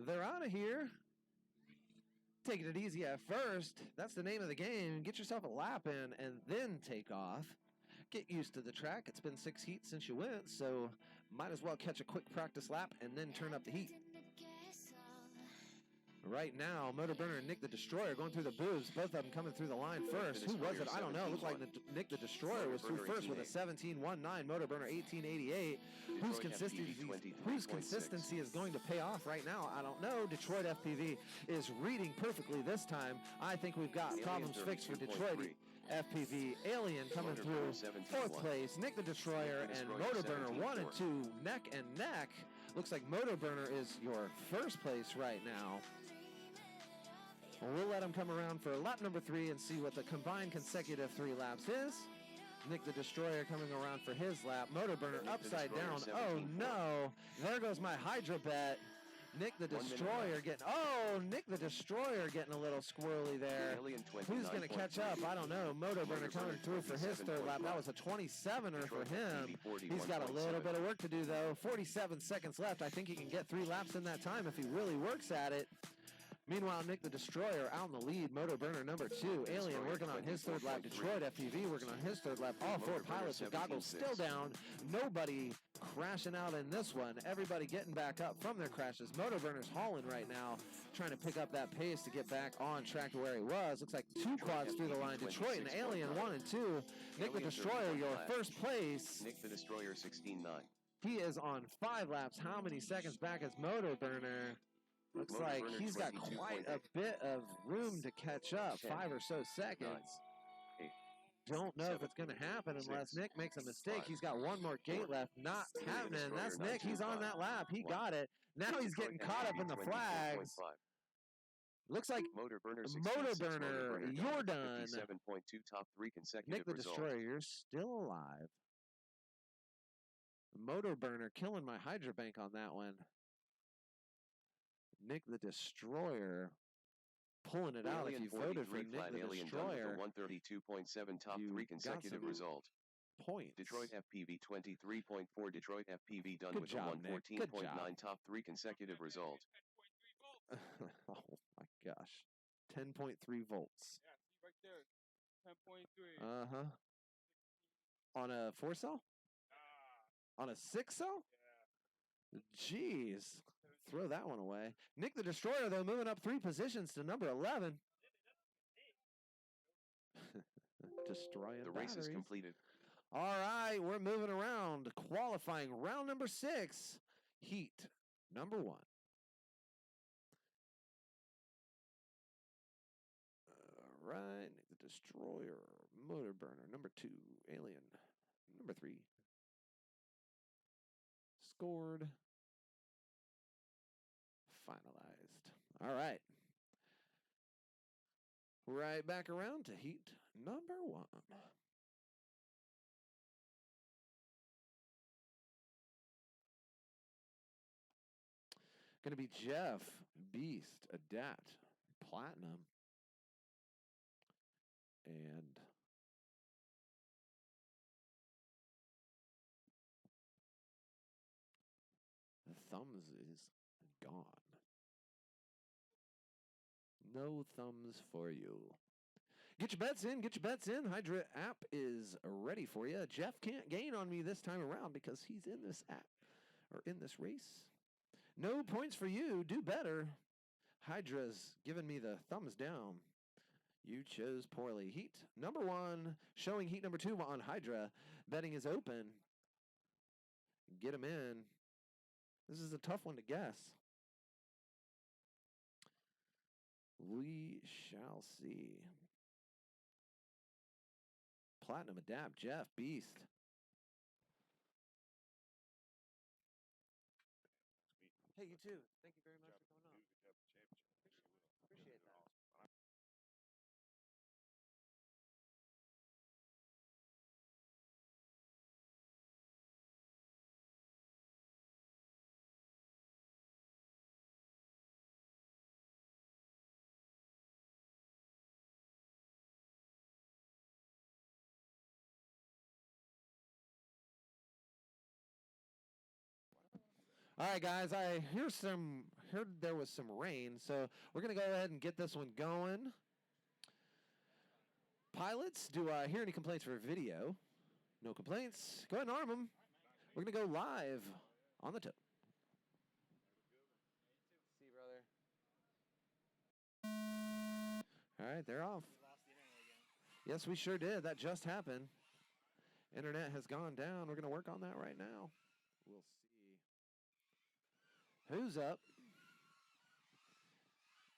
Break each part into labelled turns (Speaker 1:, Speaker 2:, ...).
Speaker 1: They're out of here. Taking it easy at first. That's the name of the game. Get yourself a lap in and then take off. Get used to the track. It's been 6 heats since you went, so might as well catch a quick practice lap and then turn up the heat. Right now, Motor Burner and Nick the Destroyer going through the booths. Both of them coming through the line first. Who was it? I don't know. It looked like Nick the Destroyer was through first with a 17.19. Motor Burner 18.88. Whose consistency is going to pay off right now? I don't know. Detroit FPV is reading perfectly this time. I think we've got problems fixed for Detroit FPV. Alien coming through 4th place. Nick the Destroyer and Motor Burner 1 and 2 neck and neck. Looks like Motor Burner is your first place right now. We'll let him come around for lap number 3 and see what the combined consecutive 3 laps is. Nick the Destroyer coming around for his lap. Motor Burner upside down. Oh no! There goes my Hydra bet. Nick the Destroyer getting... Oh, Nick the Destroyer getting a little squirrely there. Who's going to catch up? I don't know. Motor Burner coming through for his 3rd lap. That was a 27er for him. He's got a little bit of work to do, though. 47 seconds left. I think he can get 3 laps in that time if he really works at it. Meanwhile, Nick the Destroyer out in the lead. Motor Burner number 2. Alien working on his 3rd lap. Detroit FPV working on his 3rd lap. All 4 pilots with goggles still down. Nobody crashing out in this one. Everybody getting back up from their crashes. Motor Burner's hauling right now, trying to pick up that pace to get back on track to where he was. Looks like 2 quads through the line. Detroit and Alien 1 and 2. Nick the Destroyer, your first place.
Speaker 2: Nick the Destroyer 16.9.
Speaker 1: He is on 5 laps. How many seconds back is Motor Burner? Looks like he's got quite a bit of room to catch up. 5 or so seconds. Don't know if it's going to happen unless Nick makes a mistake. He's got 1 more gate left. Not happening. That's Nick. He's on that lap. He got it. Now he's getting caught up in the flags. Looks like Motor Burner, you're done.
Speaker 2: 7.2 top 3 consecutive
Speaker 1: Nick the Destroyer, you're still alive. Motor Burner killing my Hydra bank on that one. Nick the Destroyer pulling it out. If you voted for Nick the Destroyer,
Speaker 2: 132.7 top 3 consecutive result.
Speaker 1: Points.
Speaker 2: Detroit FPV 23.4. Detroit FPV done
Speaker 1: Good
Speaker 2: with
Speaker 1: job,
Speaker 2: a 114.9 top 3 consecutive result.
Speaker 1: Oh my gosh. 10.3 volts.
Speaker 3: Yeah, see right there. 10.3.
Speaker 1: Uh-huh. On a 4-cell? On a 6-cell?
Speaker 3: Yeah.
Speaker 1: Jeez. Throw that one away. Nick the Destroyer, though, moving up 3 positions to number 11. Destroying
Speaker 2: The race
Speaker 1: batteries.
Speaker 2: is completed.
Speaker 1: All right, we're moving around. Qualifying round number 6. Heat number 1. All right, Nick the Destroyer. Motor Burner number 2. Alien number 3. Scored. Finalized. All right. Right back around to heat number 1. Going to be Jeff, Beast, Adapt, Platinum, and the thumbs is gone. No thumbs for you. Get your bets in. Get your bets in. Hydra app is ready for you. Jeff can't gain on me this time around because he's in this app or in this race. No points for you. Do better. Hydra's giving me the thumbs down. You chose poorly. Heat number 1. Showing heat number 2 on Hydra. Betting is open. Get him in. This is a tough one to guess. We shall see. Platinum Adapt, Jeff, Beast. Hey, you too. Thank you very much for coming on. Appreciate that. All right, guys, I heard there was some rain, so we're going to go ahead and get this one going. Pilots, do I hear any complaints for video? No complaints. Go ahead and arm them. We're going to go live on the tip.
Speaker 4: See, brother.
Speaker 1: All right, they're off. Yes, we sure did. That just happened. Internet has gone down. We're going to work on that right now. We'll see. Who's up?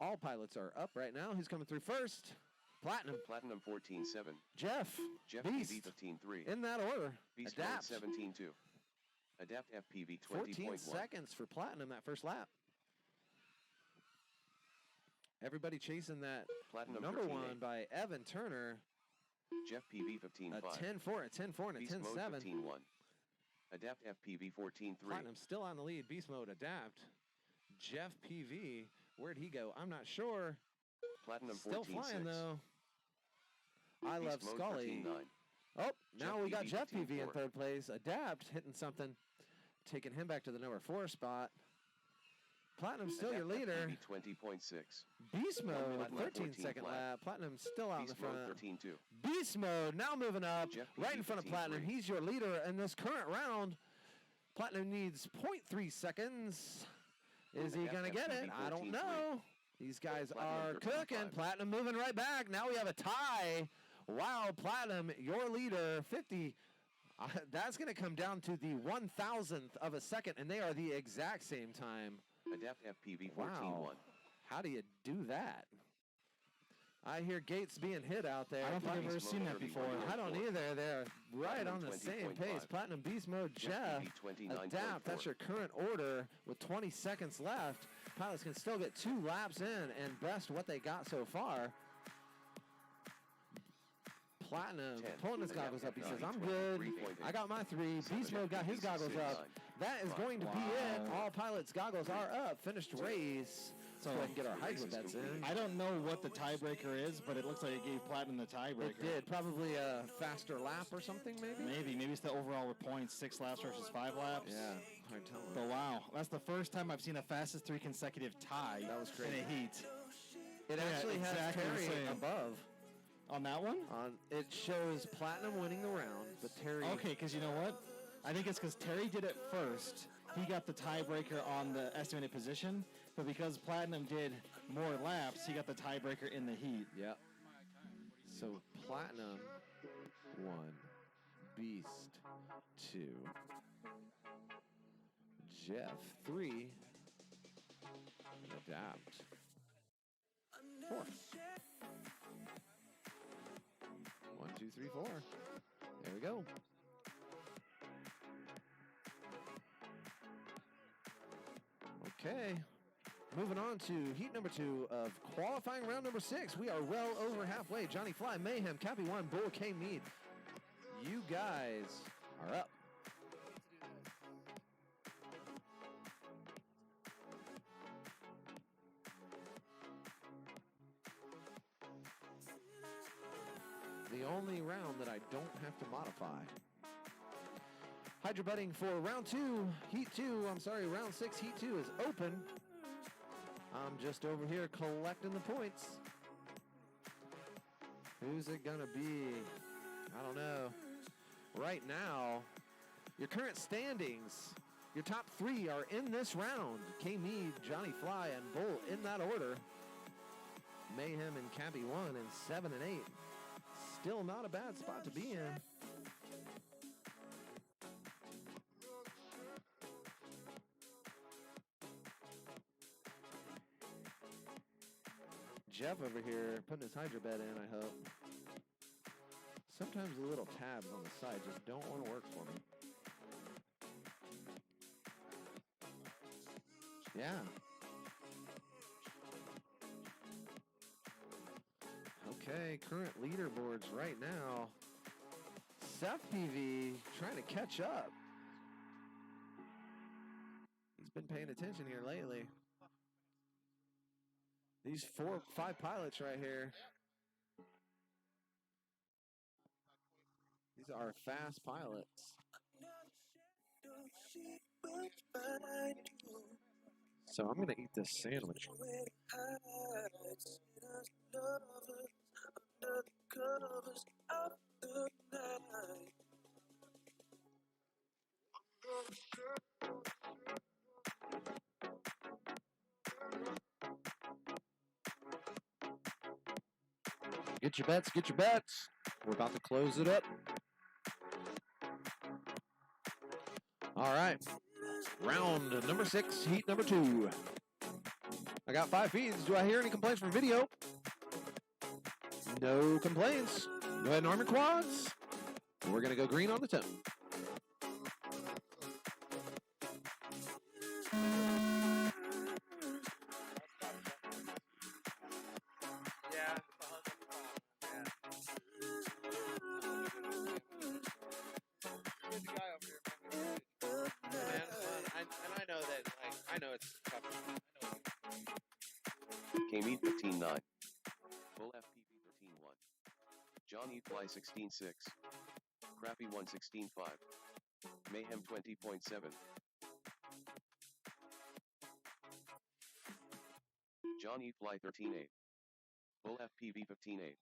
Speaker 1: All pilots are up right now. Who's coming through first? Platinum.
Speaker 2: Platinum 14-7.
Speaker 1: Jeff.
Speaker 2: Jeff
Speaker 1: Beast.
Speaker 2: PV 15-3.
Speaker 1: In that order.
Speaker 2: Beast
Speaker 1: Adapt.
Speaker 2: 17-2. Adapt FPV
Speaker 1: 14
Speaker 2: 20.1.
Speaker 1: seconds for Platinum that first lap. Everybody chasing that
Speaker 2: Platinum
Speaker 1: number
Speaker 2: 13-8.
Speaker 1: one by Evan Turner.
Speaker 2: Jeff PV
Speaker 1: A
Speaker 2: 15-5.
Speaker 1: 10-4, a 10-4, and a
Speaker 2: Beast mode
Speaker 1: 10-7.
Speaker 2: 15-1. Adapt FPV 14-3.
Speaker 1: Platinum still on the lead. Beast mode adapt. Jeff PV, where'd he go? I'm not sure.
Speaker 2: Platinum 14-6.
Speaker 1: Still flying though. I
Speaker 2: Beast
Speaker 1: love
Speaker 2: mode
Speaker 1: Scully.
Speaker 2: 13-9.
Speaker 1: Oh, now
Speaker 2: Jeff
Speaker 1: we got
Speaker 2: PV
Speaker 1: Jeff PV in
Speaker 2: 15-4.
Speaker 1: third place. Adapt hitting something, taking him back to the number 4 spot. Platinum still your
Speaker 2: Adapt
Speaker 1: leader.
Speaker 2: FPV 20.6.
Speaker 1: Beast mode,
Speaker 2: Platinum
Speaker 1: 13-second
Speaker 2: 14
Speaker 1: lap. Platinum still out in the
Speaker 2: Beast mode
Speaker 1: front.
Speaker 2: 13-2.
Speaker 1: Beast mode now moving up,
Speaker 2: Jeff
Speaker 1: right
Speaker 2: PV
Speaker 1: in front of
Speaker 2: 15-3.
Speaker 1: Platinum. He's your leader in this current round. Platinum needs 0.3 seconds. Is he going to get it? I don't know. These guys are
Speaker 2: Platinum
Speaker 1: cooking.
Speaker 2: 13-5.
Speaker 1: Platinum moving right back. Now we have a tie. Wow, Platinum, your leader, 50. That's going to come down to the 1,000th of a second, and they are the exact same time.
Speaker 2: Adapt FPV 14-1.
Speaker 1: Wow. How do you do that? I hear Gates being hit out there.
Speaker 4: I don't think I've ever
Speaker 2: Beast
Speaker 4: seen
Speaker 2: mode
Speaker 4: that before.
Speaker 2: 31.4.
Speaker 1: I don't either. They're right
Speaker 2: Platinum
Speaker 1: on the same
Speaker 2: 20.5.
Speaker 1: pace. Platinum Beast mode, Jeff.
Speaker 2: PV 29.4.
Speaker 1: Adapt. That's your current order with 20 seconds left. Pilots can still get 2 laps in and best what they got so far. Platinum
Speaker 2: 10.
Speaker 1: pulling his goggles up. He says, I'm good.
Speaker 2: 23.8.
Speaker 1: I got my 3. Beast mode got his goggles up. That is going to be it. All pilots' goggles are up. Finished race. So go ahead and get our hydro bets in.
Speaker 4: I don't know what the tiebreaker is, but it looks like it gave Platinum the tiebreaker.
Speaker 1: It did. Probably a faster lap or something, maybe?
Speaker 4: Maybe it's the overall with points, 6 laps versus 5 laps.
Speaker 1: Yeah, hard telling.
Speaker 4: But wow, that's the first time I've seen a fastest 3 consecutive tie
Speaker 1: That was crazy.
Speaker 4: in a heat.
Speaker 1: It
Speaker 4: Yeah,
Speaker 1: actually
Speaker 4: exactly
Speaker 1: has
Speaker 4: the
Speaker 1: Terry
Speaker 4: same.
Speaker 1: above.
Speaker 4: On that one?
Speaker 1: It shows Platinum winning the round, but Terry...
Speaker 4: Okay, because you know what? I think it's because Terry did it first. He got the tiebreaker on the estimated position, but because Platinum did more laps, he got the tiebreaker in the heat.
Speaker 1: Yep. So Platinum 1, Beast 2, Jeff 3, Adapt 4. 1, 2, 3, 4. There we go. Okay. Moving on to heat number 2 of qualifying round number 6. We are well over halfway. Johnny Fly, Mayhem, Cappy 1, Bull, K Mead. You guys are up. The only round that I don't have to modify. Hydro betting for round 2, round 6, heat 2 is open. I'm just over here collecting the points. Who's it gonna be? I don't know. Right now, your current standings, your top 3 are in this round. K-Mead, Johnny Fly, and Bull in that order. Mayhem and Cappy 1 and 7 and 8. Still not a bad spot to be in. Jeff over here putting his hydro bed in, I hope. Sometimes the little tabs on the side just don't want to work for me. Yeah. Okay, current leaderboards right now. Seth PV trying to catch up. He's been paying attention here lately. These 4, 5 pilots right here. These are fast pilots. So I'm gonna eat this sandwich. Get your bets, get your bets. We're about to close it up. All right. Round number 6, heat number 2. I got 5 feeds. Do I hear any complaints from video? No complaints. Go ahead and arm your quads. We're going to go green on the 10.
Speaker 3: Yeah. Good guy over here, man.
Speaker 5: Man, I know that, like, I know it's tough.
Speaker 2: K-Meat 15-9. Bull FPV 13-1. Johnny Fly 16-6. Crappy 116-5. Mayhem 20.7. Johnny Fly 13-8. Bull FPV 15-8.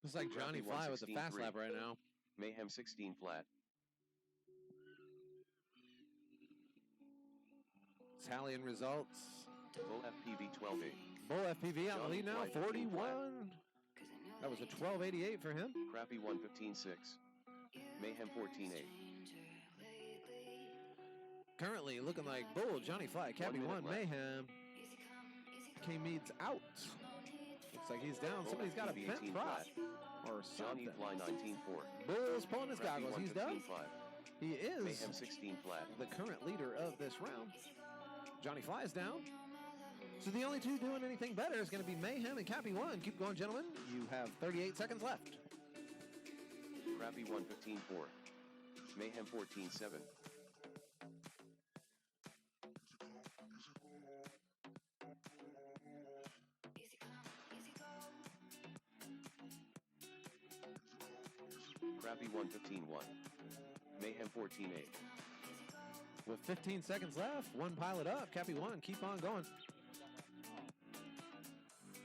Speaker 1: Looks like Johnny Fly with the fast lap right now.
Speaker 2: Mayhem 16 flat.
Speaker 1: Tallying results.
Speaker 2: Bull FPV 12-8.
Speaker 1: Bull FPV on the lead now, 41. That was a 1288 for him.
Speaker 2: Crappy 115-6. Mayhem 14-8.
Speaker 1: Currently looking like Bull, Johnny Fly, Cappy 1, Mayhem. K-Mead's out. Looks like he's down. Somebody's got a bent prop or
Speaker 2: Johnny
Speaker 1: something.
Speaker 2: Fly 19-4.
Speaker 1: Bull's pulling his
Speaker 2: Crappy
Speaker 1: goggles. He's done.
Speaker 2: 115-5.
Speaker 1: He is
Speaker 2: Mayhem 16 flat.
Speaker 1: the current leader of this round. Johnny Fly is down. So the only two doing anything better is going to be Mayhem and Cappy 1. Keep going, gentlemen. You have 38 seconds left.
Speaker 2: Crappy 115-4. Mayhem 14-7. Crappy 115-1. Mayhem 14-8.
Speaker 1: With 15 seconds left, one pilot up. Cappy 1, keep on going.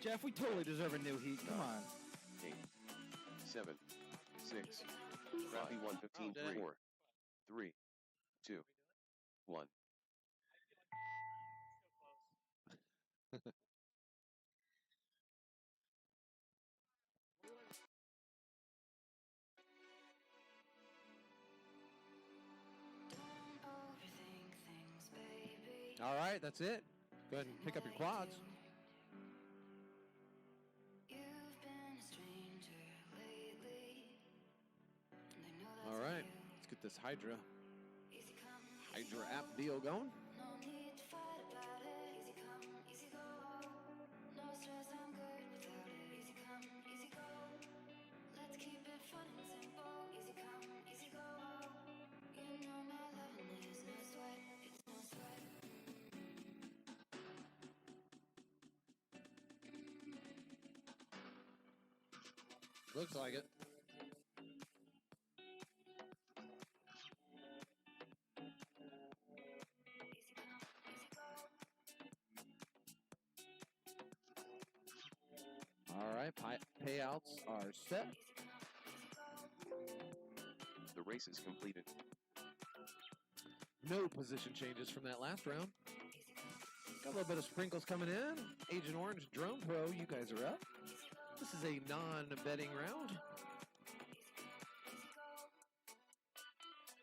Speaker 4: Jeff, we totally deserve a new heat. Come on.
Speaker 2: 8, 7, 6. Crappy 115, 4, 3, 2, 1.
Speaker 1: All right, that's it. Go ahead and pick up your quads. All right, let's get this Hydra app deal going. Looks like it. All right, payouts are set.
Speaker 2: The race is completed.
Speaker 1: No position changes from that last round. Got a little bit of sprinkles coming in. Agent Orange, Drone Pro, you guys are up. This is a non-betting round.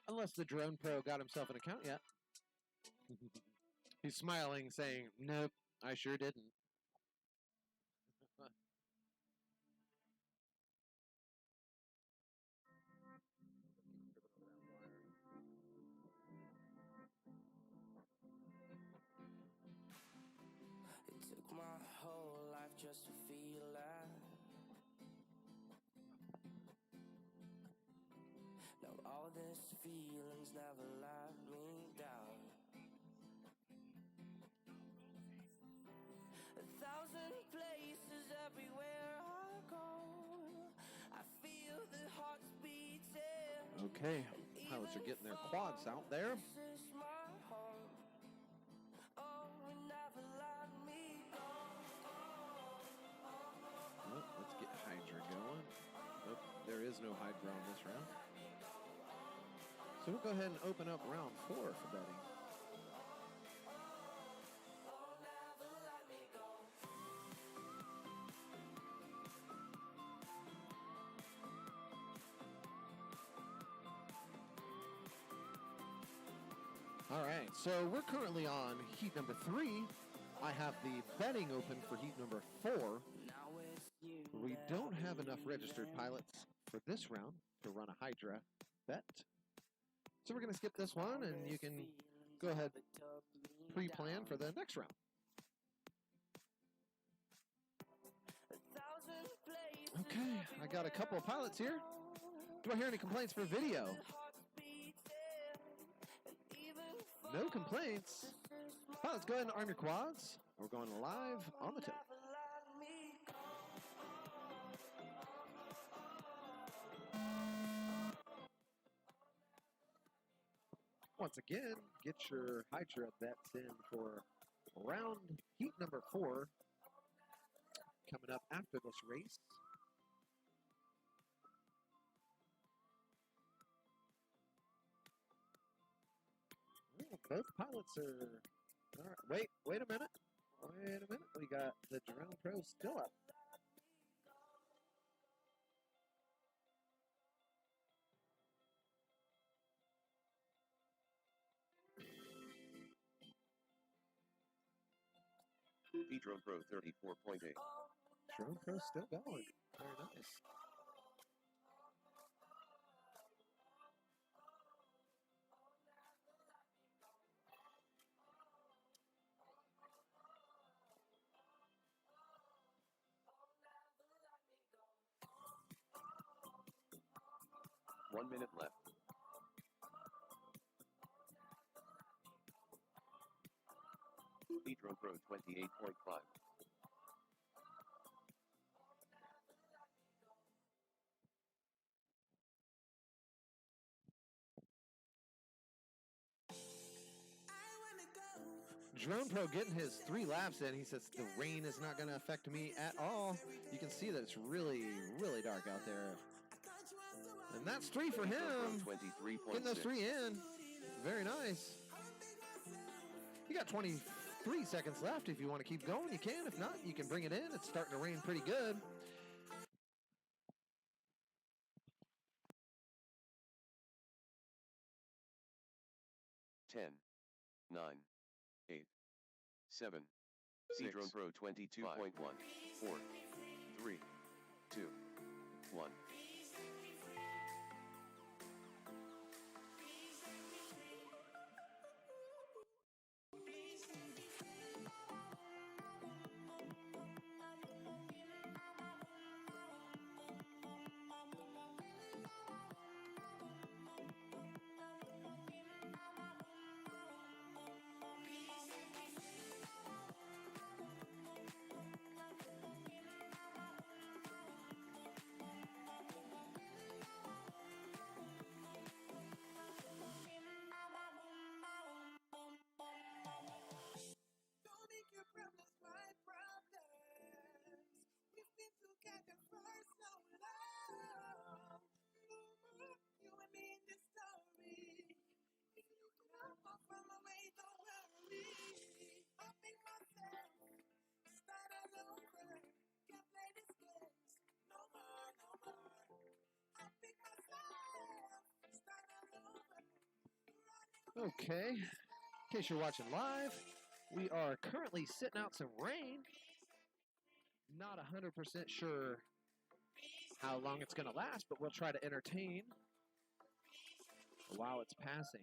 Speaker 1: Unless the Drone Pro got himself an account yet. He's smiling, saying, nope, I sure didn't.
Speaker 6: It took my whole life just to feel that. Now all this feelings never let me down. 1,000 places everywhere I go. I feel the hearts beating.
Speaker 1: Okay, pilots are getting their quads out there.
Speaker 6: This is my home. Oh, and
Speaker 1: is no Hydra on this round. So we'll go ahead and open up round 4 for betting. All right, so we're currently on heat number 3. I have the betting open for heat number 4. We don't have enough registered pilots for this round to run a Hydra bet. So we're going to skip this one, and you can go ahead pre-plan for the next round. Okay, I got a couple of pilots here. Do I hear any complaints for video? No complaints. Pilots, go ahead and arm your quads. We're going live on the tip. Once again, get your Hydra bets in for round heat number 4 coming up after this race. Both pilots are... All right, wait a minute. We got the Drone Pro still up.
Speaker 2: Drone Pro 34.8.
Speaker 1: Drone Pro still going. Very nice.
Speaker 2: One minute left. Drone Pro 28.5.
Speaker 1: Drone Pro getting his 3 laps in. He says the rain is not going to affect me at all. You can see that it's really, really dark out there. And that's 3 for him. Getting those 3 in. Very nice. You got 23 seconds left. If you want to keep going, you can. If not, you can bring it in. It's starting to rain pretty good.
Speaker 2: Ten, 9, 8, 7, Drone Pro 22.1, 4, 3, 2, 1.
Speaker 1: Okay, in case you're watching live, we are currently sitting out some rain. Not 100% sure how long it's going to last, but we'll try to entertain while it's passing.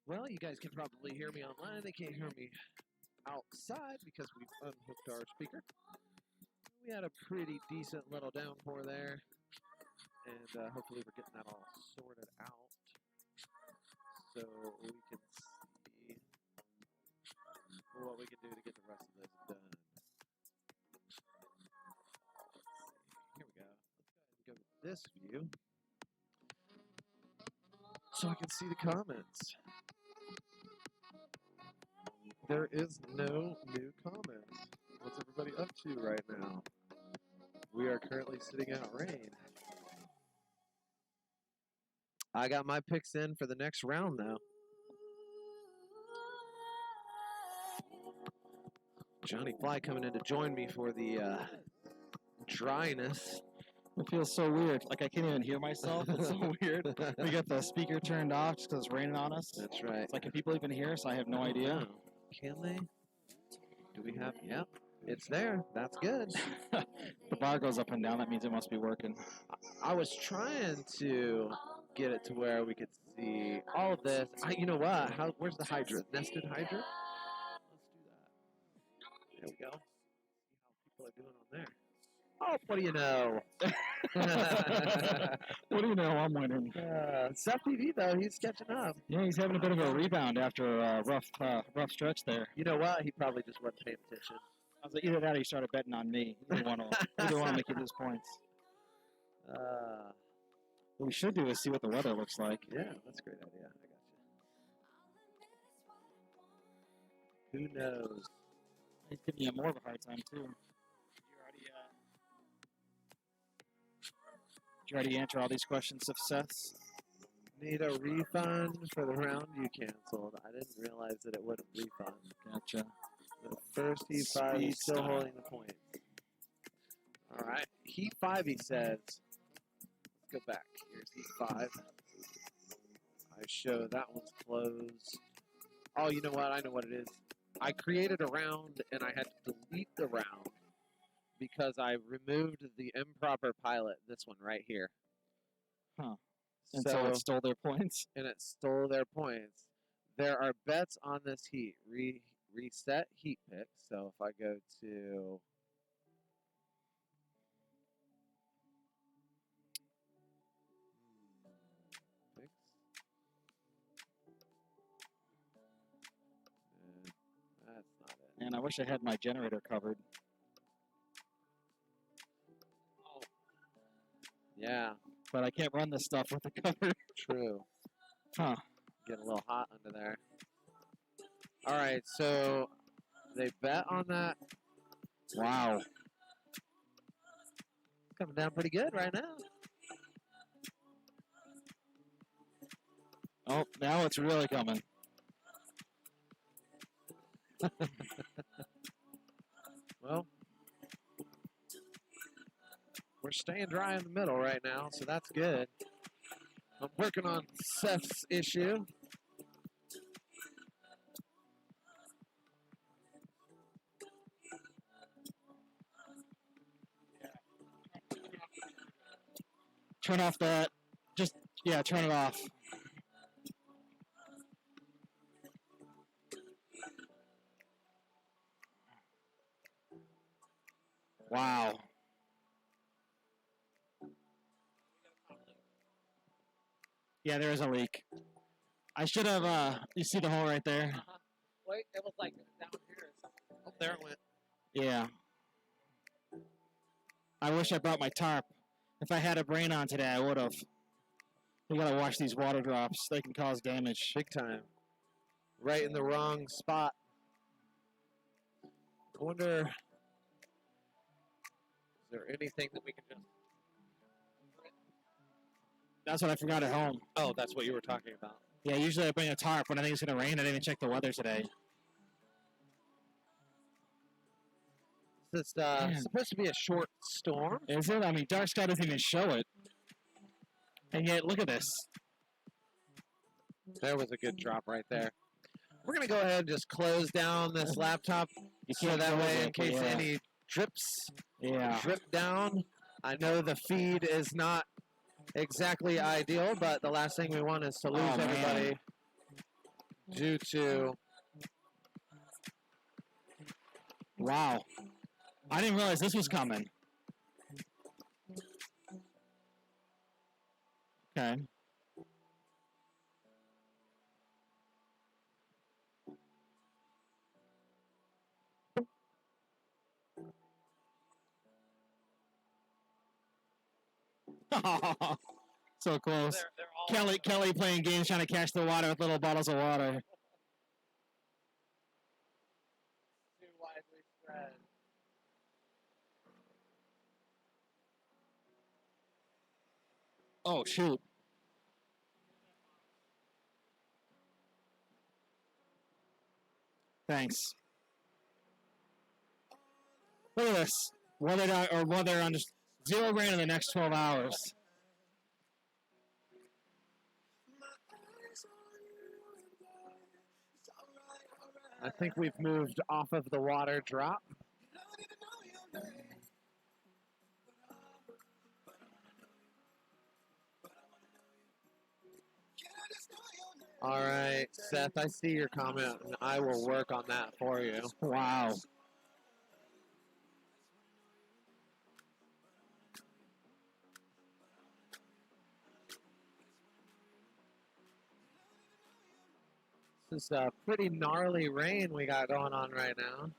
Speaker 1: Well, you guys can probably hear me online. They can't hear me outside because we've unhooked our speaker. We had a pretty decent little downpour there, and hopefully we're getting that all sorted out so we can see what we can do to get the rest of this done. Here we go. Let's go ahead and go to this view so I can see the comments. There is no new comments. What's everybody up to right now? We are currently sitting out rain. I got my picks in for the next round now. Johnny Fly coming in to join me for the dryness.
Speaker 4: It feels so weird. Like I can't even hear myself. It's so weird. We got the speaker turned off just because it's raining on us.
Speaker 1: That's right.
Speaker 4: It's like, can people even hear us? I have no idea.
Speaker 1: Wow. Can they? Do we have? Yep, it's there. That's good.
Speaker 4: The bar goes up and down. That means it must be working.
Speaker 1: I was trying to get it to where we could see all of this. You know what? Where's the hydrant? Nested hydrant? Let's do that. There we go. See how people are doing on there. Oh, what do you know?
Speaker 4: What do you know? I'm winning.
Speaker 1: Seth TV, though, he's catching up.
Speaker 4: Yeah, he's having a bit of a rebound after a rough stretch there.
Speaker 1: You know what? He probably just wasn't paying attention.
Speaker 4: I was like, either that or he started betting on me. Either one will make you lose points. What we should do is see what the weather looks like.
Speaker 1: Yeah, that's a great idea. I got you. Who knows?
Speaker 4: He's giving you more of a hard time, too. Did you already answer all these questions of Seth's?
Speaker 1: Need a refund for the round you canceled. I didn't realize that it wouldn't refund.
Speaker 4: Gotcha.
Speaker 1: The first Heat 5
Speaker 4: Speed
Speaker 1: is still
Speaker 4: style.
Speaker 1: holding the point. All right. Heat 5, he says. Let's go back. Here's Heat 5. I show that one's closed. Oh, you know what? I know what it is. I created a round, and I had to delete the round because I removed the improper pilot, this one right here.
Speaker 4: Huh. And so it stole their points?
Speaker 1: And it stole their points. There are bets on this heat. Reset heat pick. So if I go to picks, and that's not it.
Speaker 4: Man, I wish I had my generator covered.
Speaker 1: Yeah,
Speaker 4: But I can't run this stuff with the cover.
Speaker 1: true.
Speaker 4: Huh.
Speaker 1: Getting a little hot under there. All right, so they bet on that.
Speaker 4: Wow.
Speaker 1: Coming down pretty good right now.
Speaker 4: Oh, now it's really coming.
Speaker 1: Well, we're staying dry in the middle right now, so that's good. I'm working on Seth's issue.
Speaker 4: Turn off that. Turn it off. Wow. Yeah, there is a leak. I should have, you see the hole right there?
Speaker 5: Wait, it was like down here.
Speaker 1: Oh, there it went.
Speaker 4: Yeah. I wish I brought my tarp. If I had a brain on today, I would have. We gotta watch these water drops. They can cause damage.
Speaker 1: Big time. Right in the wrong spot. I wonder, is there anything that we can just...
Speaker 4: That's what I forgot at home.
Speaker 1: Oh, that's what you were talking about.
Speaker 4: Yeah, usually I bring a tarp when I think it's gonna rain. I didn't even check the weather today.
Speaker 1: It's supposed to be a short storm.
Speaker 4: Is it? I mean, dark sky doesn't even show it. And yet, look at this.
Speaker 1: There was a good drop right there. We're going to go ahead and just close down this laptop so that way in case any drips drip down. I know the feed is not exactly ideal, but the last thing we want is to lose everybody Jutsu.
Speaker 4: Wow. I didn't realize this was coming. Okay. So close.
Speaker 3: They're all
Speaker 4: Kelly playing games trying to catch the water with little bottles of water.
Speaker 3: too widely spread.
Speaker 4: Oh, shoot. Thanks. Look at this. Weather on just 0 rain in the next 12 hours.
Speaker 1: I think we've moved off of the water drop. All right, Seth, I see your comment, and I will work on that for you.
Speaker 4: Wow.
Speaker 1: This is a pretty gnarly rain we got going on right now.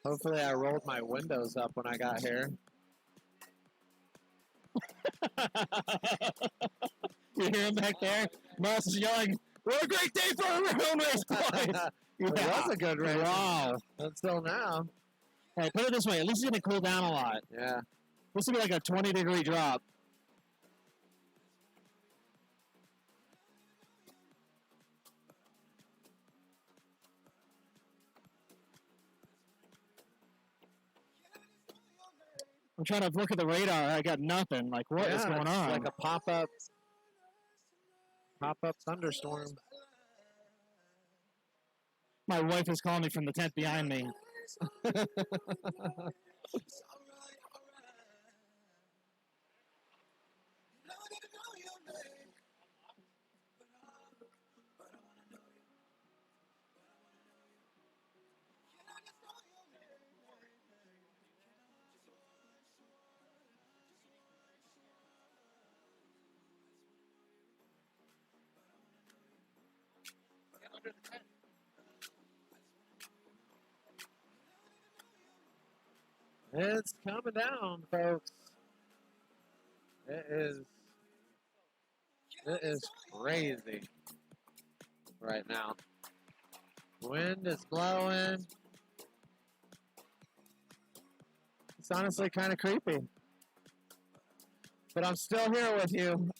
Speaker 1: Hopefully I rolled my windows up when I got here.
Speaker 4: You hear him back there? Moss is yelling, "What a great day for a road race, boys!"
Speaker 1: It was a good race.
Speaker 4: Wow.
Speaker 1: Until now.
Speaker 4: Hey, put it this way. At least it's going to cool down a lot.
Speaker 1: Yeah.
Speaker 4: This will be like a 20-degree drop. I'm trying to look at the radar. I got nothing. Like, what is going
Speaker 1: it's
Speaker 4: on?
Speaker 1: like a pop-up thunderstorm.
Speaker 4: My wife is calling me from the tent behind me.
Speaker 1: It's coming down, folks. It is crazy right now. Wind is blowing. It's honestly kind of creepy. But I'm still here with you.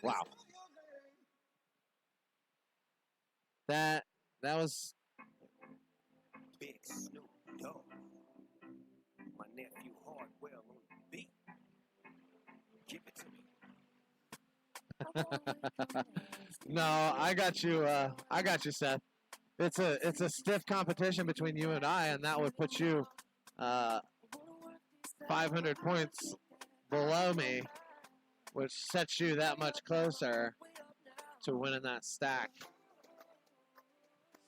Speaker 1: Wow. That was
Speaker 6: Big Snoop Dogg. My nephew Hardwell on the beat. Give it to me.
Speaker 1: no, I got you, Seth. It's a stiff competition between you and I, and that would put you 500 points below me, which sets you that much closer to winning that stack.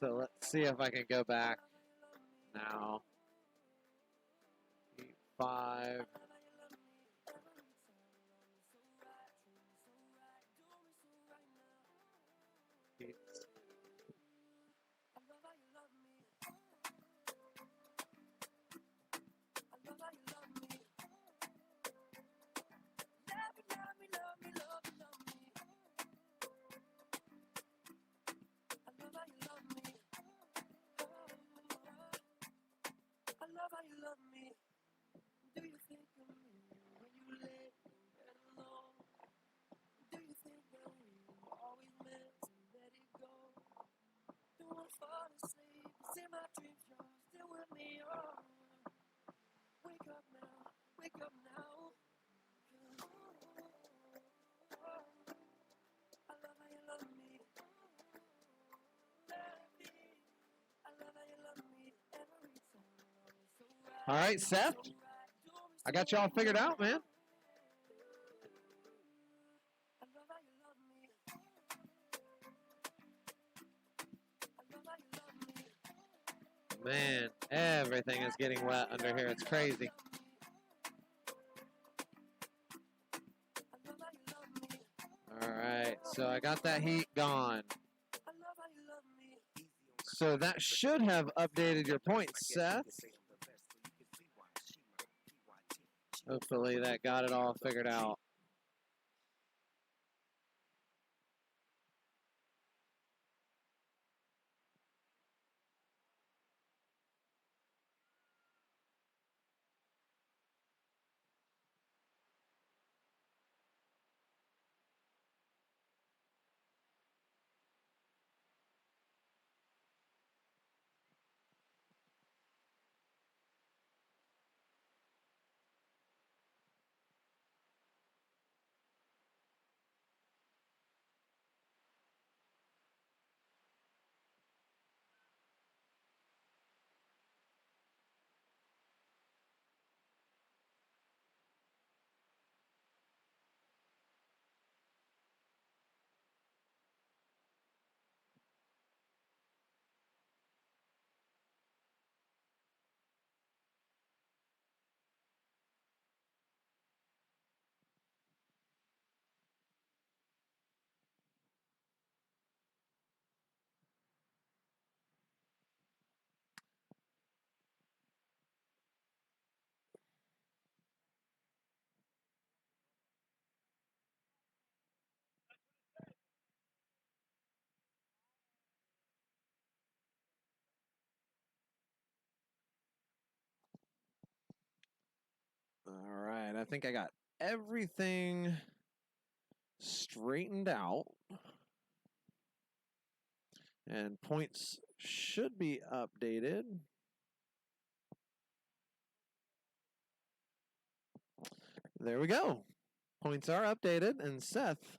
Speaker 1: So let's see if I can go back now. 8, 5. All right, Seth. I got y'all figured out, man. Man, everything is getting wet under here. It's crazy. All right, so I got that heat gone. So that should have updated your points, Seth. Hopefully that got it all figured out. All right, I think I got everything straightened out. And points should be updated. There we go. Points are updated. And Seth,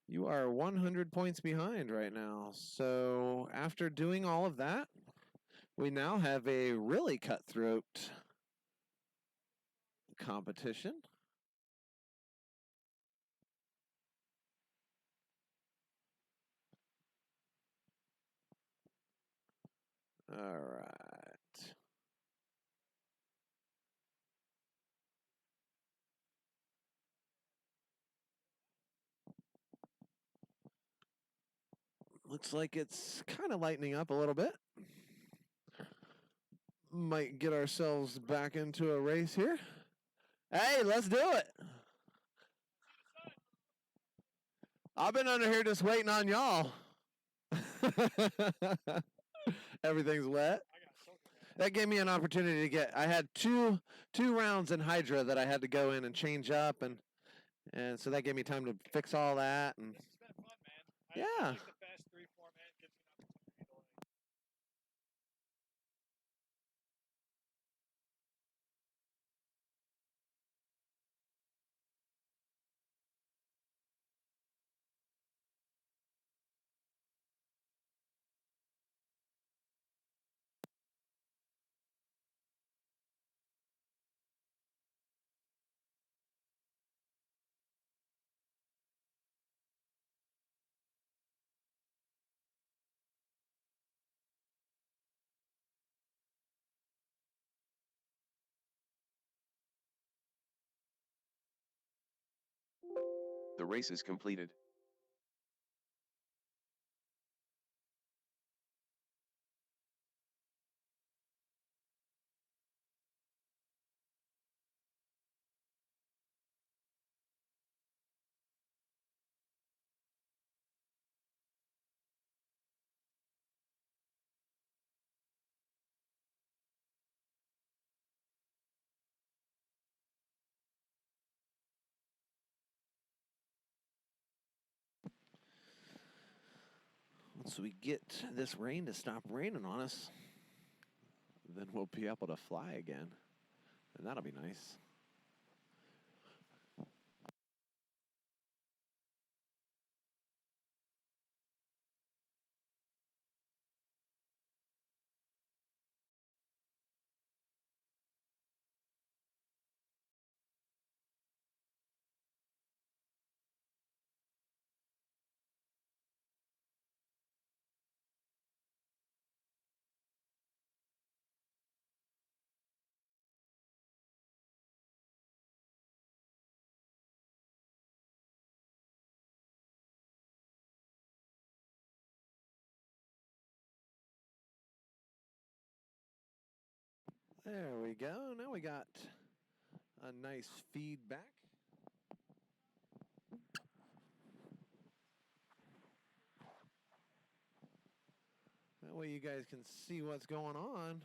Speaker 1: you are 100 points behind right now. So after doing all of that, we now have a really cutthroat competition. All right. Looks like it's kind of lightening up a little bit. Might get ourselves back into a race here. Hey, let's do it. I've been under here just waiting on y'all. Everything's wet. That gave me an opportunity to get. I had two rounds in Hydra that I had to go in and change up, and so that gave me time to fix all that. And
Speaker 3: This has been fun, man. I
Speaker 1: yeah,
Speaker 3: like the fast 3-4 man. Gives me an opportunity to like.
Speaker 2: The race is completed.
Speaker 1: once we get this rain to stop raining on us, then we'll be able to fly again, and that'll be nice. There we go. Now we got a nice feedback. That way you guys can see what's going on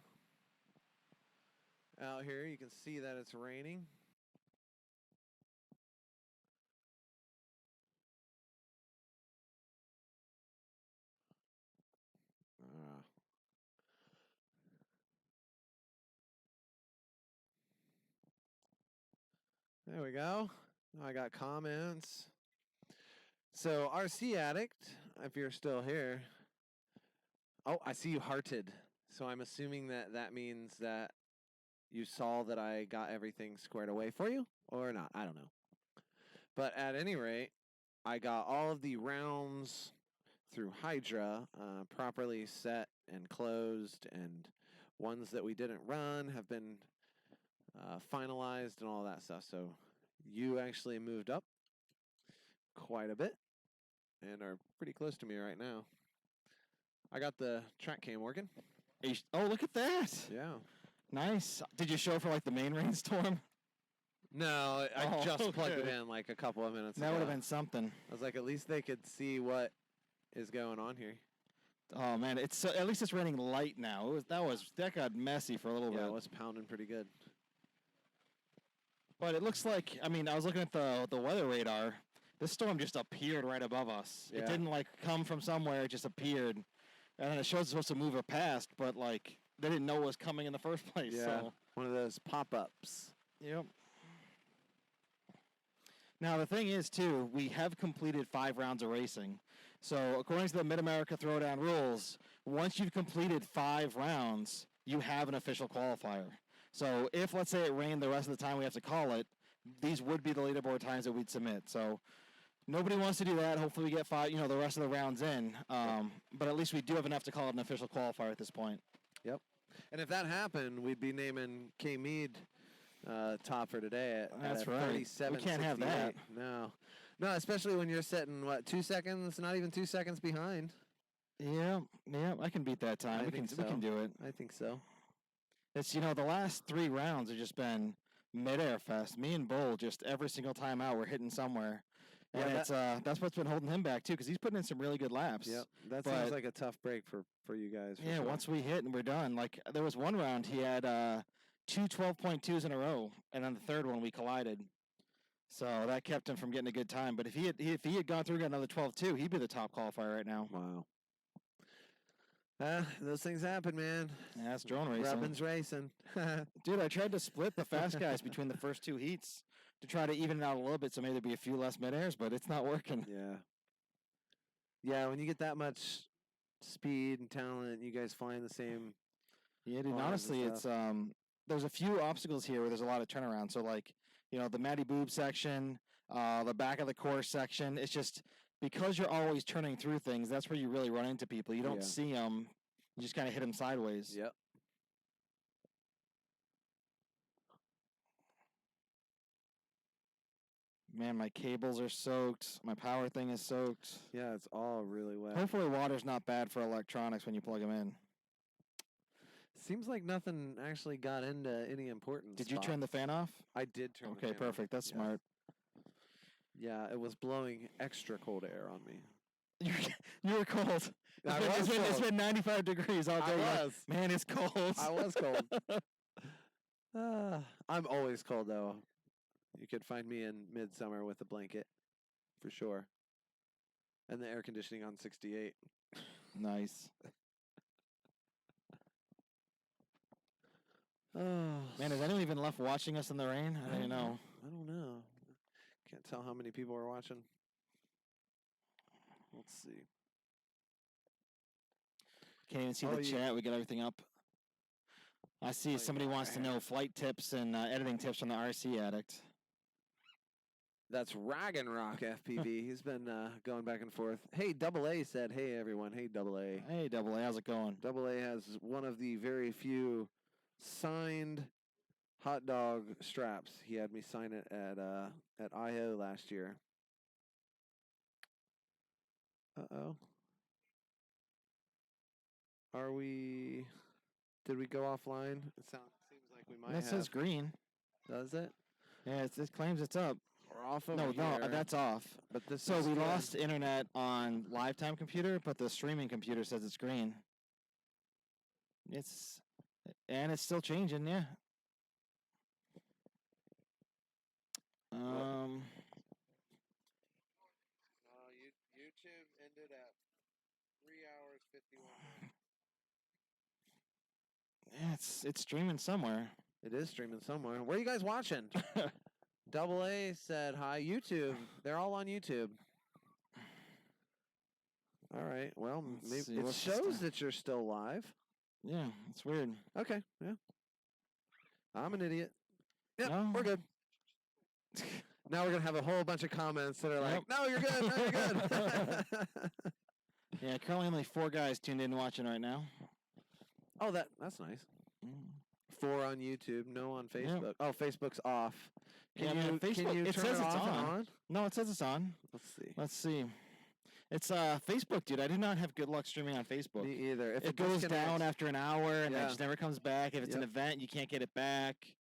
Speaker 1: out here. You can see that it's raining. There we go. I got comments. So, RC Addict, if you're still here. Oh, I see you hearted. So I'm assuming that that means that you saw that I got everything squared away for you, or not. I don't know. But at any rate, I got all of the rounds through Hydra properly set and closed, and ones that we didn't run have been finalized and all that stuff. So you actually moved up quite a bit and are pretty close to me right now. I got the track cam working.
Speaker 4: Oh, look at that.
Speaker 1: Yeah.
Speaker 4: Nice. Did you show for like the main rainstorm?
Speaker 1: No, I
Speaker 4: Oh,
Speaker 1: just plugged it
Speaker 4: okay.
Speaker 1: in like a couple of minutes
Speaker 4: That
Speaker 1: ago.
Speaker 4: would have been something.
Speaker 1: I was like, at least they could see what is going on here.
Speaker 4: Oh man, it's at least it's raining light now. That got messy for a little
Speaker 1: Yeah,
Speaker 4: bit.
Speaker 1: it was pounding pretty good.
Speaker 4: But it looks like, I mean, I was looking at the weather radar. This storm just appeared right above us.
Speaker 1: Yeah.
Speaker 4: It didn't like come from somewhere. It just appeared, and then it shows it's supposed to move her past, but like they didn't know it was coming in the first place.
Speaker 1: Yeah,
Speaker 4: So.
Speaker 1: one of those pop-ups.
Speaker 4: Yep. Now, the thing is, too, we have completed 5 rounds of racing. So, according to the Mid-America Throwdown rules, once you've completed 5 rounds, you have an official qualifier. So, if, let's say, it rained the rest of the time we have to call it, these would be the leaderboard times that we'd submit. So, nobody wants to do that. Hopefully, we get 5, the rest of the rounds in. But at least we do have enough to call it an official qualifier at this point.
Speaker 1: Yep. And if that happened, we'd be naming K. Mead top for today at
Speaker 4: That's
Speaker 1: a
Speaker 4: right.
Speaker 1: 37.68.
Speaker 4: We can't have that.
Speaker 1: No, especially when you're sitting, 2 seconds, not even 2 seconds behind.
Speaker 4: Yeah, I can beat that time. We can do it.
Speaker 1: I think so.
Speaker 4: It's, the last 3 rounds have just been mid-air fest. Me and Bull, just every single time out, we're hitting somewhere. And that's what's been holding him back, too, because he's putting in some really good laps.
Speaker 1: Yep, that seems like a tough break for you guys.
Speaker 4: Yeah,
Speaker 1: sure.
Speaker 4: Once we hit and we're done. Like, there was one round he had 2 12.2s in a row, and then the third one we collided. So that kept him from getting a good time. But if he had gone through and got another 12.2, he'd be the top qualifier right now.
Speaker 1: Wow. Those things happen, man.
Speaker 4: Yeah, that's drone racing.
Speaker 1: Rubbin's racing.
Speaker 4: Dude, I tried to split the fast guys between the first 2 heats to try to even it out a little bit so maybe there'd be a few less mid-airs, but it's not working.
Speaker 1: Yeah. Yeah, when you get that much speed and talent, you guys flying the same.
Speaker 4: Yeah, dude,
Speaker 1: lines and
Speaker 4: honestly, it's
Speaker 1: stuff.
Speaker 4: there's a few obstacles here where there's a lot of turnaround. So like, the Matty Boob section, the back of the course section, it's just because you're always turning through things, that's where you really run into people. You don't
Speaker 1: Yeah.
Speaker 4: see them, you just kind of hit them sideways.
Speaker 1: Yep.
Speaker 4: Man, my cables are soaked. My power thing is soaked.
Speaker 1: Yeah, it's all really wet.
Speaker 4: Hopefully water's not bad for electronics when you plug them in.
Speaker 1: Seems like nothing actually got into any important
Speaker 4: Did you turn the fan off?
Speaker 1: I did turn the
Speaker 4: Okay,
Speaker 1: fan off.
Speaker 4: perfect. That's
Speaker 1: Yeah.
Speaker 4: smart.
Speaker 1: Yeah, it was blowing extra cold air on me.
Speaker 4: You were cold. It's been 95 degrees all day.
Speaker 1: I was.
Speaker 4: Man, it's cold.
Speaker 1: I was cold. I'm always cold, though. You could find me in midsummer with a blanket, for sure. And the air conditioning on 68.
Speaker 4: Nice.
Speaker 1: Oh,
Speaker 4: Man, is anyone even left watching us in the rain? I don't even know.
Speaker 1: I don't know. Can't tell how many people are watching. Let's see.
Speaker 4: Can't even see
Speaker 1: Oh,
Speaker 4: the
Speaker 1: you-
Speaker 4: chat. We got everything up. I see
Speaker 1: Oh,
Speaker 4: somebody
Speaker 1: yeah.
Speaker 4: wants to know flight tips and editing tips from the RC Addict.
Speaker 1: That's Rag and Rock FPV. He's been going back and forth. Hey, Double A said, hey, everyone. Hey, Double A.
Speaker 4: Hey, Double A, how's it going?
Speaker 1: Double A has one of the very few signed hot dog straps. He had me sign it at IO last year. Uh-oh. Did we go offline? Seems like we might
Speaker 4: That
Speaker 1: have.
Speaker 4: says green.
Speaker 1: Does it?
Speaker 4: Yeah, it claims it's up.
Speaker 1: We're off over
Speaker 4: No,
Speaker 1: here.
Speaker 4: that's off.
Speaker 1: But this
Speaker 4: So
Speaker 1: is
Speaker 4: we
Speaker 1: good.
Speaker 4: lost internet on lifetime computer, but the streaming computer says it's green. And it's still changing, yeah.
Speaker 5: YouTube ended at 3 hours 51 minutes.
Speaker 4: Yeah, it's streaming somewhere.
Speaker 1: It is streaming somewhere. Where are you guys watching? Double A said hi. YouTube. They're all on YouTube. All right. Well,
Speaker 4: Let's
Speaker 1: maybe
Speaker 4: see,
Speaker 1: it
Speaker 4: what's the
Speaker 1: shows
Speaker 4: sta-
Speaker 1: that you're still live.
Speaker 4: Yeah, it's weird.
Speaker 1: Okay. Yeah. I'm an idiot. Yep.
Speaker 4: No.
Speaker 1: We're good. Now we're gonna have a whole bunch of comments that are like,
Speaker 4: Yep.
Speaker 1: "No, you're good. No, you're good."
Speaker 4: Yeah, currently only 4 guys tuned in watching right now.
Speaker 1: Oh, that's nice.
Speaker 4: Mm.
Speaker 1: 4 on YouTube, no on
Speaker 4: Yep.
Speaker 1: Facebook. Oh, Facebook's off.
Speaker 4: Yeah,
Speaker 1: Can
Speaker 4: man,
Speaker 1: you
Speaker 4: Facebook- it
Speaker 1: turn
Speaker 4: says
Speaker 1: it
Speaker 4: it's
Speaker 1: off and
Speaker 4: on. No, it says it's on.
Speaker 1: Let's see.
Speaker 4: Let's see. It's Facebook, dude. I do not have good luck streaming on Facebook.
Speaker 1: Me either. If
Speaker 4: It goes down
Speaker 1: disconnects-
Speaker 4: after an hour and then
Speaker 1: Yeah.
Speaker 4: it just never comes back. If it's an
Speaker 1: Yep.
Speaker 4: event, you can't get it back.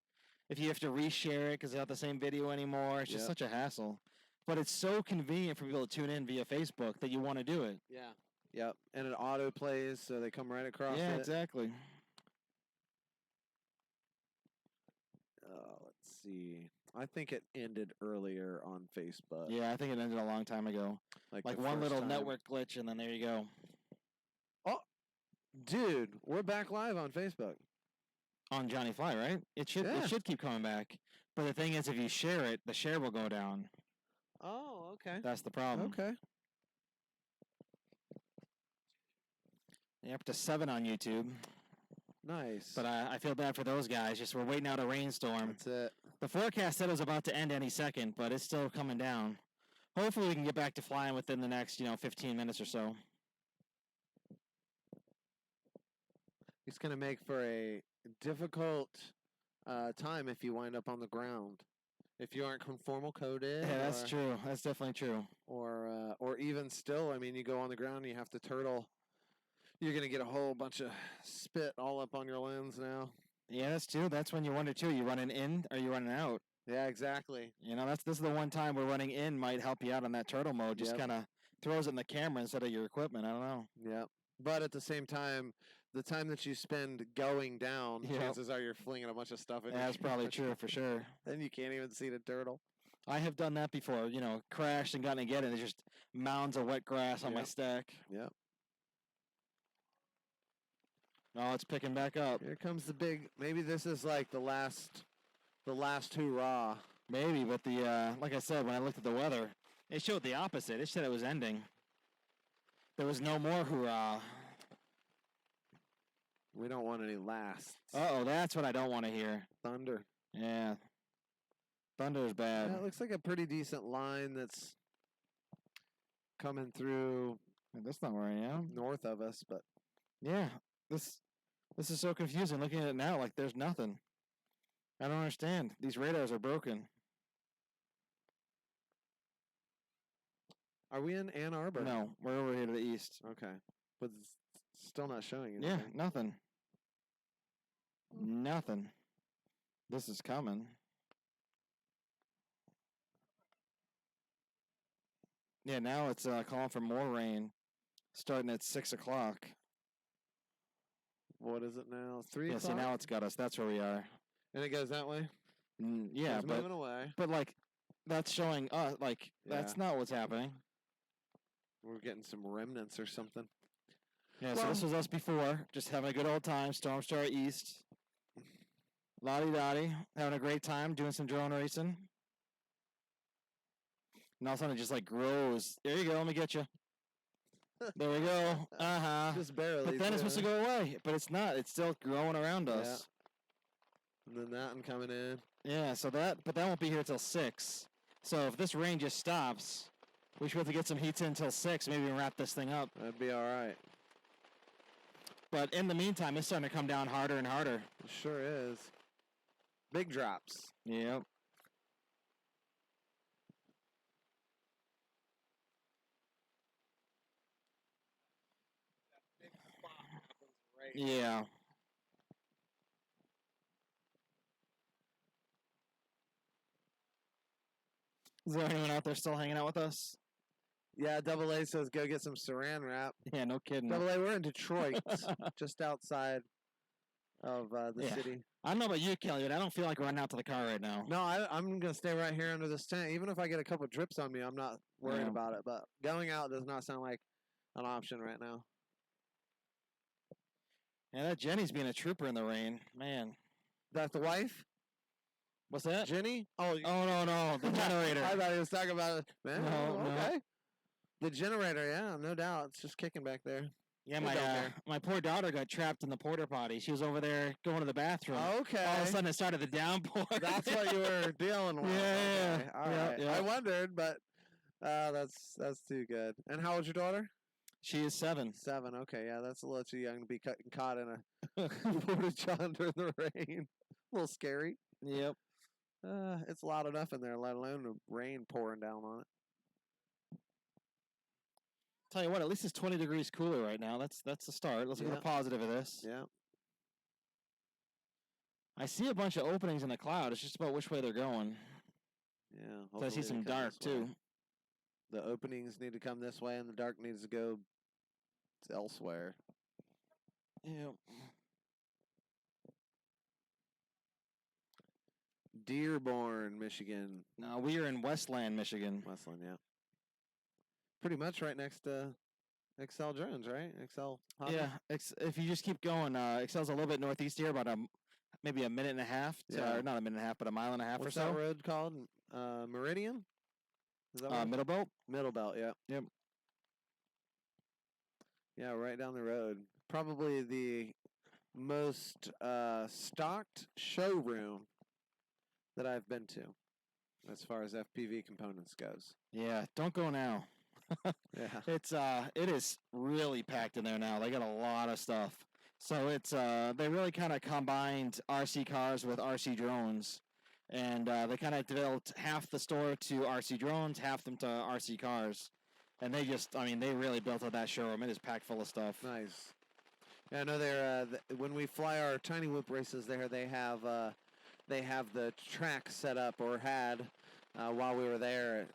Speaker 4: If you have to reshare it because it's not the same video anymore, it's just
Speaker 1: Yep.
Speaker 4: such a hassle. But it's so convenient for people to tune in via Facebook that you want to do it.
Speaker 1: Yeah. Yep. And it auto plays, so they come right across
Speaker 4: Yeah,
Speaker 1: it.
Speaker 4: exactly.
Speaker 1: Let's see. I think it ended earlier on Facebook.
Speaker 4: Yeah, I think it ended a long time ago. Like
Speaker 1: the
Speaker 4: one
Speaker 1: first
Speaker 4: little
Speaker 1: time.
Speaker 4: network glitch, and then there you go.
Speaker 1: Dude, we're back live on Facebook.
Speaker 4: On Johnny Fly, right?
Speaker 1: Yeah.
Speaker 4: It should keep coming back. But the thing is, if you share it, the share will go down.
Speaker 1: Oh, okay.
Speaker 4: That's the problem.
Speaker 1: Okay.
Speaker 4: You're up to 7 on YouTube.
Speaker 1: Nice.
Speaker 4: But I feel bad for those guys. Just we're waiting out a rainstorm.
Speaker 1: That's it.
Speaker 4: The forecast said it was about to end any second, but it's still coming down. Hopefully we can get back to flying within the next, 15 minutes or so.
Speaker 1: It's going to make for a difficult time if you wind up on the ground. If you aren't conformal coded.
Speaker 4: Yeah, that's
Speaker 1: or-
Speaker 4: true. That's definitely true.
Speaker 1: Or even still, I mean, you go on the ground and you have to turtle. You're going to get a whole bunch of spit all up on your lens now.
Speaker 4: Yeah, that's true. That's when you wonder too. You running in or you running out?
Speaker 1: Yeah, exactly.
Speaker 4: This is the one time where running in might help you out on that turtle mode. Just
Speaker 1: Yep.
Speaker 4: kind of throws it in the camera instead of your equipment. I don't know.
Speaker 1: Yeah. But at the same time, the time that you spend going down,
Speaker 4: Yep.
Speaker 1: chances are you're flinging a bunch of stuff in.
Speaker 4: Yeah, that's probably true for sure.
Speaker 1: Then you can't even see the turtle.
Speaker 4: I have done that before. Crashed and gotten to get it. There's just mounds of wet grass on my
Speaker 1: Yep.
Speaker 4: stack.
Speaker 1: Yep.
Speaker 4: Oh, it's picking back up.
Speaker 1: Here comes the big. Maybe this is like the last hoorah.
Speaker 4: Maybe, but like I said, when I looked at the weather, it showed the opposite. It said it was ending. There was no more hoorah.
Speaker 1: We don't want any lasts.
Speaker 4: Uh-oh, that's what I don't want to hear.
Speaker 1: Thunder.
Speaker 4: Yeah. Thunder is bad.
Speaker 1: Yeah, it looks like a pretty decent line that's coming through
Speaker 4: That's not where I am.
Speaker 1: north of us, but
Speaker 4: Yeah, this is so confusing. Looking at it now, like there's nothing. I don't understand. These radars are broken.
Speaker 1: are we in Ann Arbor?
Speaker 4: No, we're over here to the east.
Speaker 1: Okay. But it's still not showing
Speaker 4: Yeah,
Speaker 1: anything.
Speaker 4: nothing. Nothing. This is coming. Yeah, now it's calling for more rain, starting at 6 o'clock.
Speaker 1: What is it now? 3
Speaker 4: Yeah,
Speaker 1: o'clock?
Speaker 4: see now it's got us. That's where we are.
Speaker 1: And it goes that way?
Speaker 4: Yeah,
Speaker 1: It's moving away.
Speaker 4: but like that's showing us like that's
Speaker 1: Yeah.
Speaker 4: not what's happening.
Speaker 1: We're getting some remnants or something.
Speaker 4: Yeah, so this
Speaker 1: Well-
Speaker 4: was us before, just having a good old time. Storm Star East, lottie dottie, having a great time, doing some drone racing. And all of a sudden it just like grows. There you go, let me get you. There we go.
Speaker 1: Just barely.
Speaker 4: But then it's supposed to
Speaker 1: too.
Speaker 4: go away, but it's not. It's still growing around us.
Speaker 1: And then that one coming in.
Speaker 4: Yeah, but that won't be here till 6. So if this rain just stops, we should be able to get some heats in until 6. Maybe we can wrap this thing up.
Speaker 1: That'd be all right.
Speaker 4: But in the meantime, it's starting to come down harder and harder.
Speaker 1: It sure is. Big drops.
Speaker 4: Yep.
Speaker 5: Right.
Speaker 4: Yeah. Is there anyone out there still hanging out with us?
Speaker 1: Yeah, Double A says go get some saran wrap.
Speaker 4: Yeah, no kidding.
Speaker 1: Double A, we're in Detroit, just outside of the
Speaker 4: Yeah.
Speaker 1: city.
Speaker 4: I don't know about you, Kelly, but I don't feel like running out to the car right now.
Speaker 1: No, I'm gonna stay right here under this tent. Even if I get a couple drips on me, I'm not worried
Speaker 4: Yeah.
Speaker 1: about it. But going out does not sound like an option right now.
Speaker 4: Yeah, that Jenny's being a trooper in the rain. Man.
Speaker 1: That's the wife,
Speaker 4: What's that?
Speaker 1: Jenny. Oh,
Speaker 4: Oh, no. The generator.
Speaker 1: I thought he was talking about it. Man,
Speaker 4: No, no.
Speaker 1: okay. The generator, yeah, no doubt. It's just kicking back there.
Speaker 4: Yeah,
Speaker 1: We don't care.
Speaker 4: my poor daughter got trapped in the porta potty. She was over there going to the bathroom.
Speaker 1: Okay.
Speaker 4: All of a sudden, it started the downpour.
Speaker 1: That's what you were dealing with.
Speaker 4: Yeah,
Speaker 1: Okay. All
Speaker 4: yeah,
Speaker 1: right.
Speaker 4: yeah.
Speaker 1: I wondered, but that's too good. And how old's your daughter?
Speaker 4: She is 7.
Speaker 1: 7. Okay, yeah, that's a little too young to be caught in a porta john during the rain. A little scary.
Speaker 4: Yep.
Speaker 1: It's loud enough in there, let alone the rain pouring down on it.
Speaker 4: Tell you what, at least it's 20 degrees cooler right now. That's the start. Let's look at
Speaker 1: Yeah.
Speaker 4: the positive of this.
Speaker 1: Yeah.
Speaker 4: I see a bunch of openings in the cloud. It's just about which way they're going.
Speaker 1: Yeah.
Speaker 4: So I
Speaker 1: hopefully
Speaker 4: see
Speaker 1: they
Speaker 4: some
Speaker 1: come
Speaker 4: dark
Speaker 1: this way.
Speaker 4: too.
Speaker 1: The openings need to come this way, and the dark needs to go elsewhere.
Speaker 4: Yep.
Speaker 1: Dearborn, Michigan.
Speaker 4: We are in Westland, Michigan.
Speaker 1: Westland, yeah. Pretty much right next to Excel Drones, right? Excel. Hobby?
Speaker 4: Yeah. If you just keep going, Excel's a little bit northeast here, about maybe a minute and a half.
Speaker 1: Yeah.
Speaker 4: Or not a minute and a half, but a mile and a half
Speaker 1: What's
Speaker 4: or
Speaker 1: that
Speaker 4: so.
Speaker 1: road called? Meridian? Is that what
Speaker 4: Middle belt.
Speaker 1: Middle Belt, yeah.
Speaker 4: Yep.
Speaker 1: Yeah, right down the road. Probably the most stocked showroom that I've been to as far as FPV components goes.
Speaker 4: Yeah. Don't go now.
Speaker 1: Yeah.
Speaker 4: It is really packed in there now. They got a lot of stuff. So it's they really kind of combined RC cars with RC drones, and they kind of developed half the store to RC drones, half them to RC cars, and they really built up that showroom. It is packed full of stuff.
Speaker 1: Nice. Yeah, I know they're when we fly our tiny whoop races there, they have the track set up or had while we were there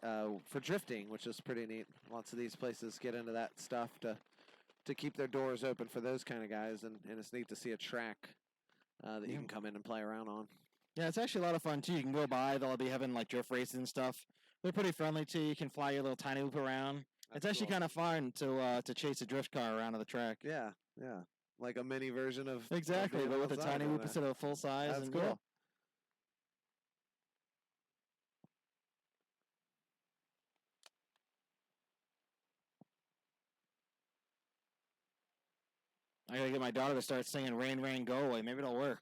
Speaker 1: for drifting, which is pretty neat. Lots of these places get into that stuff to keep their doors open for those kind of guys, and it's neat to see a track that you can come in and play around on.
Speaker 4: Yeah, it's actually a lot of fun too. You can go by; they'll be having like drift races and stuff. They're pretty friendly too. You can fly your little tiny whoop around. It's actually kind of fun to chase a drift car around to the track.
Speaker 1: Yeah, yeah, like a mini version of
Speaker 4: Exactly,
Speaker 1: being
Speaker 4: but with a
Speaker 1: outside
Speaker 4: tiny
Speaker 1: doing
Speaker 4: whoop
Speaker 1: that.
Speaker 4: instead of a full size.
Speaker 1: That's
Speaker 4: and
Speaker 1: cool.
Speaker 4: yeah. I gotta get my daughter to start singing "Rain, Rain, Go Away." Maybe it'll work.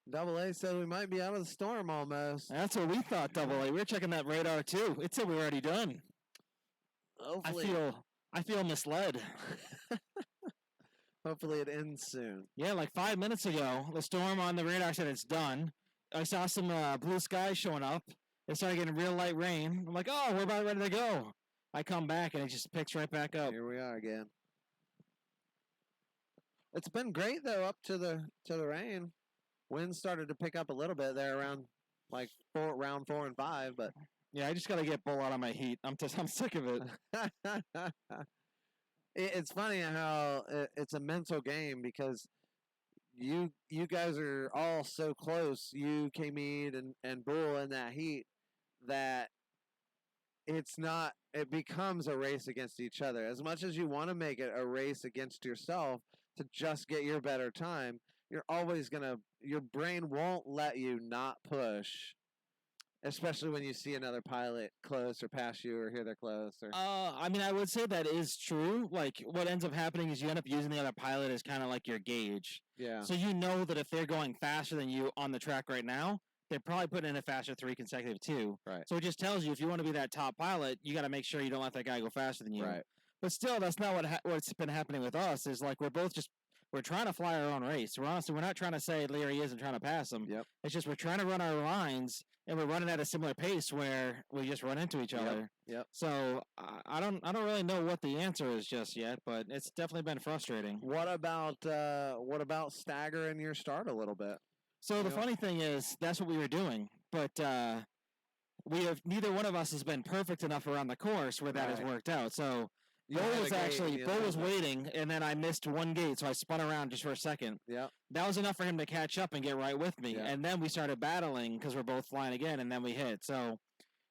Speaker 1: Double A said we might be out of the storm almost.
Speaker 4: That's what we thought, Double A. We were checking that radar too. It said we were already done.
Speaker 1: Hopefully,
Speaker 4: I feel misled.
Speaker 1: hopefully it ends soon.
Speaker 4: Yeah, like 5 minutes ago, the storm on the radar said it's done. I saw some blue skies showing up. It started getting real light rain. I'm like, oh, we're about ready to go. I come back and it just picks right back up.
Speaker 1: Here we are again. It's been great though up to the rain. Wind started to pick up a little bit there around like round 4 and 5, but
Speaker 4: Yeah, I just gotta get Bull out of my heat. I'm sick of it.
Speaker 1: it's funny how it's a mental game because you guys are all so close. You, K-Mead, and Bull in that heat that it becomes a race against each other. As much as you want to make it a race against yourself to just get your better time, you're always your brain won't let you not push, especially when you see another pilot close or pass you or hear they're close. Or
Speaker 4: I mean, I would say that is true. Like, what ends up happening is you end up using the other pilot as kind of like your gauge.
Speaker 1: yeah,
Speaker 4: So you know that if they're going faster than you on the track right now, they're probably putting in a faster 3 consecutive 2.
Speaker 1: Right.
Speaker 4: So it just tells you if you want to be that top pilot, you got to make sure you don't let that guy go faster than you.
Speaker 1: right.
Speaker 4: But still, that's not what's been happening with us. Is like we're trying to fly our own race. We're not trying to say Leary isn't trying to pass him.
Speaker 1: Yep.
Speaker 4: It's just we're trying to run our lines, and we're running at a similar pace where we just run into each other.
Speaker 1: Yep.
Speaker 4: So I don't really know what the answer is just yet, but it's definitely been frustrating.
Speaker 1: What about staggering your start a little bit?
Speaker 4: So the
Speaker 1: Yeah.
Speaker 4: funny thing is, that's what we were doing. but neither one of us has been perfect enough around the course where that has
Speaker 1: Right.
Speaker 4: worked out. So
Speaker 1: You
Speaker 4: Bo
Speaker 1: had a
Speaker 4: was
Speaker 1: great
Speaker 4: actually
Speaker 1: in
Speaker 4: Bo
Speaker 1: the
Speaker 4: was
Speaker 1: end.
Speaker 4: waiting, and then I missed one gate, so I spun around just for a second.
Speaker 1: Yep.
Speaker 4: That was enough for him to catch up and get right with me,
Speaker 1: Yeah.
Speaker 4: and then we started battling because we're both flying again, and then we hit. So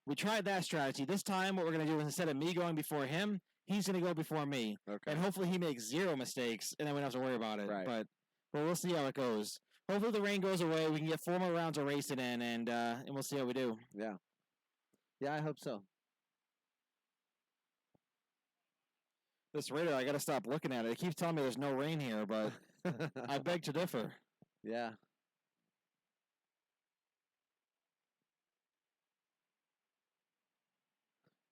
Speaker 4: we tried that strategy. This time, what we're gonna do is instead of me going before him, he's gonna go before me,
Speaker 1: Okay.
Speaker 4: and hopefully he makes 0 mistakes, and then we don't have to worry about it.
Speaker 1: Right.
Speaker 4: But we'll see how it goes. Hopefully the rain goes away. We can get 4 more rounds of racing in, and we'll see how we do.
Speaker 1: Yeah. Yeah, I hope so.
Speaker 4: This radar, I gotta stop looking at it. It keeps telling me there's no rain here, but I beg to differ.
Speaker 1: Yeah.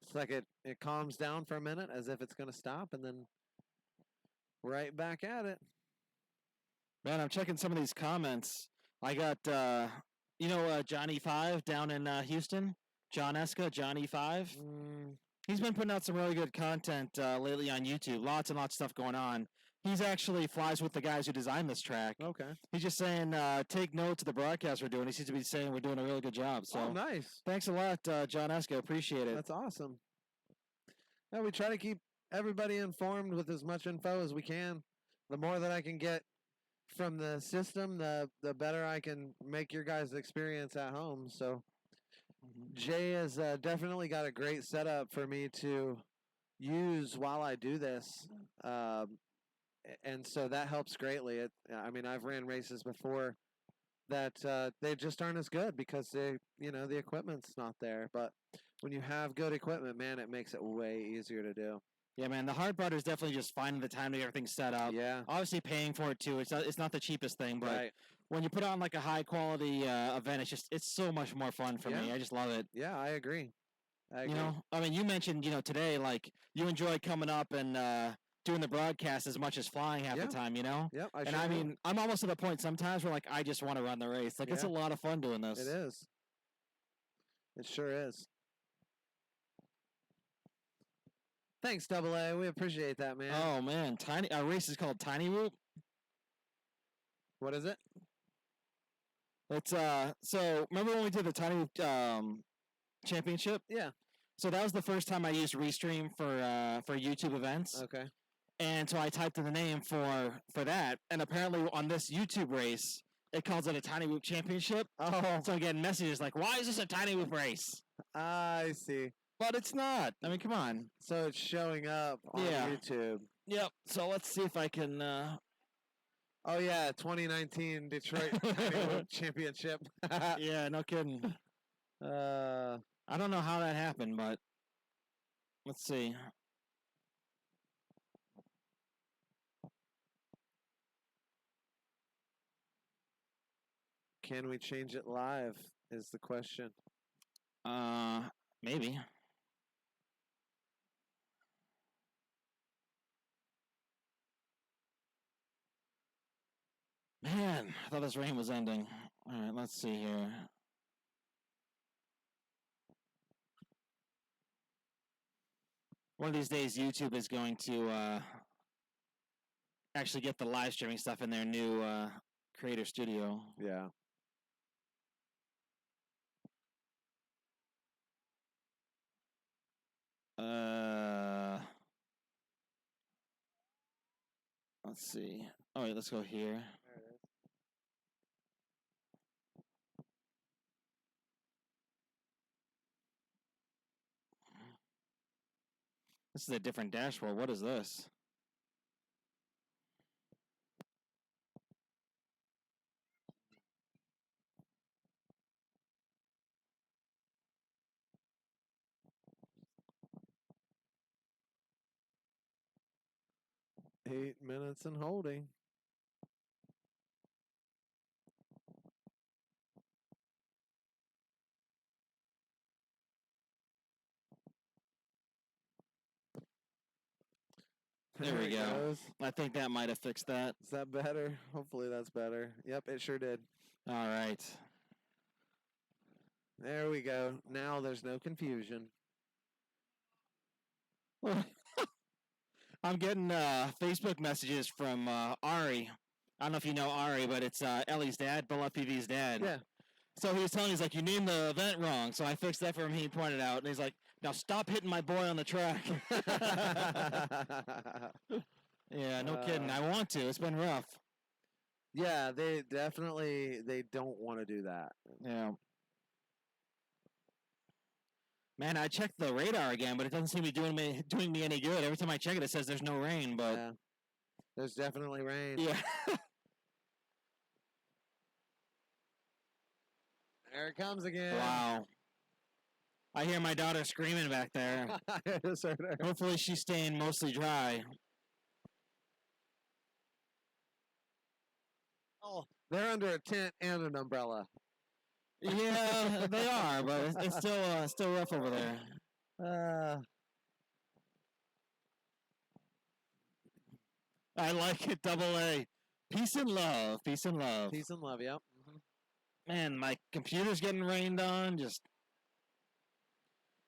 Speaker 1: It's like it calms down for a minute as if it's going to stop, and then right back at it.
Speaker 4: Man, I'm checking some of these comments. I got, Johnny 5 down in Houston. John Eska, Johnny 5. He's been putting out some really good content lately on YouTube. Lots and lots of stuff going on. He's actually flies with the guys who designed this track.
Speaker 1: Okay.
Speaker 4: He's just saying, take note to the broadcast we're doing. He seems to be saying we're doing a really good job. So
Speaker 1: Oh, nice.
Speaker 4: thanks a lot, John Eska. Appreciate it.
Speaker 1: That's awesome. Yeah, we try to keep everybody informed with as much info as we can. The more that I can get from the system, the better I can make your guys' experience at home. So Jay has definitely got a great setup for me to use while I do this. And so that helps greatly. I've ran races before that they just aren't as good because the equipment's not there. But when you have good equipment, man, it makes it way easier to do.
Speaker 4: Yeah, man. The hard part is definitely just finding the time to get everything set up.
Speaker 1: Yeah.
Speaker 4: Obviously, paying for it too. It's not the cheapest thing, but
Speaker 1: Right.
Speaker 4: when you put on like a high quality event, it's so much more fun for me.
Speaker 1: Yeah.
Speaker 4: I just love it.
Speaker 1: Yeah, I agree.
Speaker 4: You know, I mean, you mentioned today like you enjoy coming up and doing the broadcast as much as flying half
Speaker 1: Yeah.
Speaker 4: the time. You know.
Speaker 1: Yep.
Speaker 4: And I mean, I'm almost to the point sometimes where like I just want to run the race. Like it's a
Speaker 1: Yeah.
Speaker 4: lot of fun doing this.
Speaker 1: It is. It sure is. Thanks, Double A. We appreciate that, man.
Speaker 4: Oh man, our race is called Tiny Whoop.
Speaker 1: What is it?
Speaker 4: It's so remember when we did the Tiny Whoop championship?
Speaker 1: Yeah.
Speaker 4: So that was the first time I used Restream for YouTube events.
Speaker 1: Okay.
Speaker 4: And so I typed in the name for that, and apparently on this YouTube race, it calls it a Tiny Whoop Championship.
Speaker 1: Oh,
Speaker 4: So I'm getting messages like, "Why is this a Tiny Whoop race?"
Speaker 1: I see.
Speaker 4: But it's not. I mean, come on.
Speaker 1: So it's showing up on
Speaker 4: Yeah.
Speaker 1: YouTube.
Speaker 4: Yep. So let's see if I can.
Speaker 1: Oh yeah, 2019 Detroit Tiny Whoop Championship.
Speaker 4: Yeah, no kidding.
Speaker 1: I
Speaker 4: I don't know how that happened, but let's see.
Speaker 1: Can we change it live? Is the question.
Speaker 4: Maybe. Man, I thought this rain was ending. All right, let's see here. One of these days, YouTube is going to actually get the live streaming stuff in their new Creator Studio.
Speaker 1: Yeah.
Speaker 4: Let's see. All right, let's go here. This is a different dashboard. What is this?
Speaker 1: Eight minutes and holding.
Speaker 4: There we
Speaker 1: it
Speaker 4: go.
Speaker 1: goes.
Speaker 4: I think that might have fixed that.
Speaker 1: Is that better? Hopefully that's better. Yep, it sure did.
Speaker 4: All right.
Speaker 1: There we go. Now there's no confusion.
Speaker 4: I'm getting Facebook messages from Ari. I don't know if you know Ari, but it's Ellie's dad, Bill FPV's dad.
Speaker 1: Yeah.
Speaker 4: So he was telling me, he's like, you named the event wrong. So I fixed that for him. He pointed out, and he's like, now stop hitting my boy on the track. Yeah, no kidding. I want to. It's been rough.
Speaker 1: Yeah, they don't want to do that.
Speaker 4: Yeah. Man, I checked the radar again, but it doesn't seem to be doing me any good. Every time I check it, it says there's no rain, but
Speaker 1: Yeah. There's definitely rain.
Speaker 4: yeah.
Speaker 1: There it comes again.
Speaker 4: Wow. I hear my daughter screaming back there.
Speaker 1: I just heard her.
Speaker 4: Hopefully she's staying mostly dry.
Speaker 1: Oh, they're under a tent and an umbrella.
Speaker 4: Yeah, they are, but it's still rough over there. I like it, double A. Peace and love. Peace and love.
Speaker 1: Peace and love, yep.
Speaker 4: Man, my computer's getting rained on. Just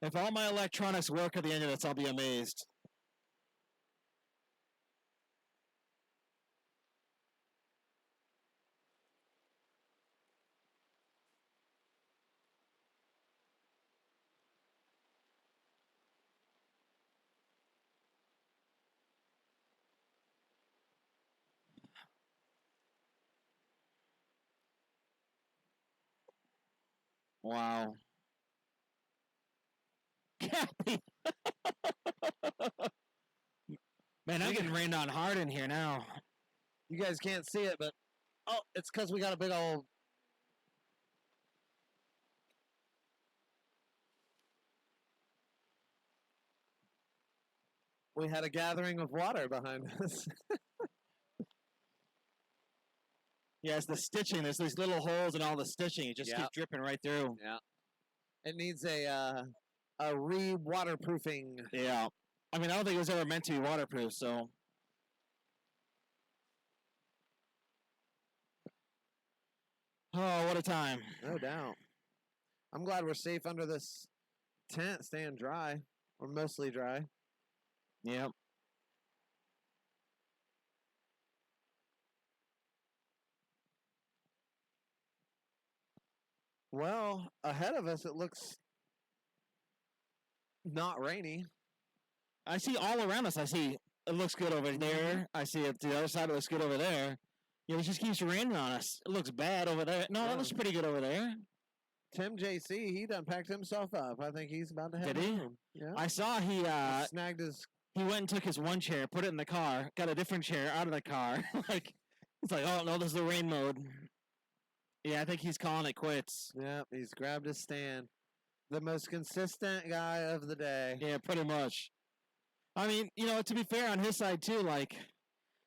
Speaker 4: if all my electronics work at the end of this, I'll be amazed. Wow. Cappy. Man, I'm getting rained on hard in here now.
Speaker 1: You guys can't see it, but it's because we got a big old. We had a gathering of water behind us.
Speaker 4: Yeah, it's the stitching. There's these little holes in all the stitching. It just
Speaker 1: Yep.
Speaker 4: keeps dripping right through.
Speaker 1: Yeah. It needs a re-waterproofing.
Speaker 4: Yeah. I mean, I don't think it was ever meant to be waterproof, so. Oh, what a time.
Speaker 1: No doubt. I'm glad we're safe under this tent, staying dry. Or mostly dry.
Speaker 4: Yep.
Speaker 1: Well, ahead of us, it looks not rainy.
Speaker 4: I see all around us. I see it looks good over there. I see it to the other side. It looks good over there. Yeah, it just keeps raining on us. It looks bad over there. No,
Speaker 1: Yeah.
Speaker 4: it looks pretty good over there.
Speaker 1: Tim JC, he done packed himself up. I think he's about to head
Speaker 4: Did he?
Speaker 1: home. Yeah.
Speaker 4: I saw he
Speaker 1: Snagged his.
Speaker 4: he went and took his one chair, put it in the car, got a different chair out of the car. Like it's like, oh no, this is the rain mode. Yeah, I think he's calling it quits.
Speaker 1: Yep, he's grabbed his stand. The most consistent guy of the day.
Speaker 4: Yeah, pretty much. I mean, you know, to be fair on his side too, like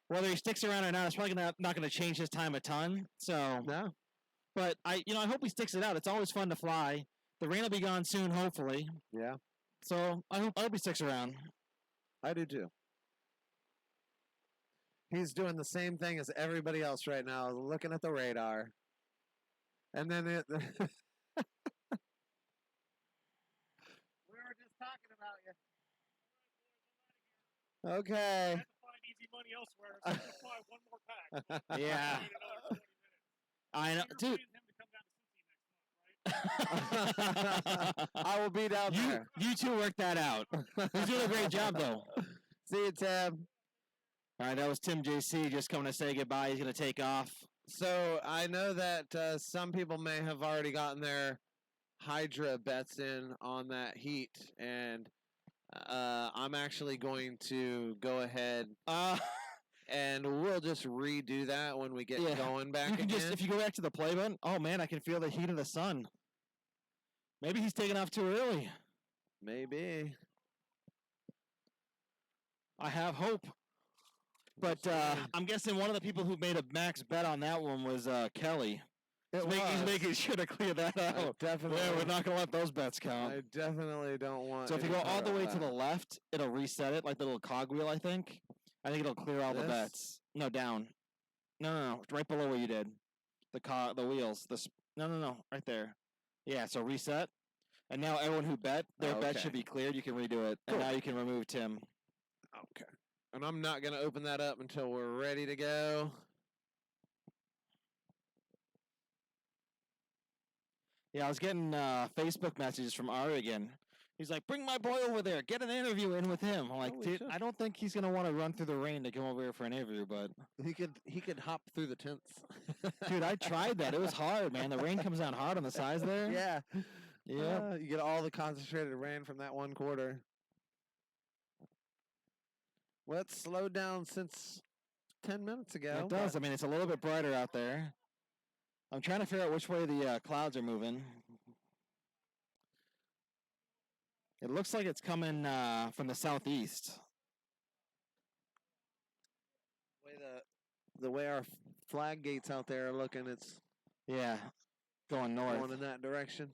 Speaker 4: whether he sticks around or not, it's probably not going to change his time a ton. So,
Speaker 1: No.
Speaker 4: but I hope he sticks it out. It's always fun to fly. The rain will be gone soon, hopefully.
Speaker 1: Yeah,
Speaker 4: So I hope he sticks around.
Speaker 1: I do too. He's doing the same thing as everybody else right now, looking at the radar. And then it. We were just talking about you. Okay.
Speaker 3: I have to find easy money elsewhere, so I'm gonna fly one more pack.
Speaker 4: Yeah.
Speaker 3: Wait another 20 minutes.
Speaker 4: I know,
Speaker 3: You're
Speaker 4: dude.
Speaker 3: paying him to come down to Cincy next month, right?
Speaker 1: I will be down there.
Speaker 4: You two work that out. He's doing a great job, though.
Speaker 1: See you, Tim.
Speaker 4: All right, that was Tim JC just coming to say goodbye. He's going to take off.
Speaker 1: So I know that some people may have already gotten their Hydra bets in on that heat, and I'm actually going to go ahead and we'll just redo that when we get
Speaker 4: Yeah.
Speaker 1: going back
Speaker 4: You can
Speaker 1: again.
Speaker 4: just, if you go back to the play button, oh man, I can feel the heat of the sun. Maybe he's taking off too early.
Speaker 1: Maybe.
Speaker 4: I have hope. But I'm guessing one of the people who made a max bet on that one was Kelly. He's making sure to clear that out.
Speaker 1: Definitely.
Speaker 4: Yeah, we're not going to let those bets count.
Speaker 1: I definitely don't want.
Speaker 4: So if you
Speaker 1: any
Speaker 4: go all
Speaker 1: part
Speaker 4: the
Speaker 1: of
Speaker 4: way to
Speaker 1: that.
Speaker 4: the left, it'll reset it like the little cogwheel, I think. I think it'll clear all the
Speaker 1: This?
Speaker 4: bets. No, down. No, right below where you did. The wheels. No, right there. Yeah, so reset. And now everyone who bet, their bet
Speaker 1: Okay.
Speaker 4: should be cleared. You can redo it. And
Speaker 1: Cool.
Speaker 4: now you can remove Tim.
Speaker 1: Okay. And I'm not going to open that up until we're ready to go.
Speaker 4: Yeah, I was getting Facebook messages from Oregon. He's like, "Bring my boy over there. Get an interview in with him." I'm like,
Speaker 1: Oh, we
Speaker 4: "Dude,
Speaker 1: should.
Speaker 4: I don't think he's gonna want to run through the rain to come over here for an interview." But
Speaker 1: He could hop through the tents.
Speaker 4: dude, I tried that. It was hard, man. The rain comes down hard on the sides there.
Speaker 1: Yeah.
Speaker 4: Yeah.
Speaker 1: You get all the concentrated rain from that one quarter. Well, it's slowed down since 10 minutes ago.
Speaker 4: It does.
Speaker 1: but
Speaker 4: I mean, it's a little bit brighter out there. I'm trying to figure out which way the clouds are moving. It looks like it's coming from the southeast.
Speaker 1: the way our flag gates out there are looking, it's
Speaker 4: Yeah, going north.
Speaker 1: going in that direction.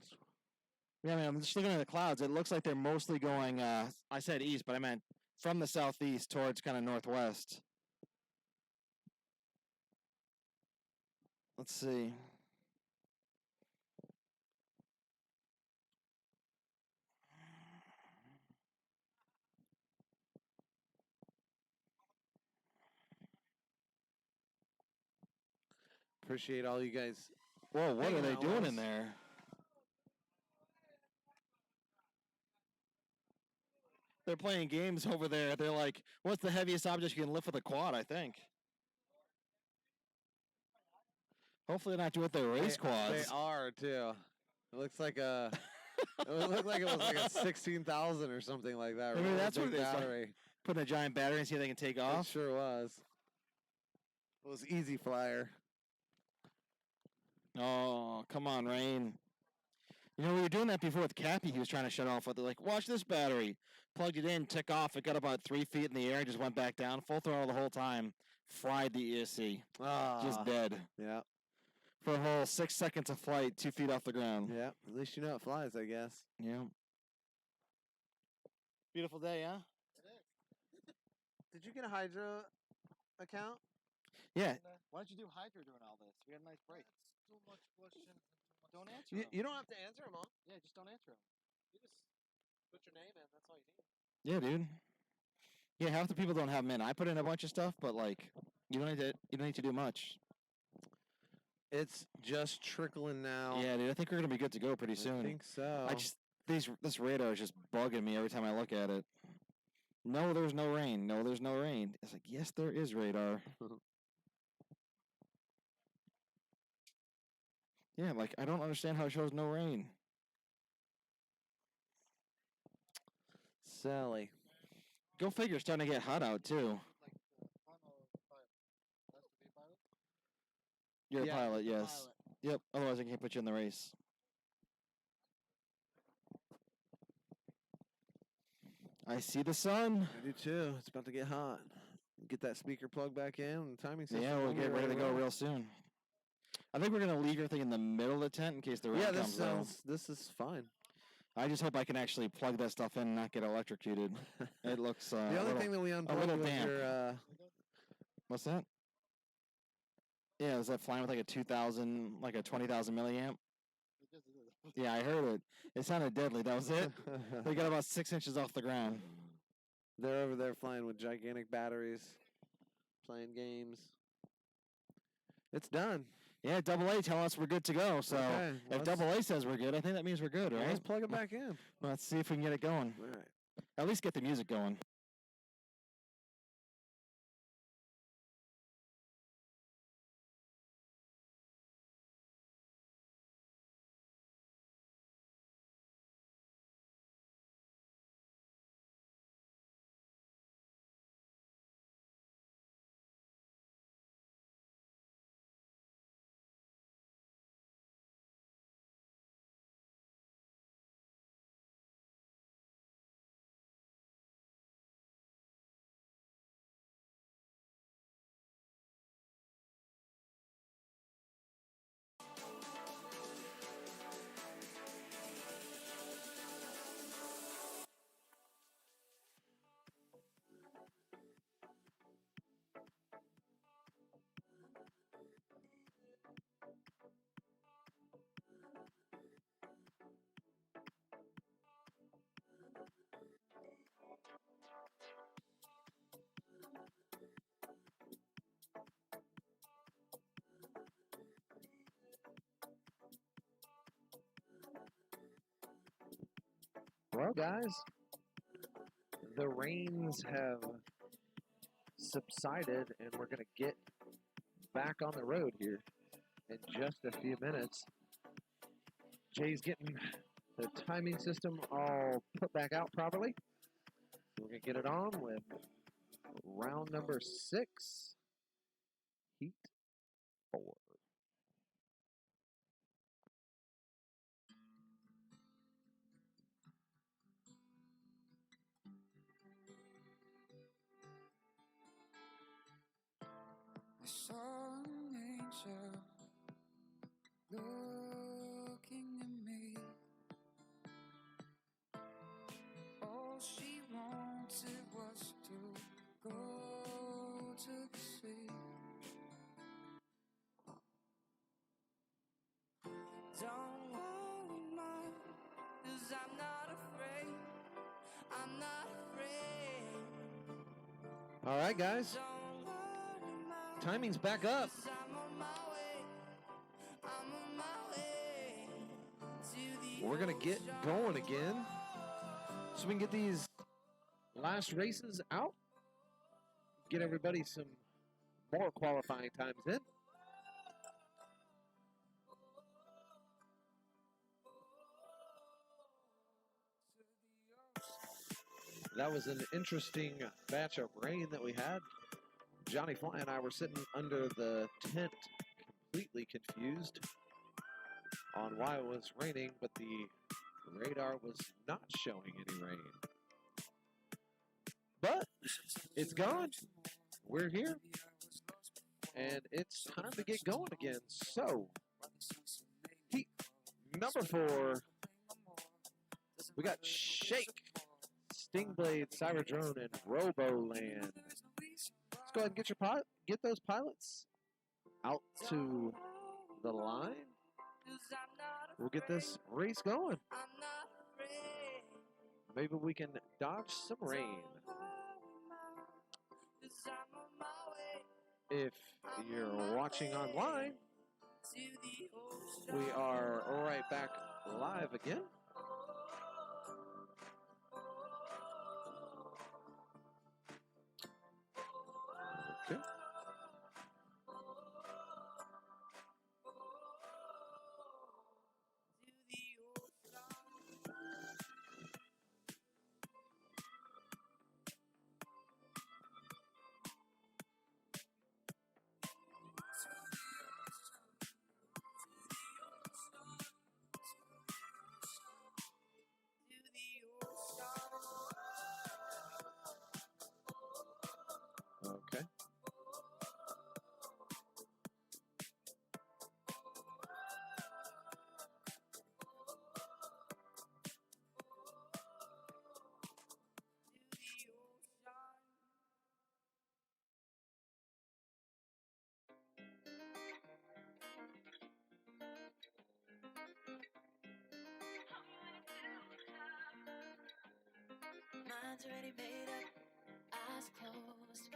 Speaker 4: Yeah, I mean, I'm just looking at the clouds. It looks like they're mostly going, I said east, but I meant from the southeast towards kind of northwest. Let's see.
Speaker 1: Appreciate all you guys.
Speaker 4: Whoa, what are
Speaker 1: hanging
Speaker 4: they
Speaker 1: out
Speaker 4: doing
Speaker 1: with
Speaker 4: in
Speaker 1: us.
Speaker 4: there? They're playing games over there. They're like, what's the heaviest object you can lift with a quad, I think. Hopefully they're not doing it with their race quads.
Speaker 1: They are too. It looks like a. It looked like it was like a 16,000 or something like that.
Speaker 4: Maybe
Speaker 1: really
Speaker 4: that's what
Speaker 1: big
Speaker 4: it is, like-
Speaker 1: battery.
Speaker 4: Putting a giant battery and see if they can take
Speaker 1: It
Speaker 4: off.
Speaker 1: sure was. It was easy flyer.
Speaker 4: Oh, come on, Rain. You know, we were doing that before with Cappy. He was trying to shut off with it. Like, watch this battery. Plugged it in, took off. It got about 3 feet in the air, just went back down. Full throttle the whole time. Fried the ESC. Just dead.
Speaker 1: Yeah,
Speaker 4: For a whole 6 seconds of flight, 2 feet off the ground.
Speaker 1: yeah. At least you know it flies, I guess.
Speaker 4: Yeah. Beautiful day, huh?
Speaker 1: Did you get a Hydra account?
Speaker 4: Yeah. Why don't you do Hydra during all this? We had a nice break.
Speaker 3: Too much questions.
Speaker 4: Don't answer
Speaker 1: You,
Speaker 4: them.
Speaker 1: you don't have to answer them all.
Speaker 4: Yeah, just don't answer them.
Speaker 1: You just put your name in. That's all you need.
Speaker 4: Yeah, dude. Yeah, half the people don't have them in. I put in a bunch of stuff, but like, you don't need to do much.
Speaker 1: It's just trickling now.
Speaker 4: Yeah, dude. I think we're gonna be good to go pretty
Speaker 1: I
Speaker 4: soon.
Speaker 1: think so.
Speaker 4: This radar is just bugging me every time I look at it. No, there's no rain. No, there's no rain. It's like, yes, there is radar. Yeah, like I don't understand how it shows no rain.
Speaker 1: Sally.
Speaker 4: Go figure. It's starting to get hot out too. You're
Speaker 1: Yeah,
Speaker 4: a pilot, yes. Yep. Otherwise, I can't put you in the race. I see the sun.
Speaker 1: I do too. It's about to get hot. Get that speaker plug back in and the timing system.
Speaker 4: Yeah, we'll
Speaker 1: will be
Speaker 4: get ready to go
Speaker 1: roll.
Speaker 4: real soon. I think we're gonna leave everything in the middle of the tent in case the rain
Speaker 1: Yeah,
Speaker 4: comes.
Speaker 1: this is fine.
Speaker 4: I just hope I can actually plug that stuff in and not get electrocuted. It looks.
Speaker 1: The only thing that we unplugged
Speaker 4: little
Speaker 1: was
Speaker 4: damp.
Speaker 1: your.
Speaker 4: What's that? Yeah, is that flying with like a 2,000, like a 20,000 milliamp? Yeah, I heard it. It sounded deadly. That was it. They got about 6 inches off the ground.
Speaker 1: They're over there flying with gigantic batteries, playing games. It's done.
Speaker 4: Yeah, Double A telling us we're good to go. So
Speaker 1: Okay,
Speaker 4: if
Speaker 1: let's-
Speaker 4: Double A says we're good, I think that means we're good, right?
Speaker 1: Let's plug it back in.
Speaker 4: Let's see if we can get it going.
Speaker 1: All right.
Speaker 4: At least get the music going.
Speaker 1: Well, guys, the rains have subsided, and we're going to get back on the road here in just a few minutes. Jay's getting the timing system all put back out properly. We're going to get it on with round number 6, heat 4.
Speaker 6: I saw an angel looking at me. All she wanted was to go to the sea. Don't worry, Mom, 'cause I'm not afraid. I'm not afraid.
Speaker 1: All right, guys.
Speaker 6: Don't worry, Mom,
Speaker 1: Timing's back up.
Speaker 6: 'cause I'm on my way. I'm on my way to the
Speaker 1: We're going to get going again so we can get these last races out, get everybody some more qualifying times in. That was an interesting batch of rain that we had. Johnny Fly and I were sitting under the tent completely confused on why it was raining, but the radar was not showing any rain. But it's gone. We're here. And it's time to get going again. So, heat number 4. We got Shake, Stingblade, Cyberdrone, and Roboland. Let's go ahead and get those pilots out to the line. We'll get this race going. Maybe we can dodge some rain. If you're watching online, we are right back live again. Okay. Okay.
Speaker 6: Mind's already made up, eyes closed.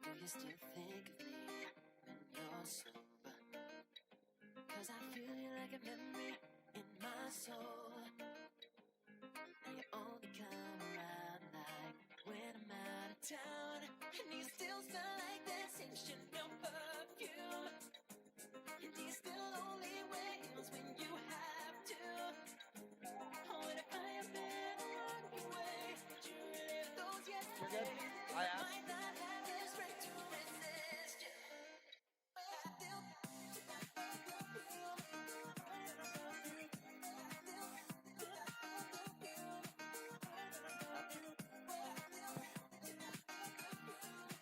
Speaker 6: Do you still think of me when you're sober? 'Cause I feel you like a memory in my soul. Now you only come around like when I'm out of town. And you still smell like that same Chanel perfume. And you still only wails when you have to. What if I have been the wrong way? Do you relive those yesterdays?
Speaker 3: I asked.
Speaker 6: Might not have the strength to resist you.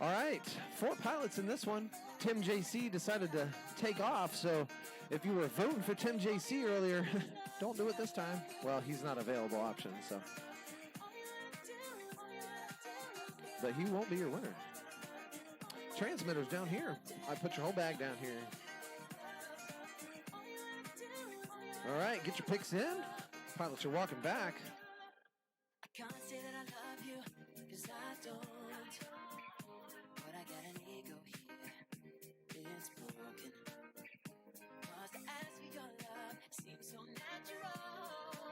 Speaker 1: All right, 4 pilots in this one. Tim JC decided to take off, so if you were voting for Tim JC earlier, don't do it this time. Well, he's not available option, so. But he won't be your winner. Transmitter's down here. I put your whole bag down here. All right, get your picks in. Pilots are walking back.
Speaker 6: I can't say that I love you, 'cause I don't. But I got an ego here, it's broken. 'Cause to ask for your love seems so natural.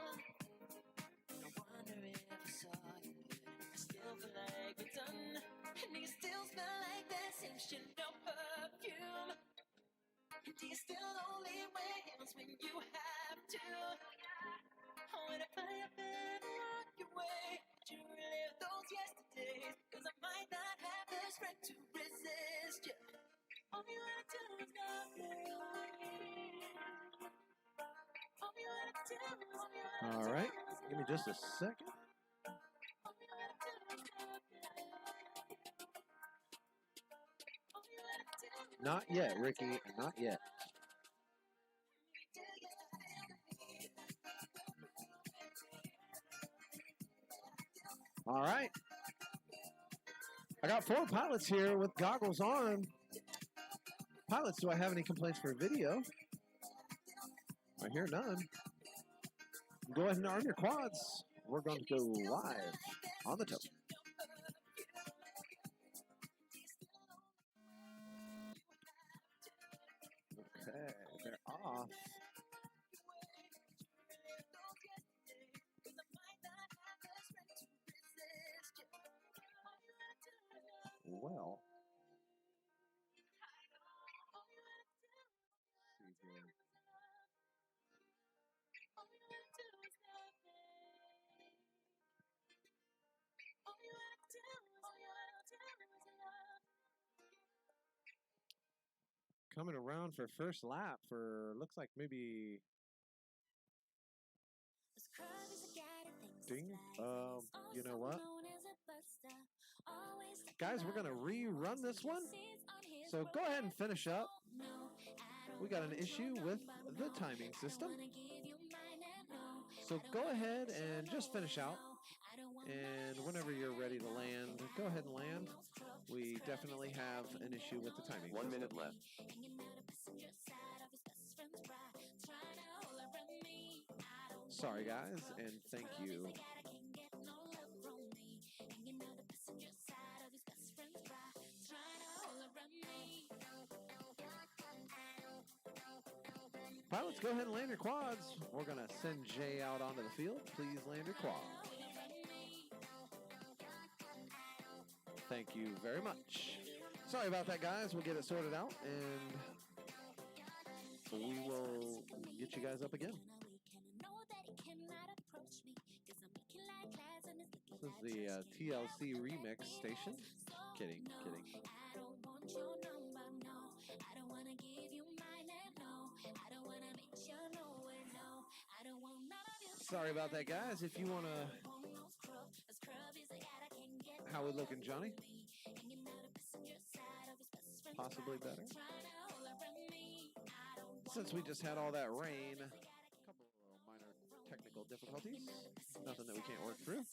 Speaker 6: And I And do you still only wins when you have to? When I play up and walk your way, would you relive those yesterdays? Cause I might not have the strength to resist you. All you have to do is love me. All you have to do is love me.
Speaker 1: All right, give me just a second.
Speaker 6: All you have to do is love me. All you have to do is
Speaker 1: Not yet, Ricky. Not yet. All right. I got 4 pilots here with goggles on. Pilots, do I have any complaints for video? I hear none. Go ahead and arm your quads. We're going to go live on the toe. Okay, they're off. Well, let's see here. Coming around for first lap for looks like maybe ding. You know what? Guys, we're gonna rerun this one. So go ahead and finish up. We got an issue with the timing system. So go ahead and just finish out. And whenever you're ready to land, go ahead and land. We definitely have an issue with the timing.
Speaker 2: 1 minute left.
Speaker 1: Sorry, guys, and thank you. Pilots, go ahead and land your quads. We're going to send Jay out onto the field. Please land your quad. Thank you very much. Sorry about that, guys. We'll get it sorted out, and we will get you guys up again. This is the TLC remix station. Kidding, kidding. Sorry about that, guys. If you want to... How we looking, Johnny? Possibly better. Since we just had all that rain, a couple of minor technical difficulties. Nothing that we can't work through.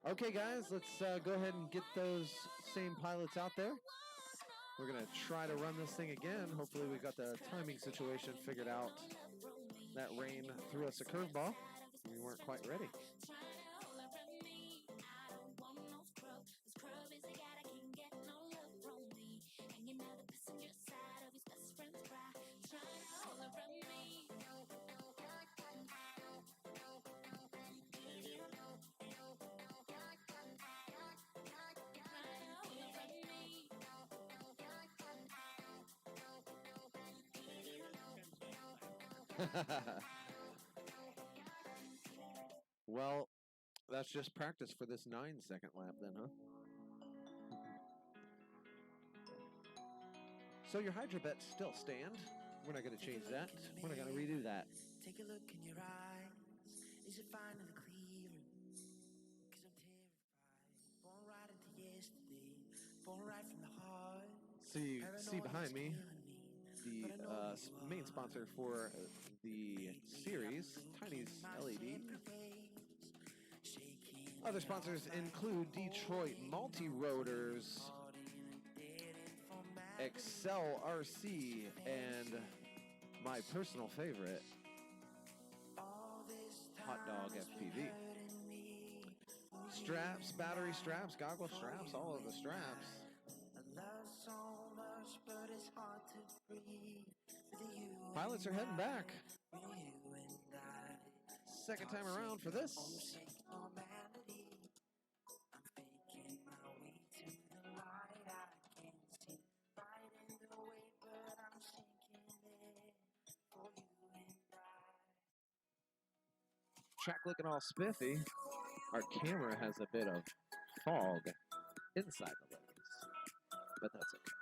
Speaker 1: Okay, guys, let's go ahead and get those same pilots out there. We're going to try to run this thing again. Hopefully we got the timing situation figured out. That rain threw us a curveball. We weren't quite ready. Well, that's just practice for this 9-second lap then, huh? So your Hydra bets still stand. We're not going to change that. We're not going to redo that.
Speaker 6: Take a look in your eyes. Is it finally clear? Cause I'm terrified. Born right into yesterday. Born right from the heart.
Speaker 1: So you see behind me the main sponsor for the series, Tiny's LED. Other sponsors include Detroit Multi-Rotors, Excel RC, and my personal favorite, Hot Dog FPV. Straps, battery straps, goggle straps, all of the straps. Pilots are heading back. Second time around for this. Track looking all spiffy. Our camera has a bit of fog inside the lens, but that's okay.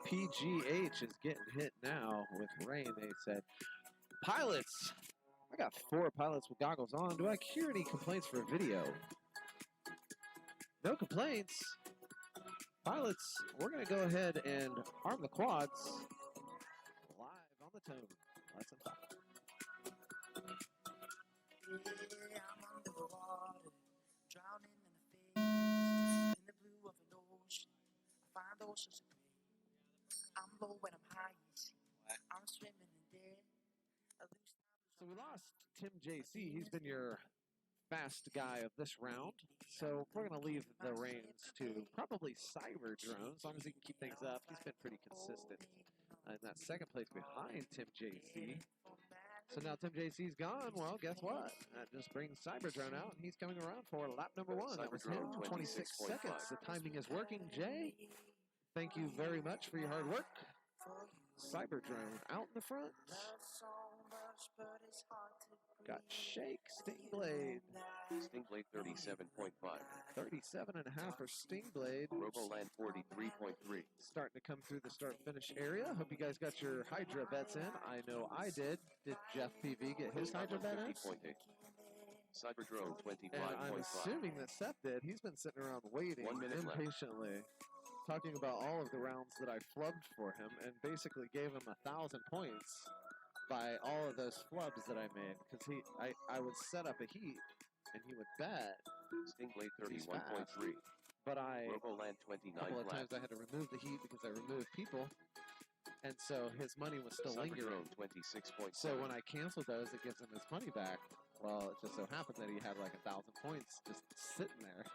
Speaker 1: PGH is getting hit now with rain, they said. Pilots! I got 4 pilots with goggles on. Do I hear any complaints for video? No complaints. Pilots, we're going to go ahead and arm the quads live on the tone. Lesson 5.
Speaker 6: I'm under the water, drowning in the face, in the blue of an ocean. I find oceans of gray. I'm low when I'm high, you see. I'm swimming in there.
Speaker 1: So we lost Tim JC. He's been your fast guy of this round. So we're going to leave the reins to probably Cyber Drone, as long as he can keep things up. He's been pretty consistent in that second place behind Tim JC. So now Tim JC's gone. Well, guess what? That just brings Cyber Drone out, and he's coming around for lap number 1. That was him, 26 seconds. The timing is working. Jay, thank you very much for your hard work. Cyber Drone out in the front. Got Shake, Stingblade.
Speaker 2: Stingblade 37.5.
Speaker 1: 37.5 for Stingblade.
Speaker 2: Roboland 43.3.
Speaker 1: Starting to come through the start-finish area. Hope you guys got your Hydra bets in. I know I did. Did Jeff PV get his Hydra bet in?
Speaker 2: 50.8. Cyber Drone 25.5.
Speaker 1: And I'm assuming that Seth did. He's been sitting around waiting
Speaker 2: 1 minute
Speaker 1: impatiently, talking about all of the rounds that I flubbed for him, and basically gave him 1,000 points by all of those flubs that I made, because I would set up a heat and he would bet.
Speaker 2: Stingblade 31.3.
Speaker 1: But
Speaker 2: Roboland
Speaker 1: a couple of
Speaker 2: 29
Speaker 1: times I had to remove the heat because I removed people, and so his money was still
Speaker 2: Cyber
Speaker 1: lingering.
Speaker 2: Drone 26.7.
Speaker 1: So when I canceled those, it gives him his money back. Well, it just so happened that he had like 1,000 points just sitting there.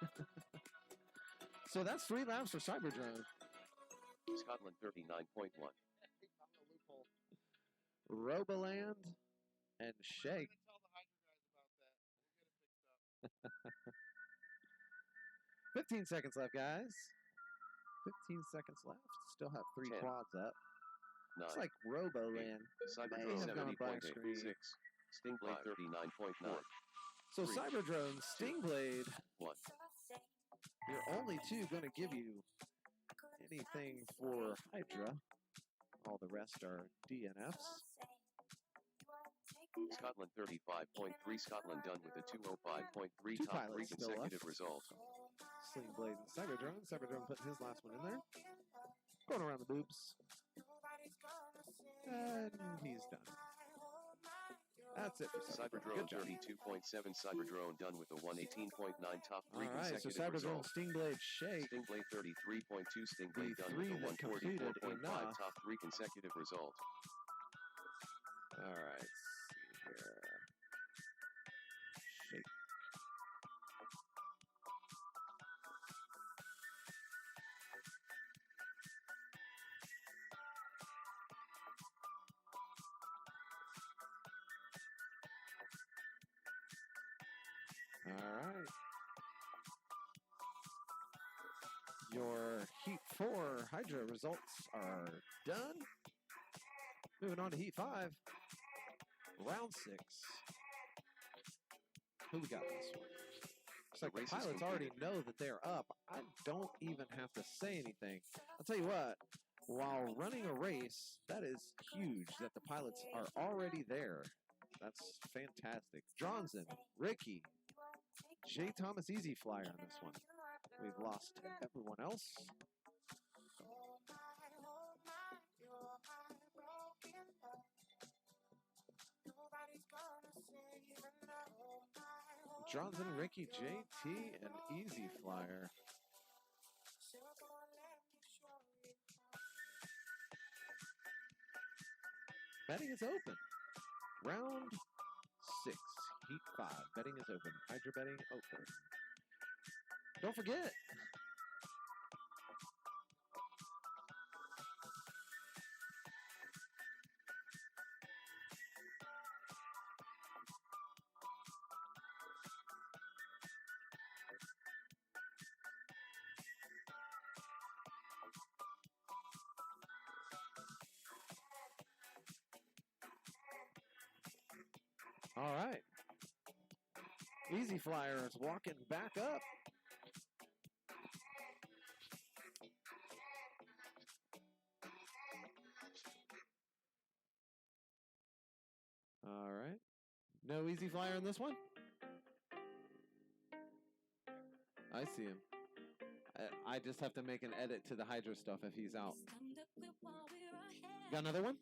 Speaker 1: So that's 3 laps for Cyber Drone.
Speaker 2: Scotland 39.1.
Speaker 1: Roboland and Shake.
Speaker 3: I'm gonna tell the Hydra guys about that. We'll get it fixed up.
Speaker 1: 15 seconds left, guys. 15 seconds left. Still have 3
Speaker 2: 10,
Speaker 1: quads up.
Speaker 2: 9.
Speaker 1: Looks like Roboland
Speaker 2: Cyber
Speaker 1: may
Speaker 2: Drone
Speaker 1: have gone black
Speaker 2: 70.8.
Speaker 1: screen.
Speaker 2: 6. Stingblade 39.9.
Speaker 1: So
Speaker 2: 3,
Speaker 1: Cyber Drone, Stingblade,
Speaker 2: 1.
Speaker 1: your only 2 going to give you anything for Hydra. All the rest are DNFs.
Speaker 2: Scotland 35.3. Scotland done with a 205.3.
Speaker 1: 2
Speaker 2: Top 3
Speaker 1: pilots still left.
Speaker 2: consecutive result.
Speaker 1: Slingblade and Cyber Drone. Cyber Drone putting his last one in there. Going around the boobs. And he's done. That's it for
Speaker 2: Cyber Drone 32.7. Cyber Drone done with a 118.9. Top 3
Speaker 1: All right, so
Speaker 2: consecutive
Speaker 1: Cyber Drone,
Speaker 2: result.
Speaker 1: Stingblade, Shake.
Speaker 2: Stingblade 33.2. Stingblade
Speaker 1: The
Speaker 2: done
Speaker 1: 3
Speaker 2: with a
Speaker 1: that completed
Speaker 2: 144.5.
Speaker 1: enough.
Speaker 2: Top 3 consecutive result.
Speaker 1: All right, let's see here. Shake. All right. Your Heat 4 Hydra results are done. Moving on to Heat 5. Round 6. Who we got this one? Looks like the
Speaker 2: race is
Speaker 1: pilots already
Speaker 2: completed.
Speaker 1: know that they're up. I don't even have to say anything. I'll tell you what, while running a race, that is huge that the pilots are already there. That's fantastic. Johnson, Ricky, J. Thomas Easy Flyer on this one. We've lost everyone else. Johnson, Ricky, JT, and Easy Flyer. Betting is open. Round 6, heat 5. Betting is open. Hydra betting open. Don't forget. All right. Easy Flyer is walking back up. All right. No Easy Flyer in this one? I see him. I just have to make an edit to the Hydra stuff if he's out. Got another one?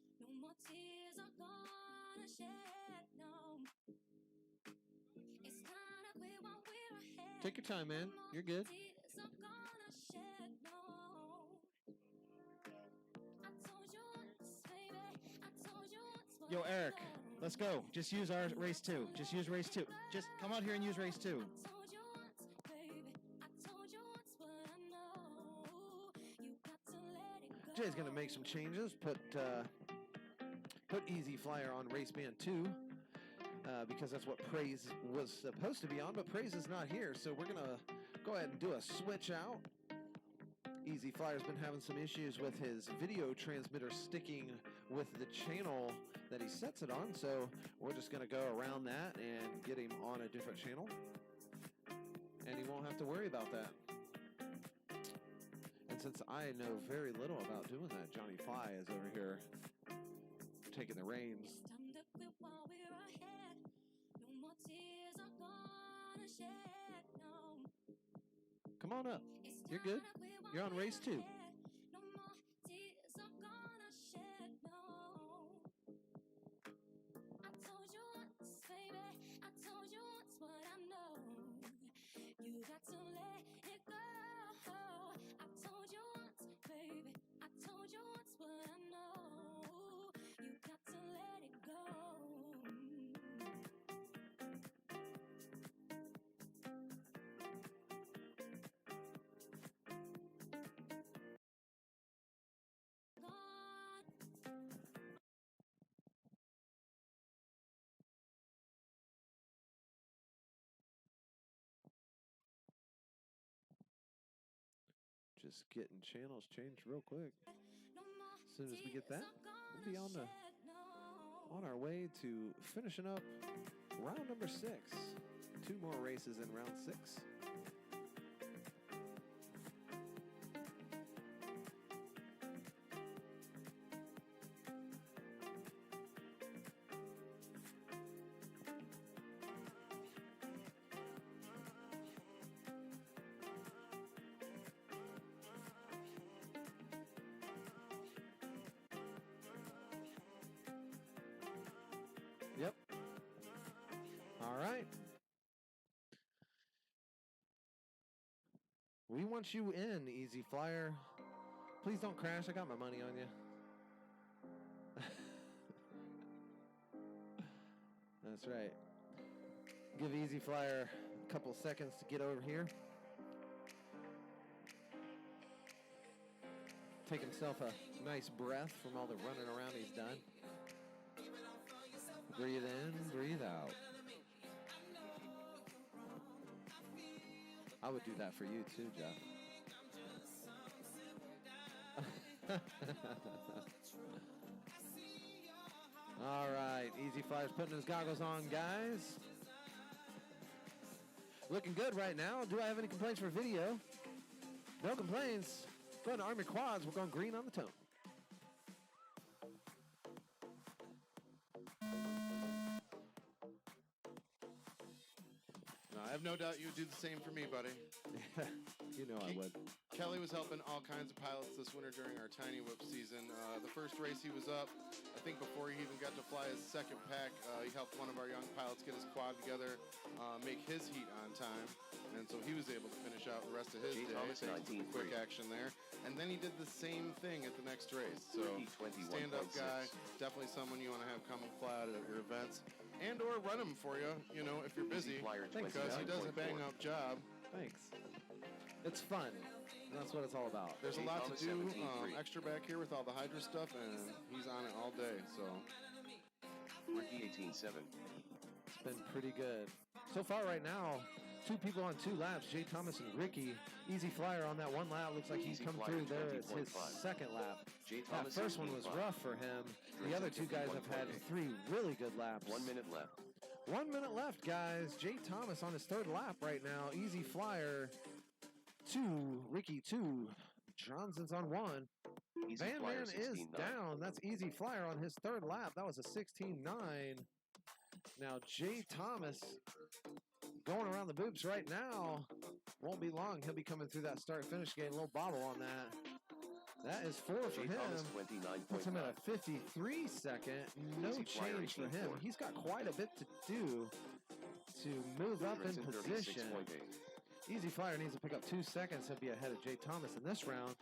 Speaker 1: Take your time, man. You're good.
Speaker 4: Yo, Eric, let's go. Just use our race 2. Just use race 2. Just come out here and use race 2.
Speaker 1: Jay's gonna make some changes. Put Easy Flyer on race band 2 because that's what Praise was supposed to be on, but Praise is not here, so we're gonna go ahead and do a switch out. Easy Flyer's been having some issues with his video transmitter sticking with the channel that he sets it on, so we're just gonna go around that and get him on a different channel, and he won't have to worry about that. And since I know very little about doing that, Johnny Fly is over here taking the reins. Come on up. You're good. You're on race 2. Just getting channels changed real quick. As soon as we get that, we'll be on our way to finishing up round number 6. 2 more races in round 6. Yep. All right. We want you in, Easy Flyer. Please don't crash. I got my money on you. That's right. Give Easy Flyer a couple seconds to get over here. Take himself a nice breath from all the running around he's done. Breathe in, breathe out. I would do that for you too, Jeff. All right, Easy Flyer's putting his goggles on, guys. Looking good right now. Do I have any complaints for video? No complaints. Go ahead and arm your quads. We're going green on the tone.
Speaker 7: I have no doubt you would do the same for me, buddy.
Speaker 1: You know I would.
Speaker 7: Kelly was helping all kinds of pilots this winter during our Tiny Whip season. The first race he was up, I think before he even got to fly his second pack, he helped one of our young pilots get his quad together, make his heat on time. And so he was able to finish out the rest of his
Speaker 2: J.
Speaker 7: day,
Speaker 2: Thomas,
Speaker 7: take some
Speaker 2: 19-3.
Speaker 7: quick action there. And then he did the same thing at the next race. So
Speaker 2: Ricky, 21.6.
Speaker 7: stand-up guy, definitely someone you want to have come and fly out at your events. And or run him for you, you know, if you're busy.
Speaker 2: Flyer,
Speaker 1: Thanks,
Speaker 7: Because he does a
Speaker 2: 29.4.
Speaker 7: bang-up job.
Speaker 1: Thanks. It's fun. That's what it's all about.
Speaker 7: There's a
Speaker 2: J.
Speaker 7: lot to
Speaker 2: Thomas,
Speaker 7: do
Speaker 2: 17.3.
Speaker 7: extra back here with all the Hydra stuff, and he's on it all day. So
Speaker 2: Ricky, 18.7.
Speaker 1: It's been pretty good. So far right now, 2 people on 2 laps, Jay Thomas and Ricky. Easy Flyer on that 1 lap. Looks like he's
Speaker 2: Easy
Speaker 1: come
Speaker 2: Flyer,
Speaker 1: through there. It's his
Speaker 2: 20.5.
Speaker 1: second lap.
Speaker 2: J.
Speaker 1: That
Speaker 2: Thomas,
Speaker 1: first one was
Speaker 2: 17.5.
Speaker 1: rough for him. The other 2 guys have had 3 really good laps.
Speaker 2: 1 minute left.
Speaker 1: 1 minute left, guys. Jay Thomas on his 3rd lap right now. Easy Flyer 2, Ricky 2. Johnson's on 1.
Speaker 2: Easy
Speaker 1: Van
Speaker 2: Flyer,
Speaker 1: Man is
Speaker 2: 16.9.
Speaker 1: down. That's Easy Flyer on his 3rd lap. That was a 16.9. Now Jay Thomas going around the boops right now. Won't be long. He'll be coming through that start-finish gate. A little bobble on that. That is 4 for
Speaker 2: J.
Speaker 1: him.
Speaker 2: Thomas,
Speaker 1: Puts him
Speaker 2: 29.9.
Speaker 1: at a 53 second. No
Speaker 2: Easy Flyer,
Speaker 1: change for him.
Speaker 2: 18.4.
Speaker 1: He's got quite a bit to do to move up in
Speaker 2: Hendrickson,
Speaker 1: position.
Speaker 2: 36.8.
Speaker 1: Easy Flyer needs to pick up 2 seconds. He'll be ahead of Jay Thomas in this round.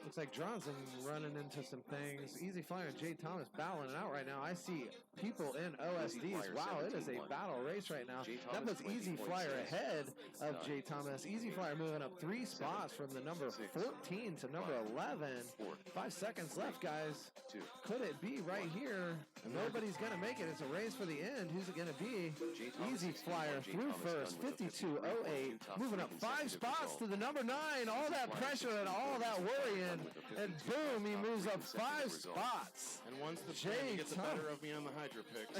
Speaker 1: Looks like Johnson running into some things. Easy Flyer and Jay Thomas battling it out right now. I see people in OSDs.
Speaker 2: Flyer,
Speaker 1: Wow, it is a
Speaker 2: 17.1.
Speaker 1: battle race right now.
Speaker 2: J.
Speaker 1: That
Speaker 2: Thomas,
Speaker 1: puts Easy
Speaker 2: 20.6.
Speaker 1: Flyer ahead of
Speaker 2: 9.
Speaker 1: Jay Thomas. Easy Flyer moving up 3 spots from the number
Speaker 2: 6.
Speaker 1: 14 to number 11.
Speaker 2: 4.
Speaker 1: 5 seconds left, guys.
Speaker 2: 2.
Speaker 1: Could it be right here? Nobody's going to make it. It's a race for the end. Who's it going to be?
Speaker 2: J. Thomas,
Speaker 1: Easy
Speaker 2: 16.1.
Speaker 1: Flyer
Speaker 2: J.
Speaker 1: through
Speaker 2: Thomas
Speaker 1: first,
Speaker 2: done with a
Speaker 1: 52.08,
Speaker 2: 53.2 top
Speaker 1: moving up 5
Speaker 2: consecutive
Speaker 1: spots
Speaker 2: result.
Speaker 1: to the number 9. All that
Speaker 2: Flyer,
Speaker 1: pressure and all that
Speaker 2: 16.6
Speaker 1: worrying,
Speaker 2: done with a
Speaker 1: and
Speaker 2: 52
Speaker 1: boom, he
Speaker 2: top
Speaker 1: moves up
Speaker 2: consecutive
Speaker 1: 5
Speaker 2: result.
Speaker 1: spots.
Speaker 7: and once the
Speaker 1: Jay
Speaker 7: plan gets the
Speaker 1: Thomas.
Speaker 7: better of me on the Hydra picks,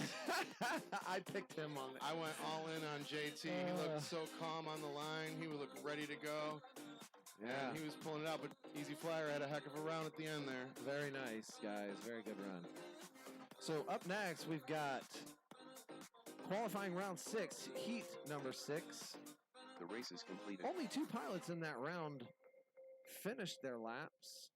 Speaker 1: I picked him on
Speaker 7: I went all in on JT. He looked so calm on the line. He would look ready to go.
Speaker 1: Yeah,
Speaker 7: And he was pulling it out, but Easy Flyer had a heck of a round at the end there.
Speaker 1: very nice, guys. Very good run. So up next, we've got qualifying round 6, heat number 6.
Speaker 2: The race is completed.
Speaker 1: Only 2 pilots in that round finished their laps.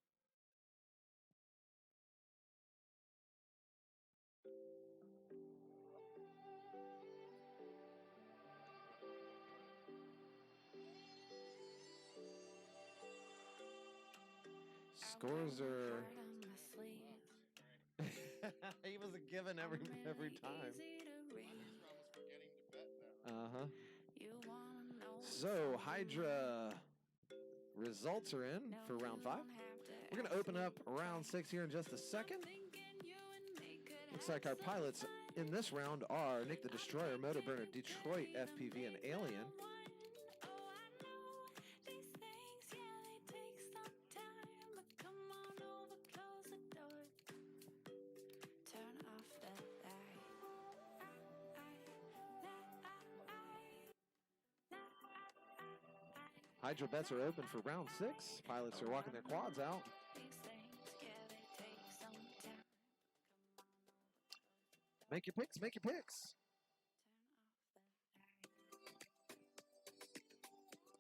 Speaker 1: Scores are. He was a given every time. Uh-huh. So Hydra results are in for round 5. We're going to open up round 6 here in just a second. Looks like our pilots in this round are Nick the Destroyer, Motor Burner, Detroit, FPV, and Alien. Hydra bets are open for round 6. Pilots are walking their quads out. Make your picks, make your picks.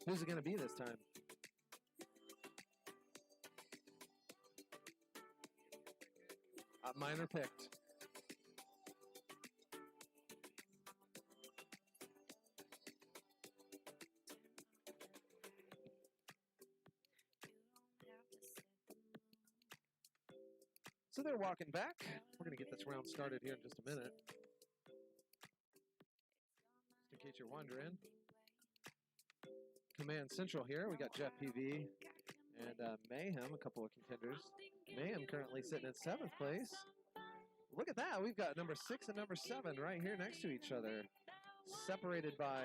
Speaker 1: Who's it going to be this time? Mine are picked. So they're walking back. We're going to get this round started here in just a minute. Just in case you're wondering. Command Central here. We got Jeff PV and Mayhem, a couple of contenders. Mayhem currently sitting in 7th place. Look at that. We've got number 6 and number 7 right here next to each other. Separated by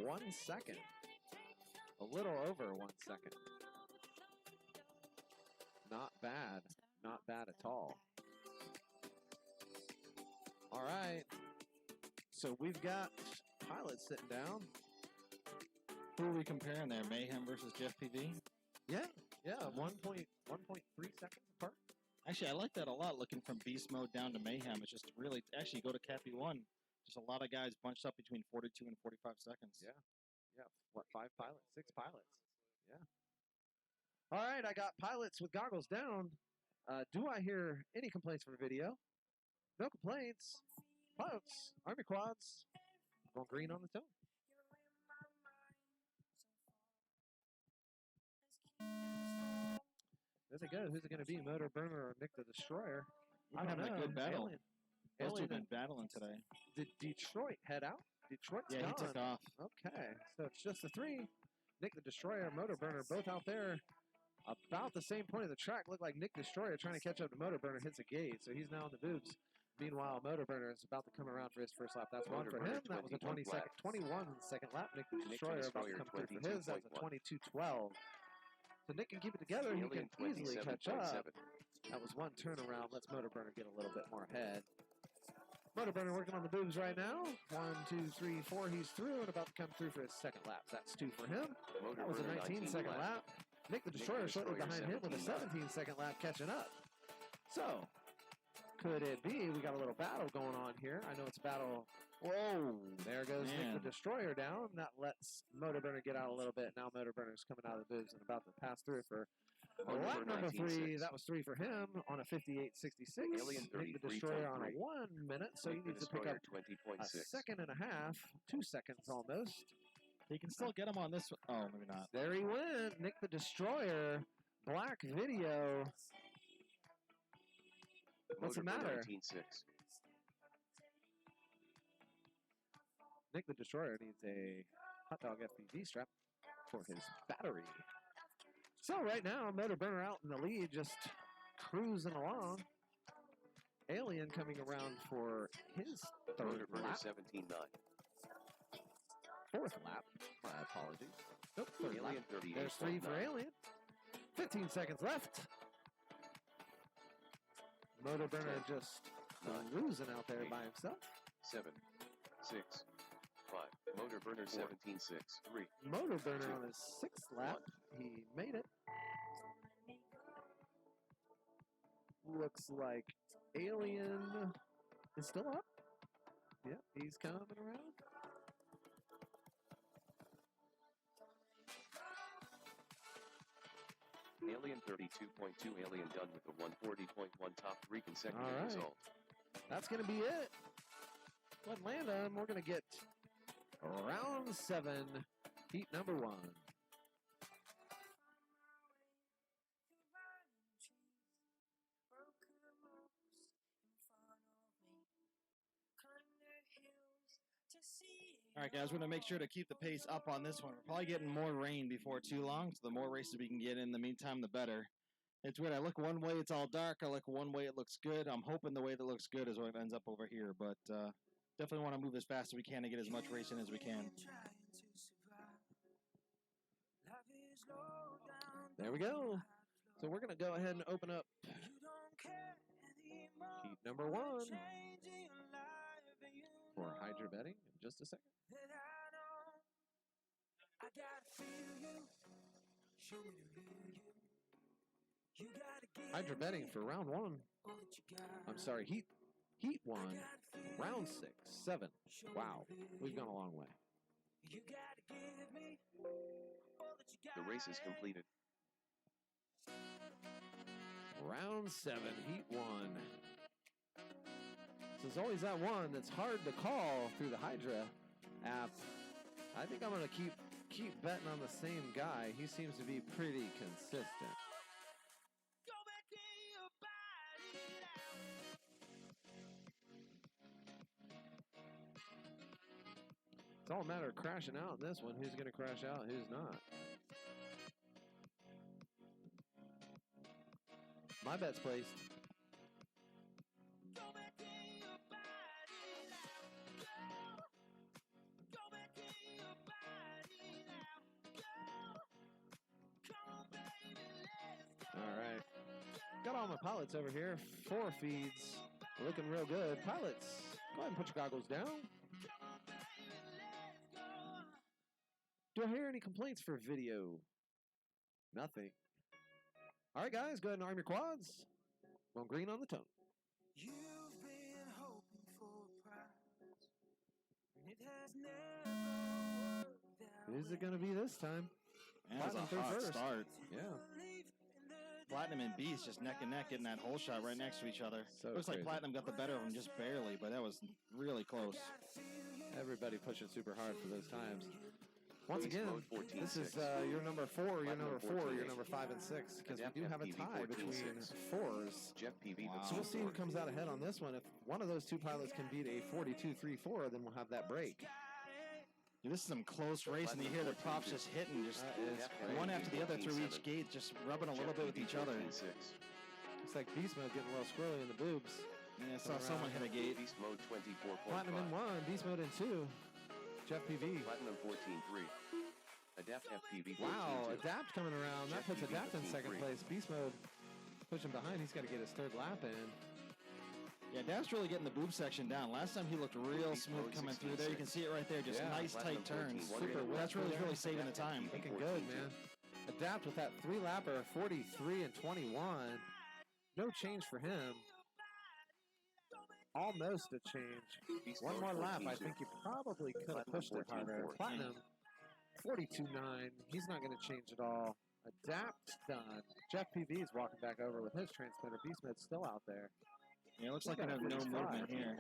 Speaker 1: 1 second. A little over 1 second. Not bad. Not bad at all. All right. So we've got pilots sitting down.
Speaker 4: Who are we comparing there? Mayhem versus Jeff PV?
Speaker 1: Yeah, 1.3 seconds apart.
Speaker 4: Actually, I like that a lot, looking from beast mode down to mayhem. It's just really, actually, go to Cappy 1. Just a lot of guys bunched up between 42 and 45 seconds.
Speaker 1: Yeah. What, 5 pilots? 6 pilots. Yeah. All right, I got pilots with goggles down. Do I hear any complaints from video? No complaints. Pilots, Army quads, going green on the toe. There they go. Who's it going to be? Motor Burner or Nick the Destroyer?
Speaker 4: We're having a good battle.
Speaker 1: Alien.
Speaker 4: Those two have
Speaker 1: Alien
Speaker 4: been battling today.
Speaker 1: Did Detroit head out? Detroit's
Speaker 4: Yeah,
Speaker 1: gone.
Speaker 4: he took off.
Speaker 1: Okay, so it's just the three. Nick the Destroyer, Motor Burner, both out there about the same point of the track. Looked like Nick Destroyer trying to catch up to Motor Burner hits a gate, so he's now on the boobs. Meanwhile, Motor Burner is about to come around for his first lap. That's one
Speaker 2: Motor
Speaker 1: for
Speaker 2: Burner,
Speaker 1: him. That was a 21-second lap. Nick the Destroyer about to come through for his. That's a 22-12. So Nick can keep it together. He can easily catch up. That was one turnaround. Let's Motor Burner get a little bit more ahead. Motor Burner working on the boobs right now. 1, 2, 3, 4. He's through and about to come through for his second lap. That's 2 for him. That was a 19-second lap. Nick the Destroyer shortly behind him with a 17-second lap catching up. So, could it be? We got a little battle going on here. I know it's a battle. Whoa! There goes
Speaker 4: Man.
Speaker 1: Nick the Destroyer down. That lets Motor Burner get out a little bit. Now Motor Burner's coming out of the boobs and about to pass through for lap number 3. That was 3 for him on a 58.66. Nick the Destroyer on a 1 minute, so he needs to pick up a second and a half, 2 seconds almost.
Speaker 4: He can still get him on this one. Oh, maybe not.
Speaker 1: There he went. Nick the Destroyer. Black video. What's the matter?
Speaker 2: 19.6.
Speaker 1: Nick the Destroyer needs a hot dog FPV strap for his battery. So right now, Motor Burner out in the lead, just cruising along. Alien coming around for his
Speaker 2: Motor
Speaker 1: third
Speaker 2: Burner
Speaker 1: lap,
Speaker 2: 17.9.
Speaker 1: fourth lap. My apologies. Nope, third lap.
Speaker 2: Alien 38.9.
Speaker 1: There's 3 for Alien. 15 seconds left. Motor Burner just cruising out there by himself.
Speaker 2: 7, 6, 5. Motor Burner 17.6. 3.
Speaker 1: Motor Burner on his 6th lap. He made it. Looks like Alien is still up. Yep, he's coming around.
Speaker 2: Alien 32.2. Alien done with the 140.1 top 3 consecutive
Speaker 1: All right.
Speaker 2: result.
Speaker 1: That's going to be it. Let land on. We're going to get round 7, heat number 1.
Speaker 4: All right, guys, we're going to make sure to keep the pace up on this one. We're probably getting more rain before too long, so the more races we can get in the meantime, the better. It's weird. I look one way, it's all dark. I look one way, it looks good. I'm hoping the way that looks good is what ends up over here, but definitely want to move as fast as we can to get as much racing as we can.
Speaker 1: There we go. So we're going to go ahead and open up heat number 1 for Hydra betting in just a second. Hydra betting for round 1. I'm sorry, heat 1, round 6, 7. Wow, we've gone a long way.
Speaker 2: The race is completed.
Speaker 1: Round 7, heat 1. So there's always that one that's hard to call through the Hydra app. I think I'm going to keep betting on the same guy. He seems to be pretty consistent. It's all a matter of crashing out in this one. Who's going to crash out, who's not. My bet's placed. All right. Got all my pilots over here. 4 feeds. Looking real good. Pilots, go ahead and put your goggles down. Do I hear any complaints for video? Nothing. All right, guys, go ahead and arm your quads. Going green on the tone. Who's it going to be this time?
Speaker 4: That was a
Speaker 1: Platinum
Speaker 4: hot
Speaker 1: through first.
Speaker 4: start.
Speaker 1: Yeah.
Speaker 4: Platinum and Beast just neck and neck getting that hole shot right next to each other.
Speaker 1: So
Speaker 4: Looks like
Speaker 1: crazy.
Speaker 4: Platinum got the better of him just barely, but that was really close.
Speaker 1: Everybody pushing super hard for those times. Once
Speaker 2: Beast
Speaker 1: again,
Speaker 2: mode 14,
Speaker 1: this is
Speaker 2: 6.
Speaker 1: your number 4, your
Speaker 2: Platinum
Speaker 1: number 4,
Speaker 2: 14,
Speaker 1: your
Speaker 2: 8.
Speaker 1: number 5 and 6, because we
Speaker 2: Adapt
Speaker 1: do have a
Speaker 2: FPV
Speaker 1: tie
Speaker 2: 14,
Speaker 1: between
Speaker 2: 6.
Speaker 1: 4s.
Speaker 2: Jeff PV
Speaker 4: Wow.
Speaker 1: So we'll see who
Speaker 2: 4.
Speaker 1: comes out ahead on this one. If one of those two pilots can beat a 42.34, then we'll have that break.
Speaker 4: Dude, this is some close racing. You hear the props just hitting, just
Speaker 1: That is crazy.
Speaker 4: one after the other through each gate, just rubbing a little bit with each other.
Speaker 2: 6.
Speaker 1: Looks like Beast Mode getting a little squirrely in the boobs.
Speaker 4: Yeah, I saw someone hit a gate.
Speaker 2: Beast mode 24.5.
Speaker 1: Platinum in 1, Beast Mode in 2. Jeff PV.
Speaker 2: Platinum 14.3. Adapt FPV 14.
Speaker 1: Wow,
Speaker 2: 2.
Speaker 1: Adapt coming around. That
Speaker 2: Jeff
Speaker 1: puts
Speaker 2: PV
Speaker 1: Adapt in second
Speaker 2: 15-3.
Speaker 1: place. Beast Mode pushing behind. He's got to get his third lap in.
Speaker 4: Yeah, Dad's really getting the boob section down. Last time he looked real
Speaker 2: Beast
Speaker 4: smooth
Speaker 2: mode
Speaker 4: coming through there. You can see it right there, just
Speaker 1: Yeah,
Speaker 4: nice tight
Speaker 2: Platinum 14,
Speaker 4: turns.
Speaker 1: Super
Speaker 2: one
Speaker 4: That's
Speaker 1: wet
Speaker 4: really
Speaker 1: there.
Speaker 4: saving the time.
Speaker 1: Looking
Speaker 2: 14,
Speaker 1: good,
Speaker 2: 2.
Speaker 1: man. Adapt with that 3-lapper, 43 and 21. No change for him. Almost a change.
Speaker 2: Beast
Speaker 1: One
Speaker 2: mode
Speaker 1: more lap.
Speaker 2: 14,
Speaker 1: I
Speaker 2: 2.
Speaker 1: think he probably could have
Speaker 2: Platinum
Speaker 1: pushed it
Speaker 2: 14,
Speaker 1: harder.
Speaker 2: 4.
Speaker 1: Platinum, 42.9. He's not going to change at all. Adapt done. Jeff PV is walking back over with his transmitter. Beast Mode's still out there.
Speaker 4: Yeah, it looks
Speaker 1: He's
Speaker 4: like we
Speaker 1: got
Speaker 4: have
Speaker 1: a
Speaker 4: no
Speaker 1: 45.
Speaker 4: movement here.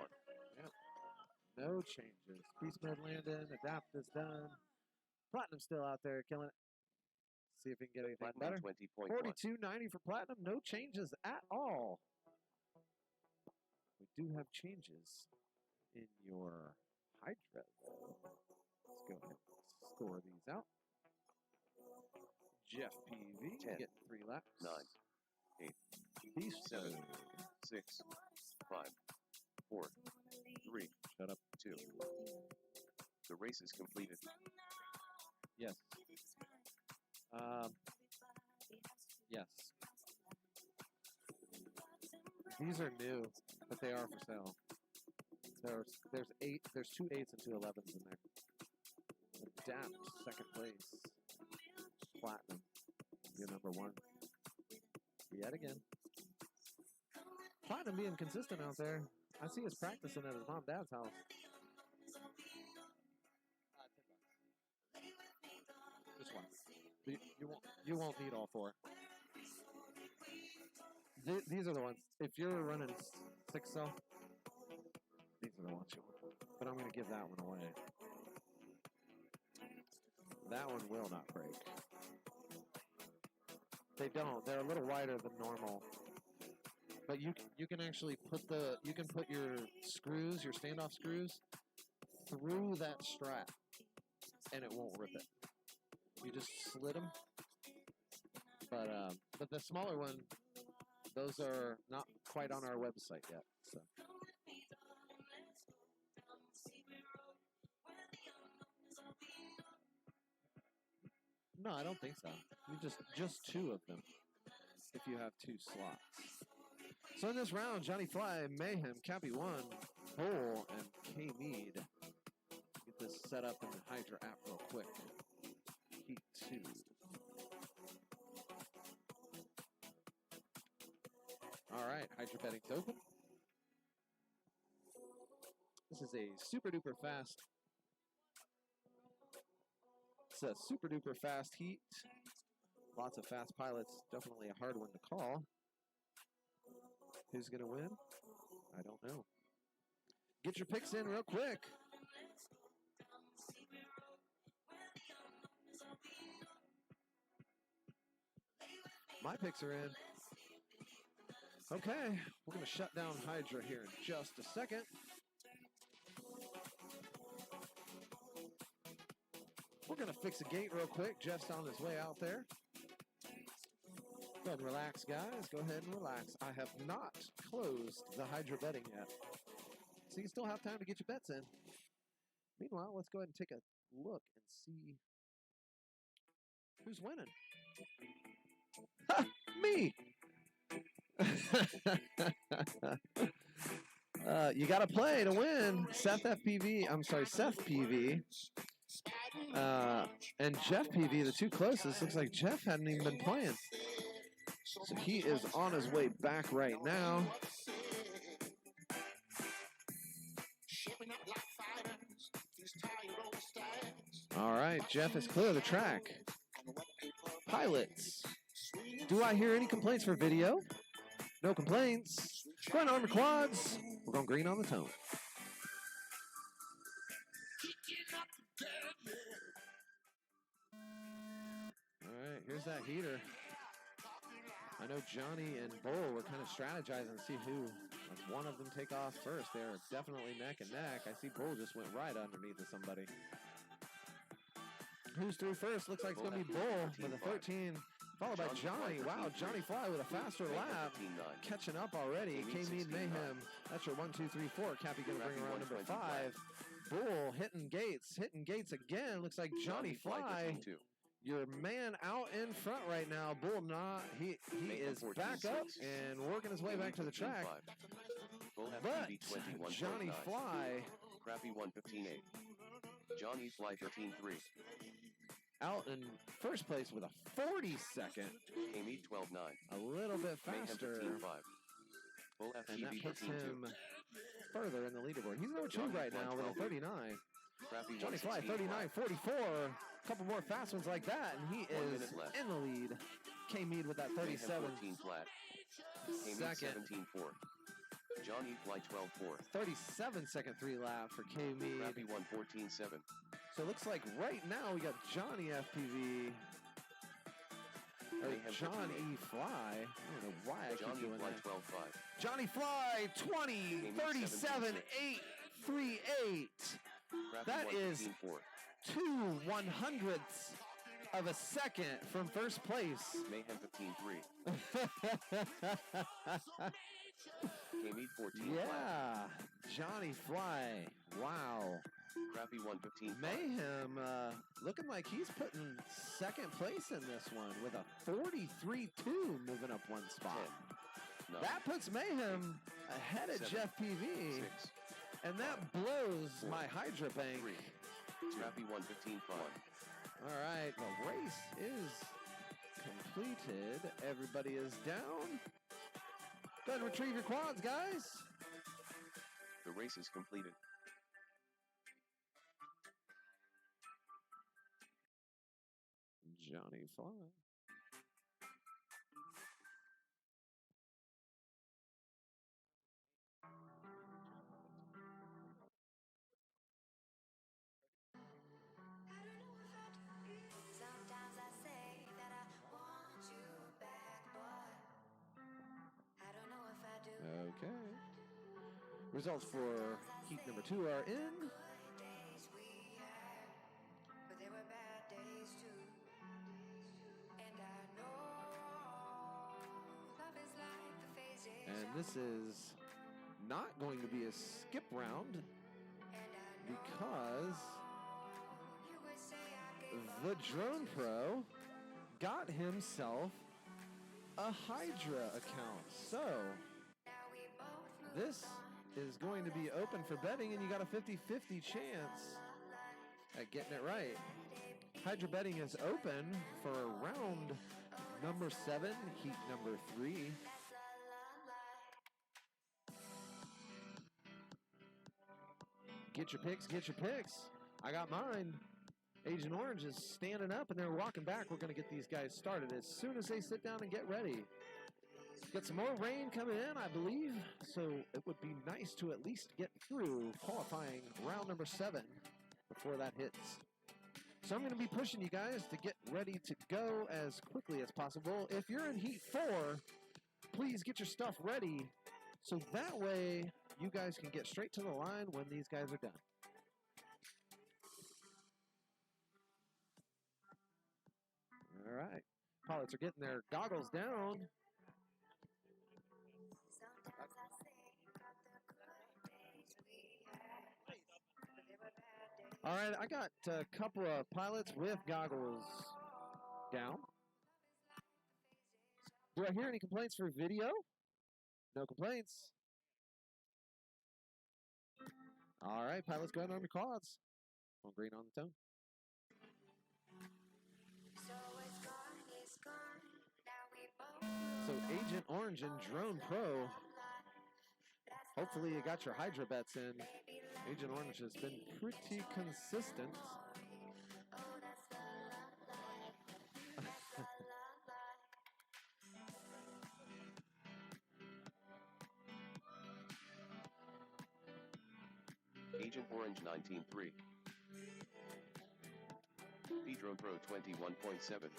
Speaker 1: No changes. Beast Mode landing. Adapt is done. Platinum still out there killing it. See if we can get anything
Speaker 2: Platinum
Speaker 1: better.
Speaker 2: 20.1.
Speaker 1: 42.90 for Platinum. No changes at all. We do have changes in your Hydra, though. Let's go ahead and score these out. Jeff PV
Speaker 2: 10,
Speaker 1: getting 3 laps.
Speaker 2: 9, 8,
Speaker 1: Beast
Speaker 2: 7,
Speaker 1: Mode.
Speaker 2: 6, 5, 4, 3,
Speaker 1: Shut up.
Speaker 2: 2. The race is completed.
Speaker 1: Yes. Yes. These are new, but they are for sale. There's 2 8s and 2 11s in there. Adapt, second place. Platinum, you're number 1. Yet again. Platinum being consistent out there. I see us practicing at his mom and dad's house. Just one. You won't need all 4. These are the ones. If you're running 6 cell, these are the ones you want. But I'm going to give that one away. That one will not break. They don't. They're a little wider than normal. But you can actually put your screws, your standoff screws, through that strap, and it won't rip it. You just slit them. But the smaller one, those are not quite on our website yet. So. No, I don't think so. You just 2 of them. If you have 2 slots. So in this round, Johnny Fly, Mayhem, Cappy 1, Bull, and K Mead. Get this set up in the Hydra app real quick. Heat 2. All right, Hydra betting's open. This is a super duper fast. It's a super duper fast heat. Lots of fast pilots. Definitely a hard one to call. Who's going to win? I don't know. Get your picks in real quick. My picks are in. Okay, we're going to shut down Hydra here in just a second. We're going to fix a gate real quick. Jeff's on his way out there. Go ahead and relax, guys. Go ahead and relax. I have not closed the Hydra betting yet. So you still have time to get your bets in. Meanwhile, let's go ahead and take a look and see who's winning. Ha! Me! You got to play to win. Seth PV. And Jeff PV, the 2 closest. Looks like Jeff hadn't even been playing. So he is on his way back right now. All right, Jeff is clear of the track. Pilots. Do I hear any complaints for video? No complaints. Front armor quads. We're going green on the tone. Here's that heater. I know Johnny and Bull were kind of strategizing to see who, like one of them take off first. They're definitely neck and neck. I see Bull just went right underneath of somebody. Who's through first? Looks like it's going to be Bull with a 13, followed by Johnny. Wow, Johnny Fly with a faster lap. Catching up already. K-Mead Mayhem. That's your 1, 2, 3, 4. Cappy going to bring around number 5. Bull hitting gates again. Looks like Johnny Fly, your man out in front right now. Bull not. He is back up and working his way back to the track. But Johnny Fly,
Speaker 2: Crappy 115.8. Johnny Fly 13.3.
Speaker 1: out in first place with a 42nd.
Speaker 2: K-Mead 12.9.
Speaker 1: A little bit
Speaker 2: Mayhem
Speaker 1: faster.
Speaker 2: 15.5. Bull
Speaker 1: And that
Speaker 2: FTV
Speaker 1: puts
Speaker 2: 13.2.
Speaker 1: him further in the leaderboard. He's no 2
Speaker 2: Johnny
Speaker 1: right
Speaker 2: Fly
Speaker 1: now with a
Speaker 2: 12.
Speaker 1: 39.
Speaker 2: Crappy
Speaker 1: Johnny Fly
Speaker 2: 116.5.
Speaker 1: 39.44. A couple more fast ones like that, and he
Speaker 2: 1
Speaker 1: is
Speaker 2: minute left.
Speaker 1: in the lead. K-Mead with that
Speaker 2: Mayhem
Speaker 1: 37.
Speaker 2: 14 flat. K-Mead
Speaker 1: Second.
Speaker 2: 17.4. Johnny Fly 12.4.
Speaker 1: 37-second 3 lap for K-Mead.
Speaker 2: Crappy 114.7.
Speaker 1: So it looks like right now we got Johnny FPV. Or
Speaker 2: Mayhem
Speaker 1: John
Speaker 2: 15.8.
Speaker 1: E. Fly. I don't know why I keep
Speaker 2: Johnny
Speaker 1: doing
Speaker 2: Fly
Speaker 1: that.
Speaker 2: 12.5.
Speaker 1: Johnny Fly 20,
Speaker 2: K-Mead
Speaker 1: 37, 8, 3, 8.
Speaker 2: Crappy
Speaker 1: That is
Speaker 2: 115.4.
Speaker 1: 2 100ths of a second from first place.
Speaker 2: Mayhem 15.3. K-Mead 14 flat.
Speaker 1: Yeah, Johnny Fly. Wow.
Speaker 2: Crappy 115.
Speaker 1: Mayhem looking like he's putting second place in this one with a 43-2 moving up one spot.
Speaker 2: 10. 9.
Speaker 1: That puts Mayhem ahead of
Speaker 2: 7.
Speaker 1: Jeff PV.
Speaker 2: 6.
Speaker 1: And that blows my Hydra Bank.
Speaker 2: 3. Crappy 115.1.
Speaker 1: All right, the race is completed. Everybody is down. Go ahead and retrieve your quads, guys.
Speaker 2: The race is completed.
Speaker 1: Johnny Fly.
Speaker 6: Sometimes I say that I want you back, but I don't know if I do.
Speaker 1: Okay. Results for heat number 2 are in.
Speaker 6: Good days we had, but there were bad days too. And I know love is like the phases.
Speaker 1: And this is not going to be a skip round because
Speaker 6: You would say I gave up.
Speaker 1: the Drone Pro got himself a Hydra account. So
Speaker 6: Now we both move
Speaker 1: this is going to be open for betting, and you got a 50-50 chance at getting it right. Hydra betting is open for round number 7, heat number 3. Get your picks, get your picks. I got mine. Agent Orange is standing up and they're walking back. We're going to get these guys started as soon as they sit down and get ready. Got some more rain coming in, I believe, so it would be nice to at least get through qualifying round number 7 before that hits. So I'm going to be pushing you guys to get ready to go as quickly as possible. If you're in heat 4, please get your stuff ready so that way you guys can get straight to the line when these guys are done. All right. Pilots are getting their goggles down.
Speaker 6: Sometimes I say about the good days we had, but there were bad days.
Speaker 1: All right, I got a couple of pilots with goggles down. Do I hear any complaints for video? No complaints. All right, pilots, go ahead and arm your quads. On green on the tone.
Speaker 6: So it's gone. Now we both
Speaker 1: So Agent Orange and Drone Pro, hopefully you got your Hydra bets in. Agent Orange has been pretty consistent.
Speaker 2: Agent Orange 19.3. Pedro Pro 21.7.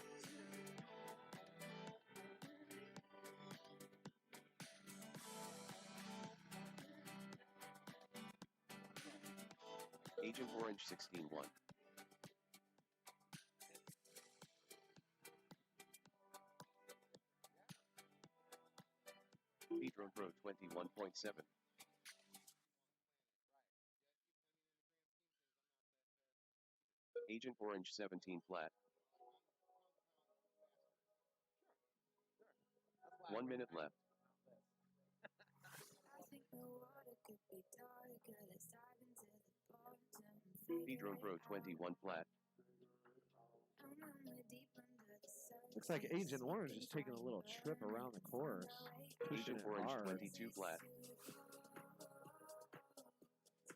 Speaker 2: Agent Orange 16-1. Pedro Pro 21.7. Agent Orange 17 flat. 1 minute left. Pedro Pro 21 flat.
Speaker 1: Looks like Agent Orange is taking a little trip around the course. Pushing
Speaker 2: Agent
Speaker 1: it
Speaker 2: Orange
Speaker 1: hard.
Speaker 2: 22 flat.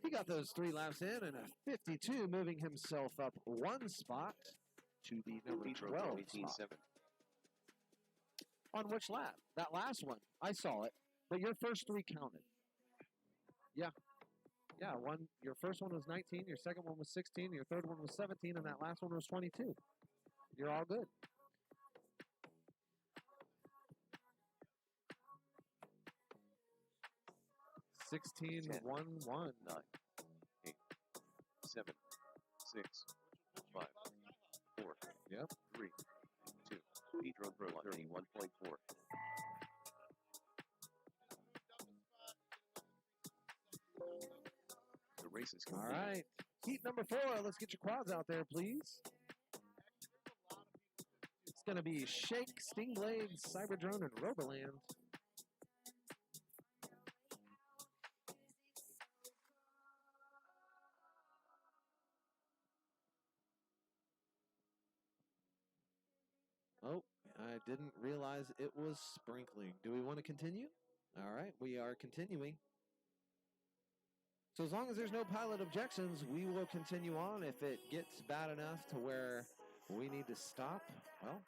Speaker 1: He got those 3 laps in and a 52, moving himself up 1 spot to the number
Speaker 2: Pedro
Speaker 1: 12
Speaker 2: Pro 18.7.
Speaker 1: spot. On which lap? That last one. I saw it. But your first 3 counted. Yeah. Yeah, your first one was 19, your second one was 16, your third one was 17, and that last one was 22. You're all good. Sixteen,
Speaker 2: 10,
Speaker 1: 1, 1.
Speaker 2: 9, 8, 7, 6, 5, 4,
Speaker 1: Yep.
Speaker 2: 3, 2. Pedro Pro 31.4. The race is
Speaker 1: All
Speaker 2: complete.
Speaker 1: right. Heat number 4. Let's get your quads out there, please. It's going to be Shake, Stingblade, Cyberdrone, and Roboland. Oh, I didn't realize it was sprinkling. Do we want to continue? All right, we are continuing. So as long as there's no pilot objections, we will continue on. If it gets bad enough to where we need to stop, well,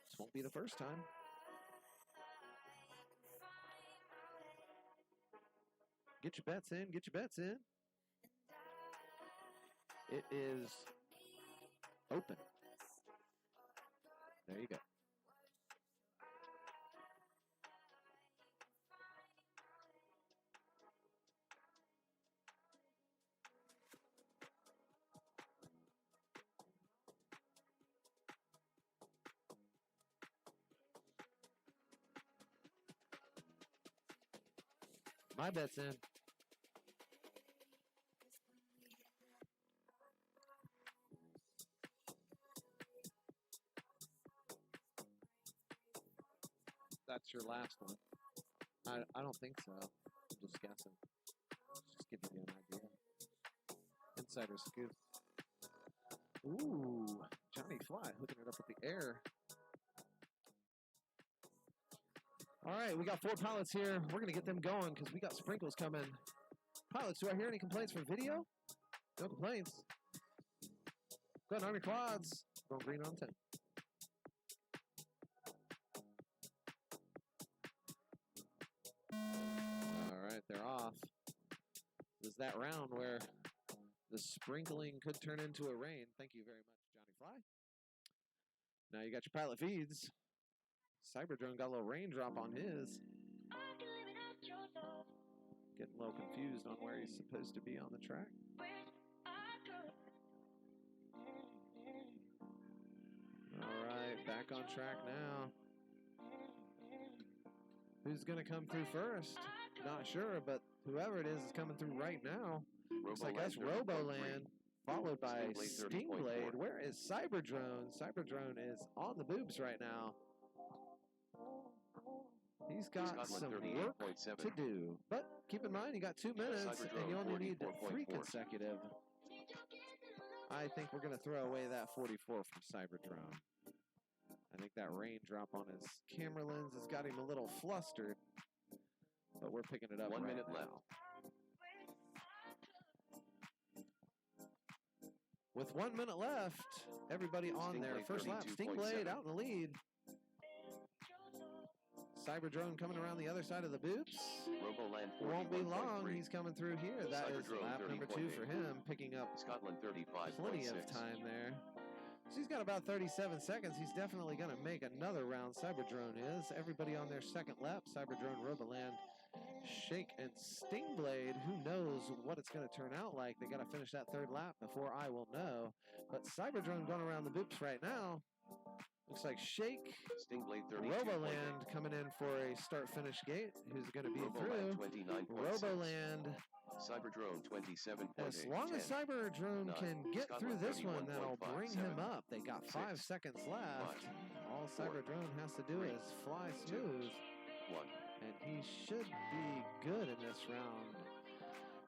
Speaker 1: this won't be the first time. Get your bets in, get your bets in. It is open. There you go. My bet's in. That's your last one. I don't think so. I'm just guessing. Just giving you an idea. Insider scoop. Ooh, Johnny Fly hooking it up with the air. All right, we got 4 pilots here. We're going to get them going because we got sprinkles coming. Pilots, do I hear any complaints for video? No complaints. Go ahead on your quads. Going green on 10. All right, they're off. This is that round where the sprinkling could turn into a rain. Thank you very much, Johnny Fly. Now you got your pilot feeds. Cyberdrone got a little raindrop on his. Getting a little confused on where he's supposed to be on the track. All right, back on track now. Who's going to come through first? Not sure, but whoever it is coming through right now. Looks like that's Roboland, followed by Stingblade. Where is Cyberdrone? Cyberdrone is on the boobs right now. He's got some work to do. But keep in mind, you got 2 minutes, and you only need 3 consecutive. I think we're going to throw away that 44 from Cyberdrone. I think that raindrop on his camera lens has got him a little flustered. But we're picking it up
Speaker 2: 1 minute
Speaker 1: now.
Speaker 2: left.
Speaker 1: With 1 minute left, everybody on there. First lap, Stingblade out in the lead. Cyberdrone coming around the other side of the boops.
Speaker 2: Roboland
Speaker 1: Won't be long. He's coming through here. That is
Speaker 2: Cyberdrone
Speaker 1: lap number 2 for him, picking up
Speaker 2: Scotland 35.6.
Speaker 1: plenty of time there. So he's got about 37 seconds. He's definitely going to make another round. Cyberdrone is. Everybody on their second lap. Cyberdrone, Roboland, Shake, and Stingblade. Who knows what it's going to turn out like? They got to finish that third lap before I will know. But Cyberdrone going around the boops right now. Looks like Shake,
Speaker 2: Stingblade 32.8.
Speaker 1: Roboland coming in for a start-finish gate. Who's going to be
Speaker 2: Roboland
Speaker 1: through?
Speaker 2: 29.6.
Speaker 1: Roboland.
Speaker 2: Cyberdrone 27.8.
Speaker 1: As long as
Speaker 2: 10,
Speaker 1: Cyberdrone
Speaker 2: 9,
Speaker 1: can get through
Speaker 2: Scotland
Speaker 1: this one, that'll
Speaker 2: 31.5,
Speaker 1: bring
Speaker 2: 7,
Speaker 1: him up. They got 5
Speaker 2: 6,
Speaker 1: seconds left.
Speaker 2: 5,
Speaker 1: All
Speaker 2: 4,
Speaker 1: Cyberdrone has to do
Speaker 2: 3,
Speaker 1: is fly
Speaker 2: 2,
Speaker 1: smooth,
Speaker 2: 1.
Speaker 1: and he should be good in this round.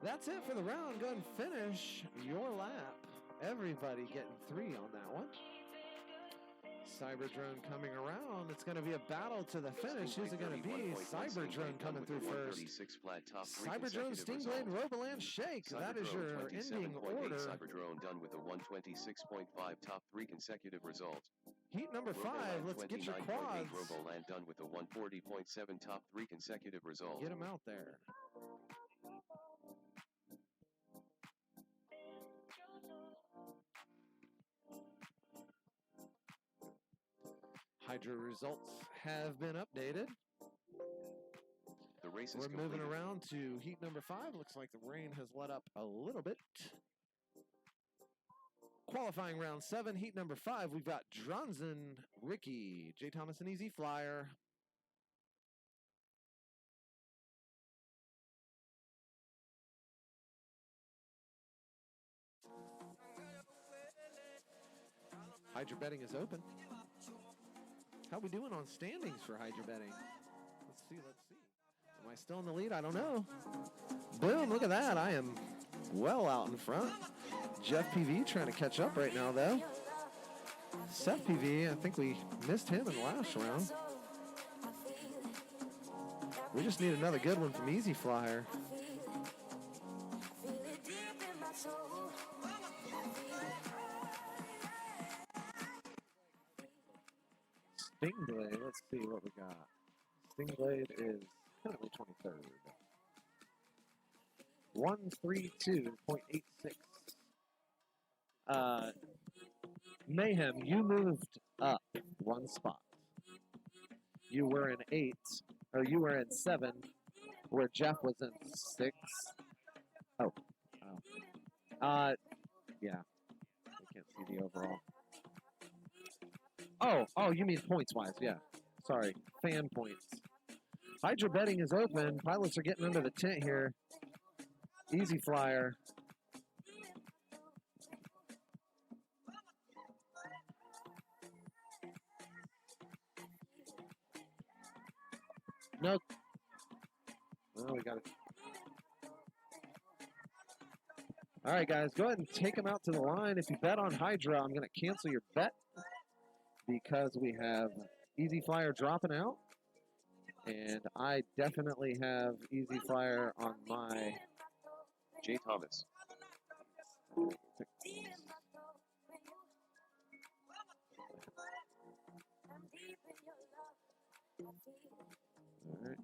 Speaker 1: That's it for the round. Go ahead and finish your lap. Everybody getting 3 on that one. Cyberdrone coming around. It's going to be a battle to the finish. Who's it going to be? Cyberdrone coming through first. Cyberdrone, Stingblade, Roboland, Shake. That is your ending order.
Speaker 2: Cyberdrone done with a 126.5 top 3 consecutive result.
Speaker 1: Heat number 5. Let's get your quads.
Speaker 2: Roboland done with a 140.7 top 3 consecutive result.
Speaker 1: Get him out there. Hydra results have been updated.
Speaker 2: The race is
Speaker 1: We're moving
Speaker 2: completed.
Speaker 1: around to heat number 5. Looks like the rain has let up a little bit. Qualifying round 7, heat number 5. We've got Dronzen, Ricky, J. Thomas, and Easy Flyer. Hydra betting is open. How we doing on standings for Hydra betting? Let's see. Am I still in the lead? I don't know. Boom, look at that. I am well out in front. Jeff PV trying to catch up right now, though. Seth PV, I think we missed him in the last round. We just need another good one from Easy Flyer. Stingblade, let's see what we got. Stingblade is currently 23rd. 132.86. Mayhem, you moved up 1 spot. You were in 8, or you were in 7, where Jeff was in 6. Oh. Yeah. I can't see the overall. Oh, you mean points-wise, yeah. Sorry, fan points. Hydra betting is open. Pilots are getting under the tent here. Easy Flyer. Nope. Well, we got it. All right, guys, go ahead and take them out to the line. If you bet on Hydra, I'm going to cancel your bet because we have Easy Flyer dropping out. And I definitely have Easy Flyer on my...
Speaker 2: J. Thomas.
Speaker 1: All right.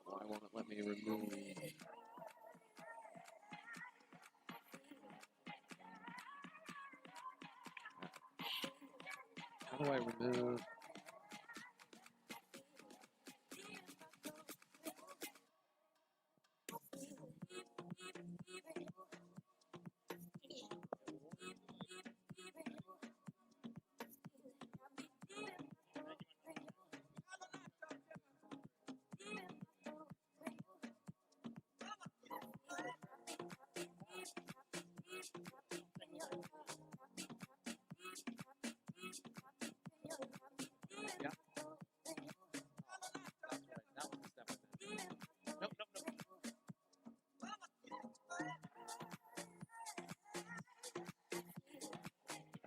Speaker 1: Why won't it let me remove? How do I remove? Yeah. That was the step I did. Nope.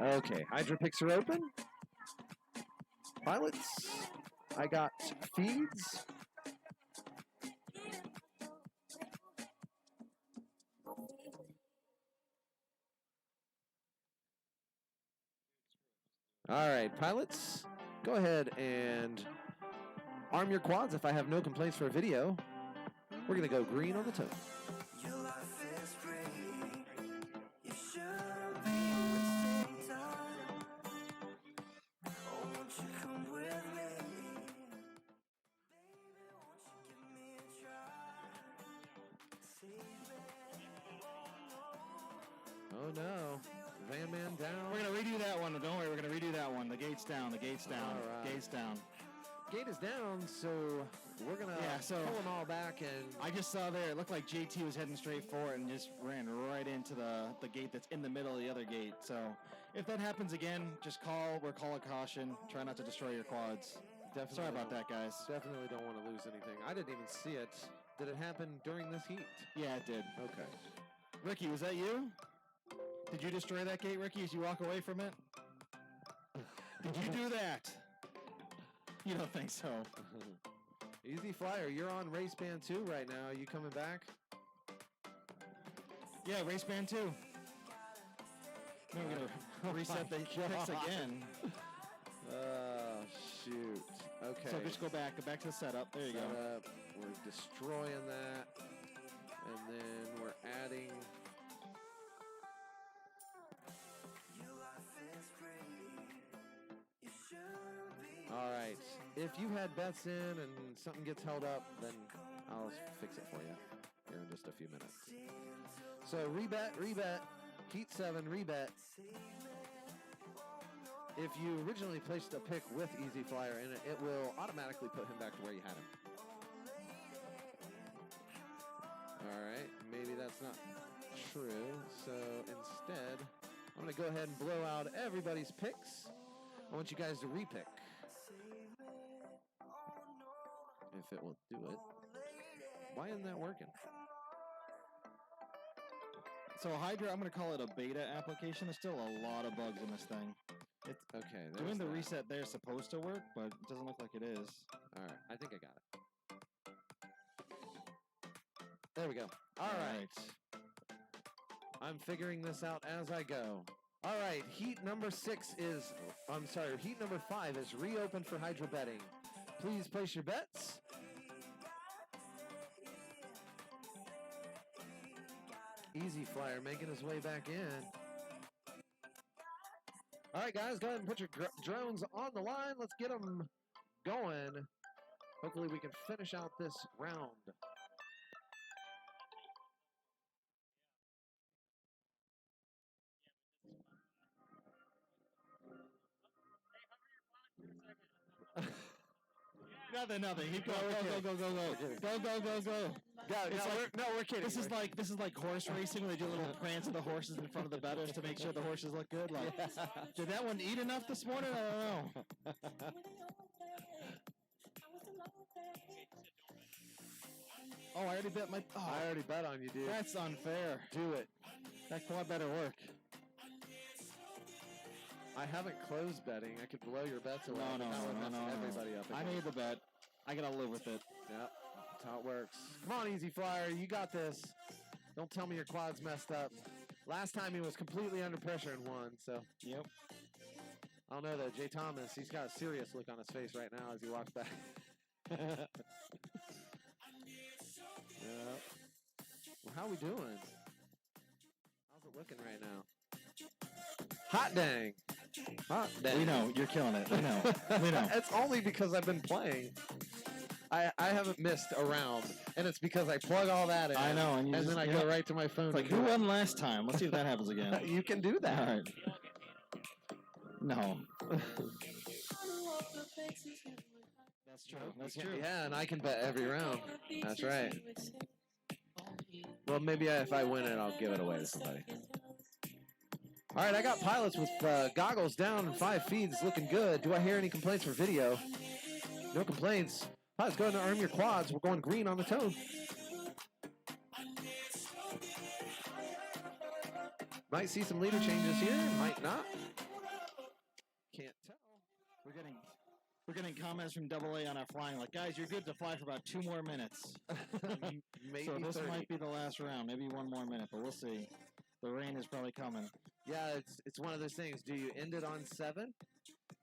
Speaker 1: Okay, Hydra picks are open. Pilots, I got feeds. All right, pilots, go ahead and arm your quads if I have no complaints for a video. We're going to go green on the toe. Oh no. Van Man down.
Speaker 4: We're going to redo that one. Don't worry, we're going to redo that one. The gate's down. The gate's down.
Speaker 1: All right.
Speaker 4: Gate's down.
Speaker 1: Gate is down, so we're going to pull them all back. And
Speaker 4: I just saw there, it looked like JT was heading straight for it and just ran right into the gate that's in the middle of the other gate. So if that happens again, just we'll call a caution. Try not to destroy your quads.
Speaker 1: Definitely
Speaker 4: Sorry about that, guys.
Speaker 1: Definitely don't want to lose anything. I didn't even see it. Did it happen during this heat?
Speaker 4: Yeah, it did.
Speaker 1: Okay.
Speaker 4: Ricky, was that you? Did you destroy that gate, Ricky, as you walk away from it? Did you do that? You don't think so?
Speaker 1: Easy Flyer, you're on race band 2 right now. Are you coming back?
Speaker 4: Yeah, race band 2. We're going to reset the picks again.
Speaker 1: Shoot. Okay.
Speaker 4: So just go back to the setup. There you go.
Speaker 1: Setup. We're destroying that. And then we're adding... All right. If you had bets in and something gets held up, then I'll fix it for you here in just a few minutes. So rebet, Heat 7, rebet. If you originally placed a pick with Easy Flyer in it, it will automatically put him back to where you had him. All right. Maybe that's not true. So instead, I'm going to go ahead and blow out everybody's picks. I want you guys to repick. If it will do it. Why isn't that working?
Speaker 4: So Hydra, I'm going to call it a beta application. There's still a lot of bugs in this thing. It's
Speaker 1: okay.
Speaker 4: Doing the reset there is supposed to work, but it doesn't look like it is.
Speaker 1: All right. I think I got it. There we go. All right. I'm figuring this out as I go. All right. Heat number 6 is... I'm sorry. Heat number 5 is reopened for Hydra betting. Please place your bets. Easy Flyer making his way back in. All right, guys, go ahead and put your drones on the line. Let's get them going. Hopefully we can finish out this round.
Speaker 4: Nothing. Keep going. Go.
Speaker 1: We're kidding.
Speaker 4: This is like horse racing where they do a little prance of the horses in front of the bettors to make sure the horses look good. Like, did that one eat enough this morning? I don't know. Oh, I already bet my. Oh,
Speaker 1: I already bet on you, dude.
Speaker 4: That's unfair.
Speaker 1: Do it.
Speaker 4: That quad better work.
Speaker 1: I haven't closed betting. I could blow your bets away.
Speaker 4: No.
Speaker 1: Everybody up.
Speaker 4: I made the bet. I gotta live with it.
Speaker 1: Yep. That's how it works. Come on, Easy Flyer. You got this. Don't tell me your quad's messed up. Last time he was completely under pressure and won, so.
Speaker 4: Yep.
Speaker 1: I don't know, though. Jay Thomas, he's got a serious look on his face right now as he walks back. Yep. Well, how we doing? How's it looking right now? Hot dang. Hot dang.
Speaker 4: We know. You're killing it. We know. We know.
Speaker 1: It's only because I've been playing. I haven't missed a round, and it's because I plug all that in.
Speaker 4: I know.
Speaker 1: And then I go right to my phone.
Speaker 4: It's like, who won last time? Let's see if that happens again.
Speaker 1: You can do that.
Speaker 4: All right. No. That's true. That's true.
Speaker 1: Yeah, and I can bet every round. That's right. Well, maybe if I win it, I'll give it away to somebody. All right, I got pilots with goggles down and 5 feeds looking good. Do I hear any complaints for video? No complaints. Pilots, go ahead and arm your quads. We're going green on the toe. Might see some leader changes here. Might not. Can't tell.
Speaker 4: We're getting comments from AA on our flying, like, guys, you're good to fly for about 2 more minutes.
Speaker 1: Maybe
Speaker 4: so this
Speaker 1: 30.
Speaker 4: might be the last round, maybe 1 more minute, but we'll see. The rain is probably coming.
Speaker 1: Yeah, it's one of those things. Do you end it on 7?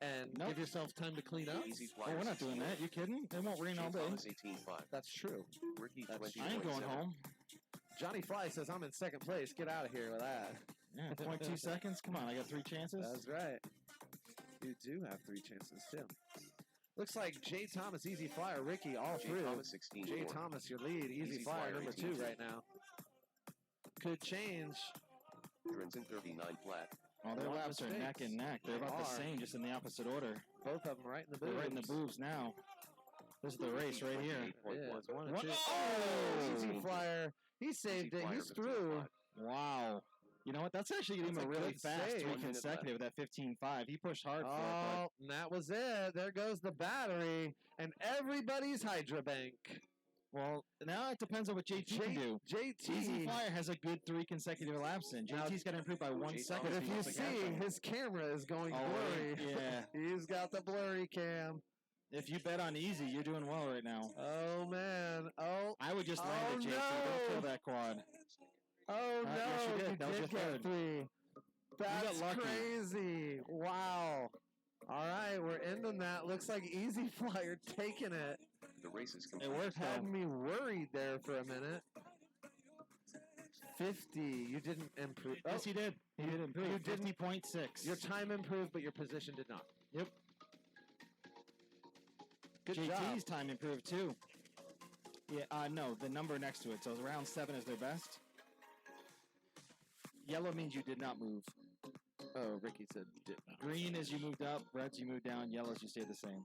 Speaker 1: and
Speaker 4: Nope.
Speaker 1: give yourself time to clean up?
Speaker 2: Easy
Speaker 4: Oh,
Speaker 2: Flyer
Speaker 4: we're not doing that. You kidding? It won't rain all day.
Speaker 2: Thomas 18.5.
Speaker 1: That's true.
Speaker 2: Ricky
Speaker 1: That's-
Speaker 2: 20.7.
Speaker 4: I ain't going home.
Speaker 1: Johnny Fly says, I'm in second place. Get out of here with that.
Speaker 4: Yeah, 0.2 seconds. Come on, I got 3 chances.
Speaker 1: That's right. You do have 3 chances, too. Looks like Jay Thomas, Easy Flyer, Ricky, all
Speaker 2: Jay
Speaker 1: through.
Speaker 2: Thomas 16.
Speaker 1: Jay Thomas, your lead. Easy,
Speaker 2: Easy
Speaker 1: Flyer,
Speaker 2: Flyer,
Speaker 1: number
Speaker 2: 18.
Speaker 1: 2 right now. Could change.
Speaker 2: Drinson 39 flat.
Speaker 4: Oh, their
Speaker 1: One
Speaker 4: laps are
Speaker 1: mistakes.
Speaker 4: neck and neck. They're
Speaker 1: They
Speaker 4: about the
Speaker 1: are.
Speaker 4: same, just in the opposite order.
Speaker 1: Both of them right in the
Speaker 4: They're
Speaker 1: boobs.
Speaker 4: right in the boobs now. This is the race right here.
Speaker 1: It is. 1 and
Speaker 4: What?
Speaker 1: 2.
Speaker 4: Oh!
Speaker 1: Easy Flyer. He saved
Speaker 2: Easy
Speaker 1: it.
Speaker 2: Flyer,
Speaker 1: He's
Speaker 2: 15.5.
Speaker 1: through.
Speaker 4: Wow. You know what? That's actually getting
Speaker 1: That's
Speaker 4: him
Speaker 1: a
Speaker 4: a really
Speaker 1: good
Speaker 4: fast
Speaker 1: save.
Speaker 4: 3
Speaker 2: 1 minute
Speaker 4: consecutive with that 15.5. He pushed hard for it,
Speaker 1: Oh, and that was it. There goes the battery and everybody's Hydra Bank.
Speaker 4: but well, now it depends on what JT can do.
Speaker 1: JT.
Speaker 4: Easy Flyer has a good 3 consecutive laps in.
Speaker 1: Now-
Speaker 4: JT's got to improve by 1
Speaker 2: Jay
Speaker 4: second.
Speaker 1: But
Speaker 2: Thomas
Speaker 1: if
Speaker 4: to
Speaker 1: you
Speaker 4: beat the
Speaker 1: see,
Speaker 4: captain.
Speaker 1: his camera is going
Speaker 4: Oh,
Speaker 1: blurry.
Speaker 4: yeah.
Speaker 1: He's got the blurry cam.
Speaker 4: If you bet on easy, you're doing well right now.
Speaker 1: Oh, man. Oh,
Speaker 4: I would just land
Speaker 1: Oh,
Speaker 4: it, JT.
Speaker 1: no.
Speaker 4: Don't kill that quad.
Speaker 1: oh no.
Speaker 4: yes, you did. That was your
Speaker 1: get
Speaker 4: third.
Speaker 1: 3. That's
Speaker 4: lucky.
Speaker 1: crazy. Wow. All right, we're ending that. Looks like Easy Flyer taking it.
Speaker 2: The race is
Speaker 4: It
Speaker 2: complete.
Speaker 4: worked,
Speaker 1: Had
Speaker 4: though.
Speaker 1: me worried there for a minute. 50. You didn't improve. Oh,
Speaker 4: Yes, he did. He did improve.
Speaker 1: You didn't-
Speaker 4: 50.6.
Speaker 1: your time improved, but your position did not.
Speaker 4: Yep.
Speaker 1: Good
Speaker 4: JT's
Speaker 1: job.
Speaker 4: time improved, too. Yeah, no, the number next to it. So round 7 is their best. Yellow means you did not move.
Speaker 1: Oh, Ricky said did not.
Speaker 4: Green is you moved up. Red's you moved down. Yellow's you stayed the same.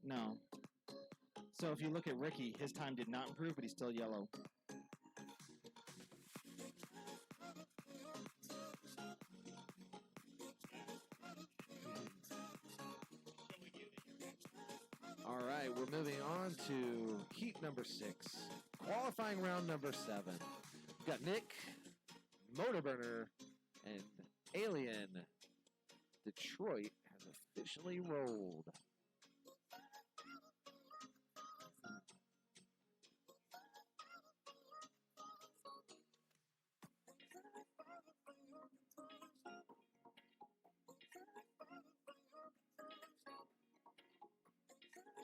Speaker 4: No. So if you look at Ricky, his time did not improve, but he's still yellow.
Speaker 1: All right, we're moving on to heat number 6, qualifying round number 7. We've got Nick, Motorburner, and Alien. Detroit has officially rolled.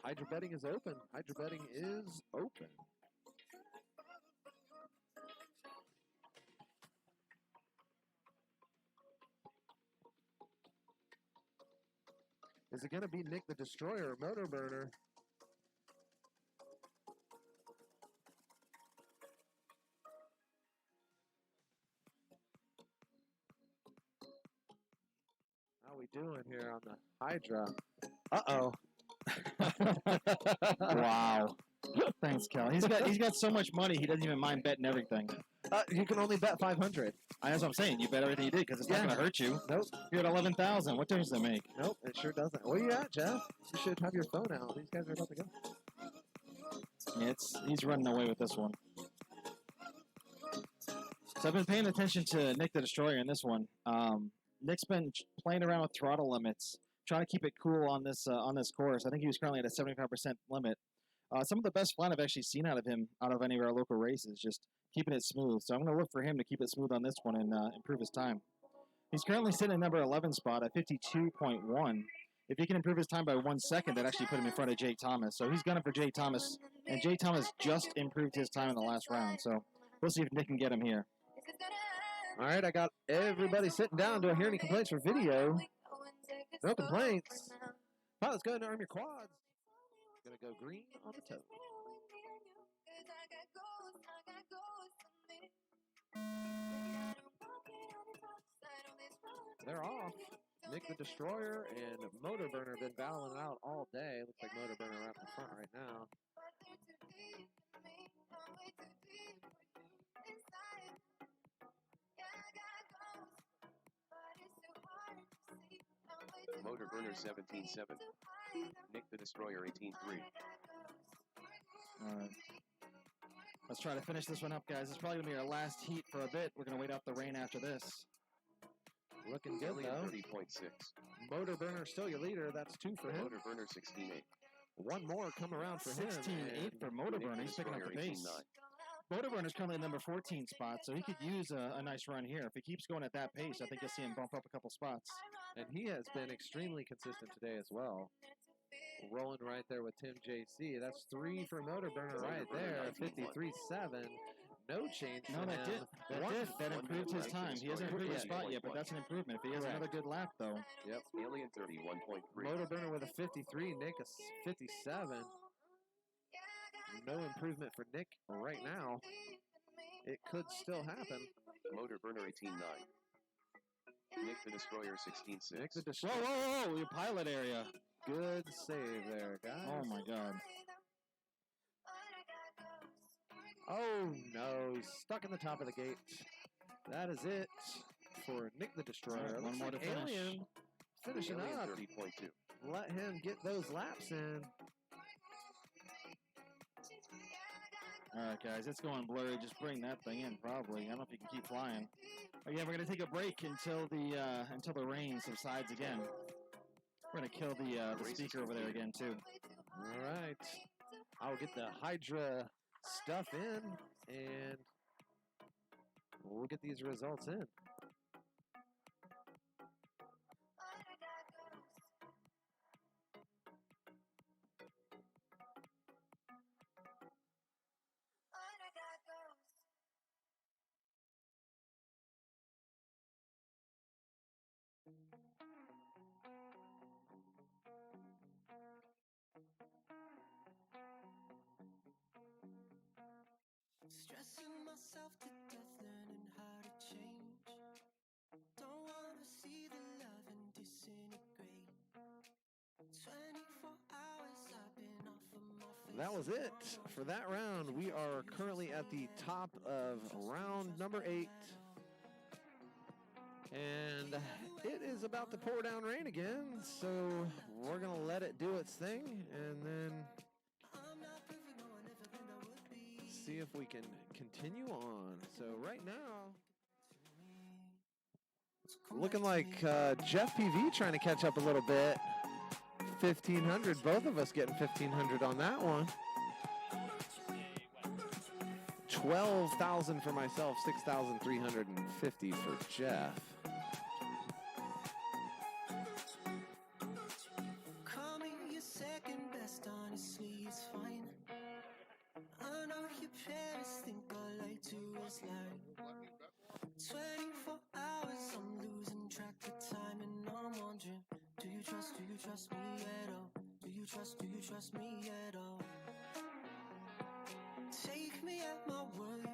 Speaker 1: Hydra betting is open. Hydra betting is open. Is it going to be Nick the Destroyer or Motorburner? How we doing here on the Hydra? Uh-oh.
Speaker 4: Wow. Thanks, Cal. He's got so much money, he doesn't even mind betting everything.
Speaker 1: You can only bet 500.
Speaker 4: That's what I'm saying. You bet everything you did because it's not
Speaker 1: Yeah.
Speaker 4: going to hurt you.
Speaker 1: Nope.
Speaker 4: You're at 11,000. What difference does it make?
Speaker 1: Nope, it sure doesn't. Where you at, Jeff? You should have your phone out. These guys are about to go.
Speaker 4: He's running away with this one. So I've been paying attention to Nick the Destroyer in this one. Nick's been playing around with throttle limits, trying to keep it cool on this course. I think he was currently at a 75% limit. Some of the best fun I've actually seen out of him, out of any of our local races, just keeping it smooth. So I'm going to look for him to keep it smooth on this one and improve his time. He's currently sitting in number 11 spot at 52.1. If he can improve his time by 1 second, that actually put him in front of Jake Thomas. So he's gunning for Jake Thomas, and Jake Thomas just improved his time in the last round. So we'll see if Nick can get him here.
Speaker 1: All right, I got everybody sitting down. Do I hear any complaints for video? No complaints. Well, let's go ahead and arm your quads. Gonna go green on the toe. They're off. Nick the Destroyer and Motorburner have been battling it out all day. Looks like Motorburner right in the front right now.
Speaker 2: Motorburner 17.7. Nick the Destroyer 18.3.
Speaker 4: All right. Let's try to finish this one up, guys. It's probably going to be our last heat for a bit. We're going to wait out the rain after this.
Speaker 1: Looking good,
Speaker 2: Alien
Speaker 1: though.
Speaker 2: 30.6.
Speaker 1: Motorburner still your leader. That's 2 for him.
Speaker 2: Motorburner 16.8.
Speaker 1: One more come around for him.
Speaker 4: 16.8 for Motorburner. He's picking up the pace. Motorburner's currently at number 14 spot, so he could use a nice run here. If he keeps going at that pace, I think you'll see him bump up a couple spots.
Speaker 1: And he has been extremely consistent today as well. Rolling right there with Tim JC. That's 3 for Motorburner right there. 53.7. No change.
Speaker 4: No,
Speaker 1: for
Speaker 4: that
Speaker 1: him.
Speaker 4: did. That
Speaker 2: One
Speaker 4: improved his
Speaker 2: minute
Speaker 4: time. He hasn't improved his spot yet, but
Speaker 2: 1:38.1.
Speaker 4: that's an improvement. If he has another good lap, though.
Speaker 1: Yep.
Speaker 2: Alien 31.3.
Speaker 1: Motorburner with a 53. Nick a 57. No improvement for Nick right now. It could still happen.
Speaker 2: Motor Burner 18.9. Nick the Destroyer 16.6.
Speaker 1: Nick the
Speaker 4: Whoa,
Speaker 1: Destroyer.
Speaker 4: whoa, whoa, your pilot area.
Speaker 1: Good save there, guys.
Speaker 4: Oh, my God.
Speaker 1: Oh, no. He's stuck in the top of the gate. That is it for Nick the Destroyer.
Speaker 4: Alright, one
Speaker 1: Looks
Speaker 4: more
Speaker 1: like
Speaker 4: to finish.
Speaker 1: Alien finishing
Speaker 2: Alien
Speaker 1: up.
Speaker 2: 30.2.
Speaker 1: Let him get those laps in.
Speaker 4: All right, guys, it's going blurry. Just bring that thing in, probably. I don't know if you can keep flying. Again, we're going to take a break until the rain subsides again. We're going to kill the speaker over there again, too.
Speaker 1: All right. I'll get the Hydra stuff in, and we'll get these results in.
Speaker 6: Stressing myself to death, learning how to change. Don't wanna see the love and disintegrate. 24 hours I've been off of my face.
Speaker 1: That was it for that round. We are currently at the top of round number 8. And it is about to pour down rain again, so we're going to let it do its thing and then see if we can continue on. So right now, looking like Jeff PV trying to catch up a little bit. 1,500, both of us getting 1,500 on that one. 12,000 for myself, 6,350 for Jeff.
Speaker 6: Call me your second best, honestly, it's fine. I know your parents think I like to is like 24 hours, I'm losing track of time, and I'm wondering, do you trust me at all? Do you trust me at all? Take me at my word.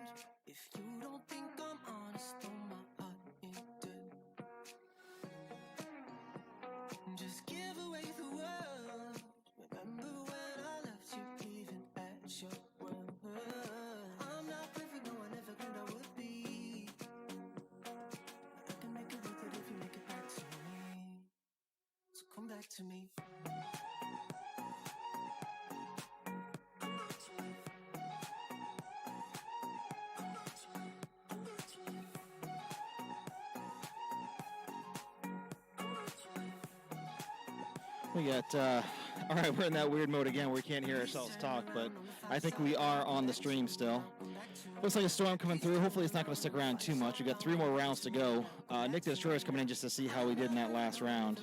Speaker 6: If you don't think I'm honest, throw my heart ain't dead. Just give away the world. Remember when I left you even at your word. I'm not perfect, no, I never claimed I would be. But I can make it worth it if you make it back to me. So come back to me.
Speaker 4: We got, all right, we're in that weird mode again where we can't hear ourselves talk, but I think we are on the stream still. Looks like a storm coming through. Hopefully it's not going to stick around too much. We've got 3 more rounds to go. Nick the Destroyer is coming in just to see how he did in that last round.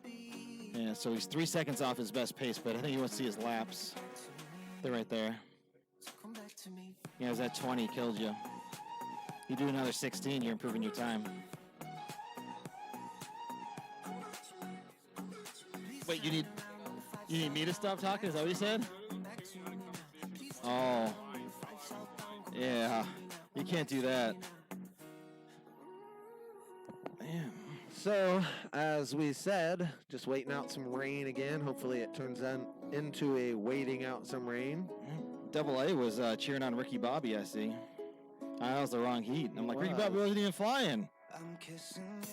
Speaker 4: Yeah, so he's 3 seconds off his best pace, but I think he wants to see his laps. They're right there. Yeah, it was at 20, killed you. You do another 16, you're improving your time. Wait, you need me to stop talking? Is that what you said? Oh. Yeah. You can't do that. Man.
Speaker 1: So, as we said, just waiting out some rain again. Hopefully it turns into a waiting out some rain.
Speaker 4: Double A was cheering on Ricky Bobby, I see. That was the wrong heat. I'm like, Ricky Bobby wasn't even flying.
Speaker 6: I'm kissing you.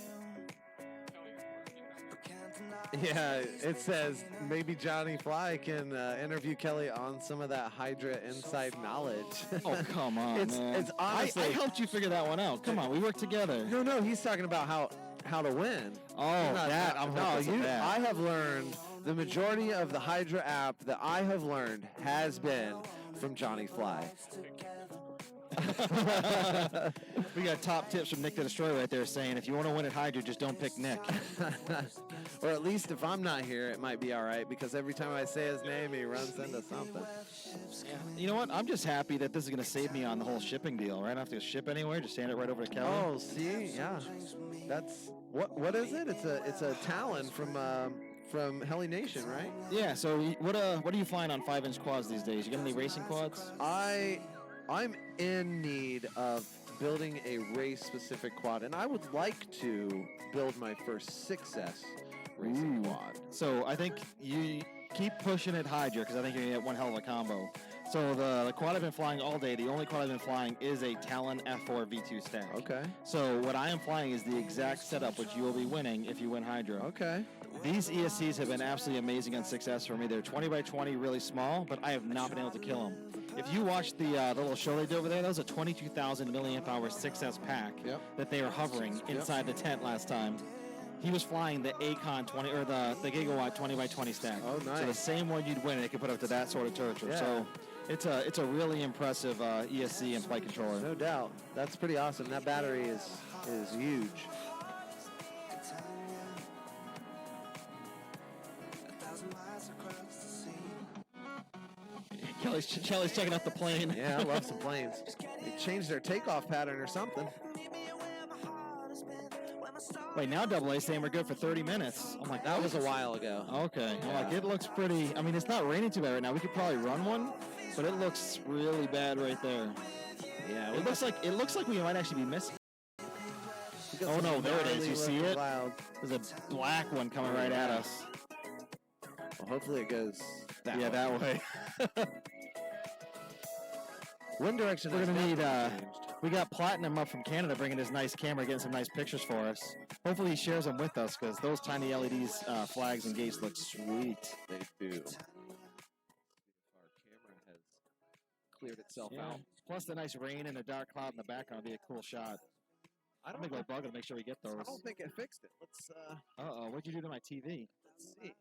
Speaker 1: Yeah, it says maybe Johnny Fly can interview Kelly on some of that Hydra inside knowledge.
Speaker 4: Oh, come on, man.
Speaker 1: It's honestly...
Speaker 4: I helped you figure that one out. Come on, we worked together.
Speaker 1: No, he's talking about how to win.
Speaker 4: Oh, that. I'm hopeless at that.
Speaker 1: I have learned the majority of the Hydra app that I have learned has been from Johnny Fly.
Speaker 4: We got top tips from Nick the Destroyer right there saying if you want to win at Hydra, just don't pick Nick.
Speaker 1: Or at least if I'm not here, it might be all right because every time I say his name, he runs into something.
Speaker 4: You know what? I'm just happy that this is going to save me on the whole shipping deal, right? I don't have to ship anywhere. Just hand it right over to Kelly.
Speaker 1: Oh, see, yeah, that's what is it? It's a Talon from Helly Nation, right?
Speaker 4: Yeah. So what are you flying on 5-inch quads these days? You got any racing quads?
Speaker 1: I'm in need of building a race-specific quad, and I would like to build my first 6S racing quad.
Speaker 4: So I think you keep pushing it Hydra because I think you're gonna get one hell of a combo. So the quad I've been flying all day, the only quad I've been flying is a Talon F4 V2 stack.
Speaker 1: Okay.
Speaker 4: So what I am flying is the exact setup which you will be winning if you win Hydra.
Speaker 1: Okay.
Speaker 4: These ESCs have been absolutely amazing on 6S for me. They're 20 by 20, really small, but I have not been able to kill them. If you watch the little show they did over there, that was a 22,000 milliamp hour 6S pack that they were hovering inside the tent last time. He was flying the Acon 20 or the Gigawatt 20 by 20 stack.
Speaker 1: Oh, nice.
Speaker 4: So the same one you'd win, it could put up to that sort of temperature.
Speaker 1: Yeah.
Speaker 4: So it's a really impressive ESC and flight controller.
Speaker 1: No doubt. That's pretty awesome. That battery is huge.
Speaker 4: Kelly's checking out the plane.
Speaker 1: Yeah, I love some planes. They changed their takeoff pattern or something.
Speaker 4: Wait, now Double A saying we're good for 30 minutes. I'm like,
Speaker 1: That was a while ago.
Speaker 4: okay. I'm
Speaker 1: Yeah.
Speaker 4: like, it looks pretty. I mean, it's not raining too bad right now. We could probably run one, but it looks really bad right there.
Speaker 1: Yeah,
Speaker 4: It looks like we might actually be missing.
Speaker 1: we got
Speaker 4: Oh
Speaker 1: some
Speaker 4: no, there it is.
Speaker 1: gnarly
Speaker 4: You see
Speaker 1: looking
Speaker 4: it?
Speaker 1: clouds.
Speaker 4: There's a black one coming right at us.
Speaker 1: Well, hopefully it goes that way.
Speaker 4: That way.
Speaker 1: Wind direction.
Speaker 4: We're
Speaker 1: has
Speaker 4: gonna need,
Speaker 1: definitely changed.
Speaker 4: We got Platinum up from Canada bringing his nice camera, getting some nice pictures for us. Hopefully he shares them with us because those tiny LEDs, flags, and gates look sweet.
Speaker 1: They do. Our camera has cleared itself out.
Speaker 4: Plus the nice rain and a dark cloud in the background would be a cool shot.
Speaker 1: I
Speaker 4: I'm gonna go bug it to make sure we get those.
Speaker 1: I don't think it fixed it. Let's
Speaker 4: Uh-oh, what'd you do to my TV?
Speaker 1: see.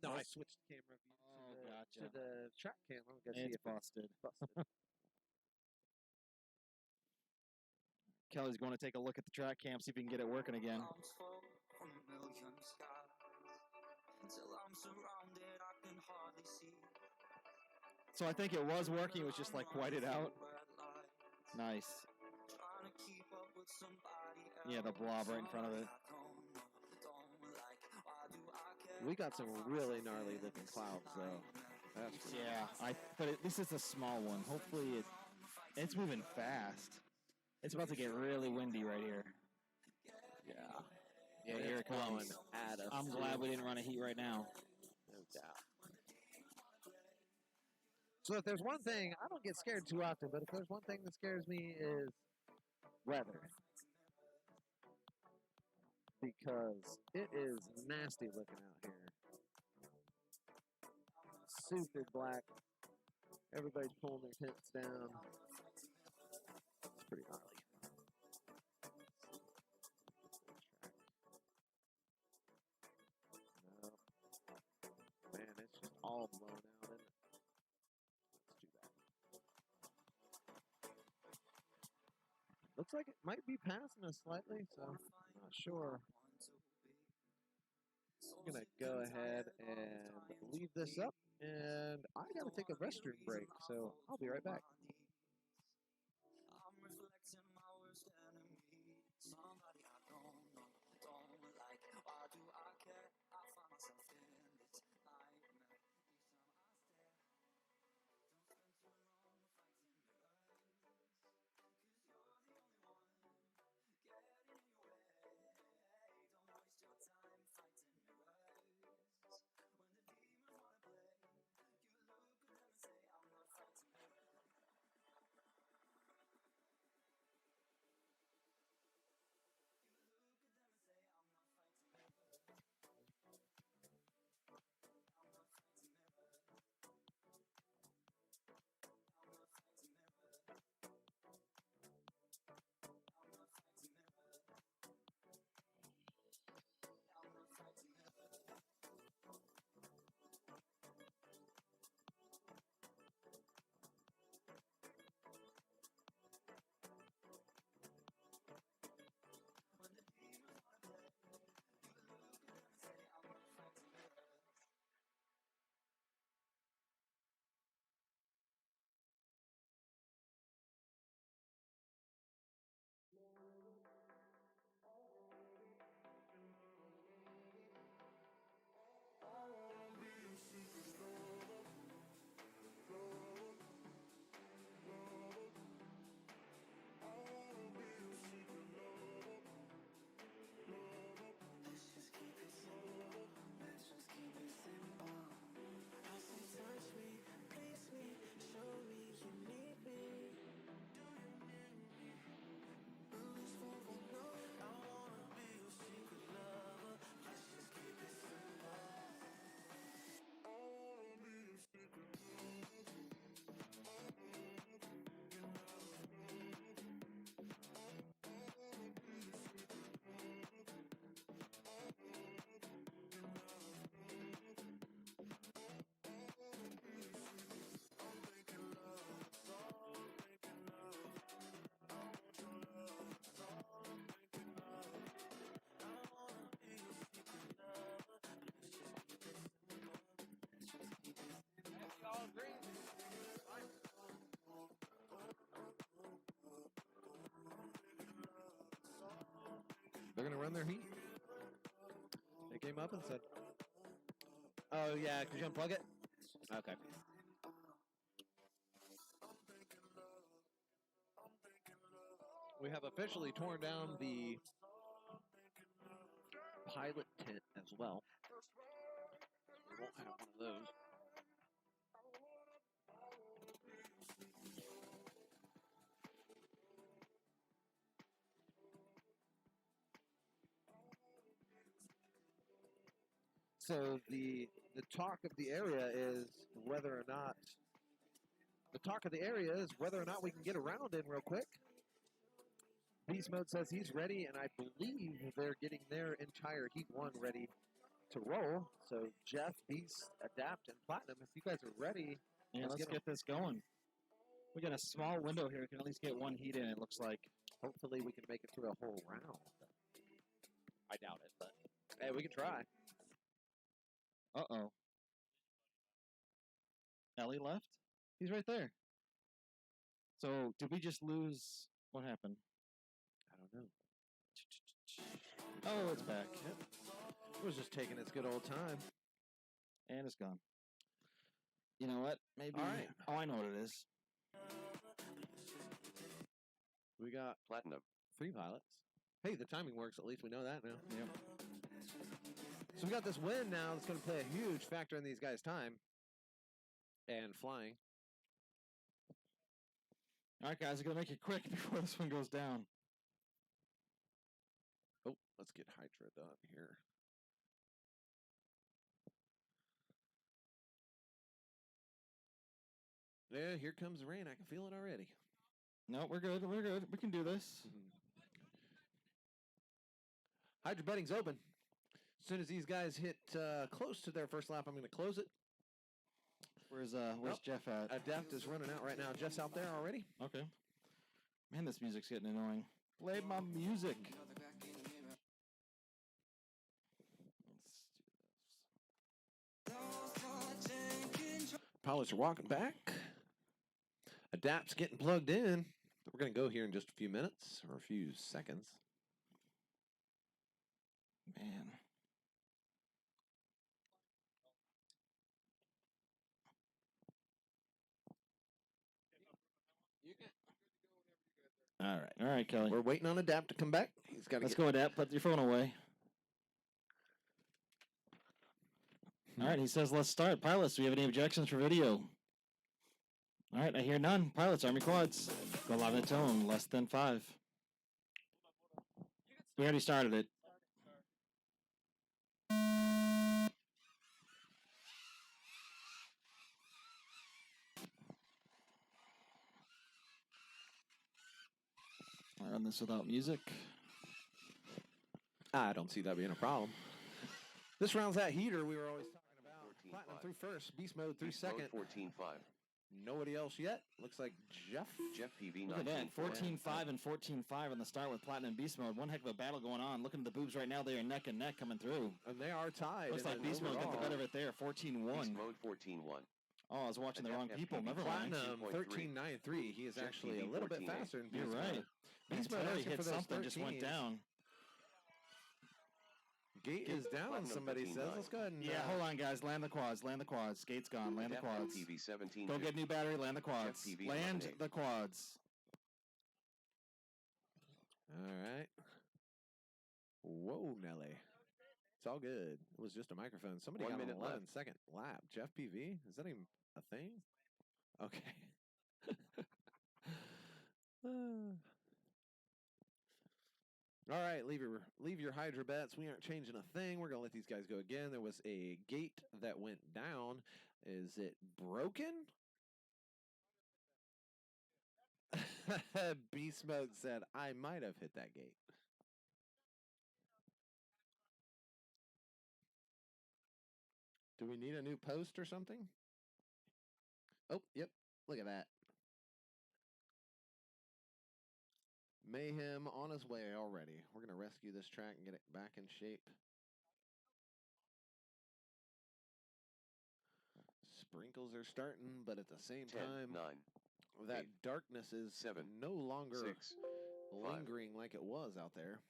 Speaker 1: No, I switched camera view
Speaker 4: Oh,
Speaker 1: to the track cam. I'm gonna see
Speaker 4: It's
Speaker 1: if
Speaker 4: busted.
Speaker 1: busted.
Speaker 4: Kelly's going to take a look at the track cam, see if we can get it working again. So I think it was working, it was just like whited out. Nice. Yeah, the blob right in front of it.
Speaker 1: We got some really gnarly looking clouds, though. That's for sure.
Speaker 4: Yeah, but at least it's a small one. Hopefully it's moving fast. It's about to get really windy right here.
Speaker 1: Yeah.
Speaker 4: Yeah,
Speaker 1: When
Speaker 4: here
Speaker 1: it's
Speaker 4: it comes.
Speaker 1: blowing at us.
Speaker 4: I'm glad we didn't run a heat right now.
Speaker 1: No doubt. So if there's one thing, I don't get scared too often, but if there's one thing that scares me is weather. Because it is nasty looking out here. Super black. Everybody's pulling their tents down. It's pretty gnarly. No. Man, it's just all blown out, isn't it? Let's do that. Looks like it might be passing us slightly, so I'm not sure. I'm gonna go ahead and leave this up, and I gotta take a restroom break, so I'll be right back. They're going to run their heat. They came up and said, oh, yeah, could you unplug it? Okay. We have officially torn down the pilot tent as well. We won't have one of those. So the talk of the area is whether or not we can get around in real quick. Beast Mode says he's ready, and I believe they're getting their entire Heat 1 ready to roll. So Jeff, Beast, Adapt, and Platinum, if you guys are ready,
Speaker 4: Yeah, let's get this going. We got a small window here. We can at least get one heat in, it looks like.
Speaker 1: Hopefully we can make it through a whole round.
Speaker 4: I doubt it, but...
Speaker 1: Hey, we can try.
Speaker 4: Uh-oh. Ellie left? He's right there. So, did we just lose... What happened?
Speaker 1: I don't know.
Speaker 4: Oh, it's back.
Speaker 1: Yep. It was just taking its good old time.
Speaker 4: And it's gone. You know what? Maybe...
Speaker 1: All right.
Speaker 4: Oh, I know what it is.
Speaker 1: We got
Speaker 2: Platinum.
Speaker 1: 3 pilots. Hey, the timing works. At least we know that now.
Speaker 4: Yep.
Speaker 1: So we got this win now that's going to play a huge factor in these guys' time. And flying.
Speaker 4: All right, guys, I got to make it quick before this one goes down.
Speaker 1: Oh, let's get Hydra done here. Yeah, here comes the rain. I can feel it already.
Speaker 4: No, we're good. We're good. We can do this.
Speaker 1: Hydra betting's open. As soon as these guys hit close to their first lap, I'm going to close it.
Speaker 4: Where's Jeff at?
Speaker 1: Adapt is running out right now. Jeff's out there already.
Speaker 4: Okay. Man, this music's getting annoying. Play my music.
Speaker 1: Pilots are walking back. Adapt's getting plugged in. We're going to go here in just a few minutes or a few seconds.
Speaker 4: Man. All right, Kelly.
Speaker 1: We're waiting on Adapt to come back. He's got to
Speaker 4: Let's go, Adapt. Put your phone away. All right, he says, let's start. Pilots, do we have any objections for video? All right, I hear none. Pilots, arm your quads. Go live in tone, less than 5. We already started it. I'll run this without music.
Speaker 1: I don't see that being a problem. This round's that heater we were always talking about.
Speaker 2: 14-5.
Speaker 1: Platinum through first, Beast Mode through
Speaker 2: Beast mode,
Speaker 1: second.
Speaker 2: 14-5.
Speaker 1: Nobody else yet. Looks like Jeff.
Speaker 2: Jeff PV
Speaker 4: Look at that,
Speaker 2: 19.
Speaker 4: 14-5 and 14-5 on the start with Platinum and Beast Mode. One heck of a battle going on. Looking at the boobs right now, they are neck and neck coming through.
Speaker 1: And they are tied.
Speaker 4: Looks like Beast Mode got the better of it there, 14-1.
Speaker 2: Beast mode 14-1.
Speaker 4: Oh, I was watching the wrong people. Never mind.
Speaker 1: Platinum 13.93. He is
Speaker 2: Jeff
Speaker 1: actually a
Speaker 2: PV
Speaker 1: little bit
Speaker 2: 14.8.
Speaker 1: faster than
Speaker 4: You're
Speaker 1: Beast
Speaker 4: right.
Speaker 1: Mode.
Speaker 4: Man,
Speaker 1: Beast Mode
Speaker 4: Terry
Speaker 1: asking
Speaker 4: hit
Speaker 1: for those
Speaker 4: something, just went
Speaker 1: 13s.
Speaker 4: down.
Speaker 1: Gate is down,
Speaker 2: Platinum
Speaker 1: somebody
Speaker 2: 13.9.
Speaker 1: says. Let's go ahead and...
Speaker 4: Yeah, hold on, guys. Land the quads. Land the quads. Gate's gone. Land the
Speaker 2: Jeff
Speaker 4: quads.
Speaker 2: PV 17.
Speaker 4: Go get new battery. Land the quads.
Speaker 2: Jeff PV
Speaker 4: Land
Speaker 2: 11.8.
Speaker 4: the quads.
Speaker 1: All right. Whoa, Nelly. It's all good. It was just a microphone. Somebody
Speaker 2: 1
Speaker 1: got an
Speaker 2: minute
Speaker 1: 11-second lap. Jeff PV? Is that even a thing? Okay. All right, leave your Hydra bets. We aren't changing a thing. We're gonna let these guys go again. There was a gate that went down. Is it broken? Beast Mode said, I might have hit that gate. Do we need a new post or something? Oh, yep. Look at that. Mayhem on his way already. We're going to rescue this track and get it back in shape. Sprinkles are starting, but at the same
Speaker 2: 10,
Speaker 1: time,
Speaker 2: 9,
Speaker 1: that
Speaker 2: 8,
Speaker 1: darkness is
Speaker 2: 7,
Speaker 1: no longer
Speaker 2: 6, 5,
Speaker 1: lingering like it was out there.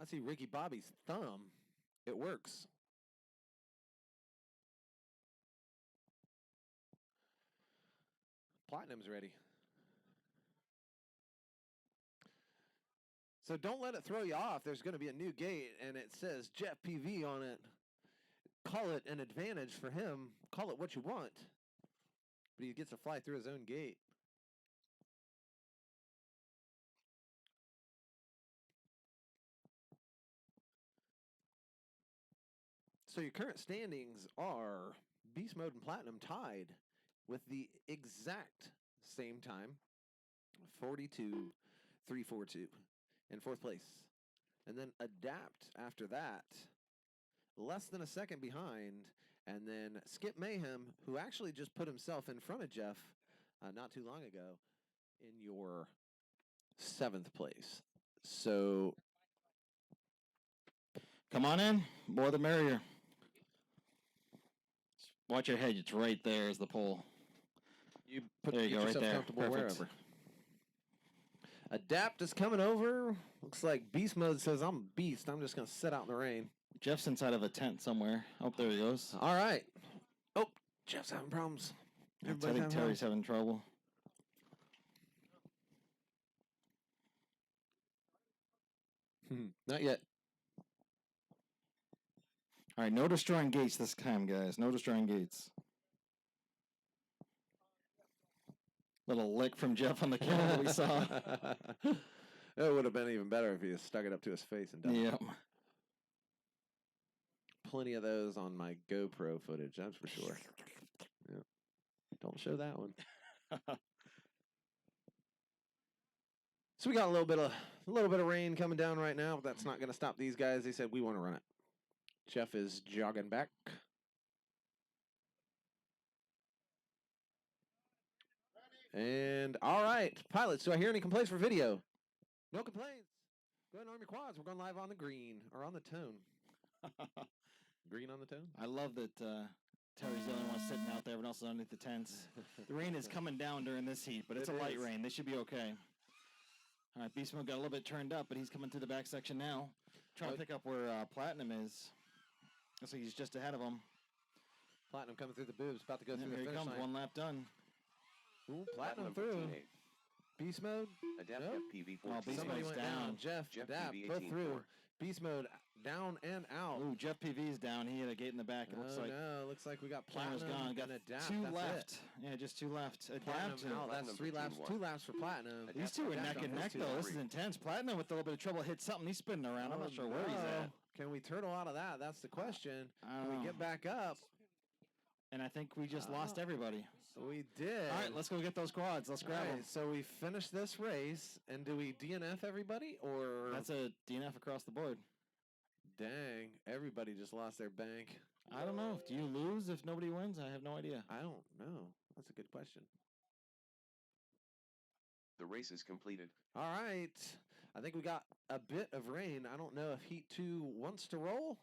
Speaker 1: I see Ricky Bobby's thumb. It works. Platinum's ready. So don't let it throw you off. There's going to be a new gate, and it says Jeff PV on it. Call it an advantage for him. Call it what you want. But he gets to fly through his own gate. So your current standings are Beast Mode and Platinum tied with the exact same time, 42-342 in fourth place. And then Adapt after that, less than a second behind. And then Skip Mayhem, who actually just put himself in front of Jeff not too long ago, in your seventh place. So
Speaker 4: Come on in. More the merrier. Watch your head. It's right there is the pole.
Speaker 1: you
Speaker 4: There you
Speaker 1: get
Speaker 4: go, right
Speaker 1: yourself
Speaker 4: there.
Speaker 1: comfortable
Speaker 4: Perfect.
Speaker 1: wherever. Adapt is coming over. Looks like Beast Mode says, I'm a beast. I'm just going to sit out in the rain.
Speaker 4: Jeff's inside of a tent somewhere. Oh, there he goes.
Speaker 1: All right. Oh, Jeff's having problems.
Speaker 4: Yeah,
Speaker 1: Everybody's having
Speaker 4: Terry's
Speaker 1: problems.
Speaker 4: having trouble.
Speaker 1: Not yet.
Speaker 4: All right, no destroying gates this time, guys. No destroying gates. Little lick from Jeff on the camera we saw.
Speaker 1: It would have been even better if he had stuck it up to his face and done it.
Speaker 4: Yep.
Speaker 1: Plenty of those on my GoPro footage, that's for sure. Yeah. Don't show that one. So we got a little bit of rain coming down right now, but that's not going to stop these guys. They said we want to run it. Jeff is jogging back. And all right, pilots, do I hear any complaints for video? No complaints. Go ahead and arm your quads. We're going live on the green or on the tone. Green on the tone?
Speaker 4: I love that Terry's the only one sitting out there, but also underneath the tents. The rain is coming down during this heat, but it's
Speaker 1: It
Speaker 4: a light
Speaker 1: is.
Speaker 4: rain. They should be okay. All right, Beast Mode got a little bit turned up, but he's coming through the back section now. Trying to pick up where Platinum is. Looks like he's just ahead of him.
Speaker 1: Platinum coming through the boobs, about to go
Speaker 4: And
Speaker 1: through
Speaker 4: here
Speaker 1: the
Speaker 4: he
Speaker 1: finish
Speaker 4: comes,
Speaker 1: line.
Speaker 4: one lap done.
Speaker 1: Ooh, Platinum
Speaker 2: Platinum
Speaker 1: through.
Speaker 2: 15-8.
Speaker 1: Beast Mode.
Speaker 2: Adapt
Speaker 1: Nope.
Speaker 2: FPV
Speaker 4: Oh,
Speaker 2: 14.
Speaker 4: Beast
Speaker 1: Somebody
Speaker 4: Mode's
Speaker 1: went down.
Speaker 4: down.
Speaker 1: Jeff,
Speaker 2: Jeff
Speaker 1: Adapt,
Speaker 2: PV
Speaker 1: both
Speaker 2: 18-4.
Speaker 1: through. Beast Mode down and out.
Speaker 4: Ooh, Jeff PV's down. He had a gate in the back. It looks
Speaker 1: Oh,
Speaker 4: like
Speaker 1: no, looks like we got
Speaker 4: camera's
Speaker 1: Platinum
Speaker 4: gone. Got
Speaker 1: and Adapt.
Speaker 4: two
Speaker 1: That's
Speaker 4: left.
Speaker 1: It.
Speaker 4: Yeah, just two left. Adapt.
Speaker 1: Platinum out. That's
Speaker 2: Platinum
Speaker 1: 3 laps.
Speaker 2: 15-1.
Speaker 1: 2 laps for Platinum.
Speaker 4: These two are
Speaker 1: Adapt
Speaker 4: neck
Speaker 1: on
Speaker 4: and
Speaker 1: those
Speaker 4: neck,
Speaker 1: two.
Speaker 4: though. This is intense. Platinum with a little bit of trouble hit something. He's spinning around. I'm
Speaker 1: Oh,
Speaker 4: not sure where he's
Speaker 1: no.
Speaker 4: at.
Speaker 1: Can we turtle out of that? That's the question.
Speaker 4: I don't
Speaker 1: Can we
Speaker 4: know.
Speaker 1: get back up?
Speaker 4: And I think we just lost everybody.
Speaker 1: We did.
Speaker 4: All right, let's go get those quads. Let's grab
Speaker 1: All
Speaker 4: them.
Speaker 1: right, so we finished this race, and do we DNF everybody, or
Speaker 4: That's a DNF across the board.
Speaker 1: dang, everybody just lost their bank?
Speaker 4: I don't know. Do you lose if nobody wins? I have no idea.
Speaker 1: I don't know. That's a good question.
Speaker 2: The race is completed.
Speaker 1: All right, I think we got a bit of rain. I don't know if Heat 2 wants to roll.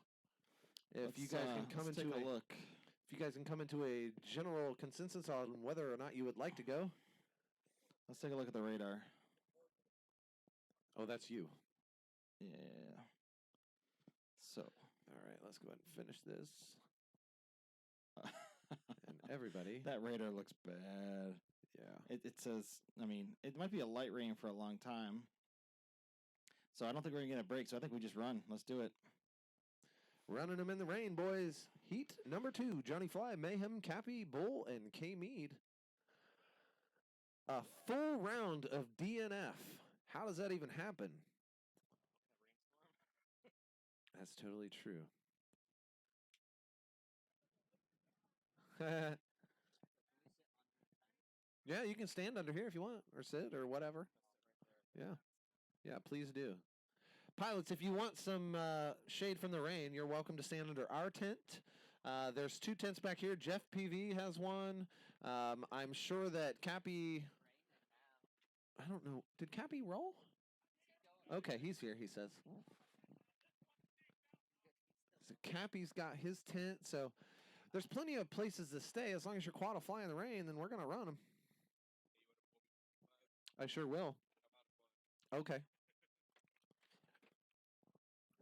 Speaker 1: If you guys can come
Speaker 4: let's
Speaker 1: into
Speaker 4: take a look.
Speaker 1: if you guys can come into a general consensus on whether or not you would like to go.
Speaker 4: Let's take a look at the radar.
Speaker 1: Oh, that's you.
Speaker 4: Yeah. So.
Speaker 1: All right, let's go ahead and finish this. And everybody.
Speaker 4: That radar looks bad.
Speaker 1: Yeah.
Speaker 4: It says, I mean, it might be a light rain for a long time. So I don't think we're going to get a break. So I think we just run. Let's do it.
Speaker 1: Running them in the rain, boys. Heat number 2, Johnny Fly, Mayhem, Cappy, Bull, and K Mead. A full round of DNF. How does that even happen? That's totally true. Yeah, you can stand under here if you want, or sit, or whatever. Yeah. Yeah, please do. Pilots, if you want some shade from the rain, you're welcome to stand under our tent. There's 2 tents back here. Jeff PV has one. I'm sure that Cappy... I don't know. Did Cappy roll? Okay, he's here, he says. So Cappy's got his tent, so there's plenty of places to stay. As long as you're quad fly in the rain, then we're going to run them. I sure will. Okay.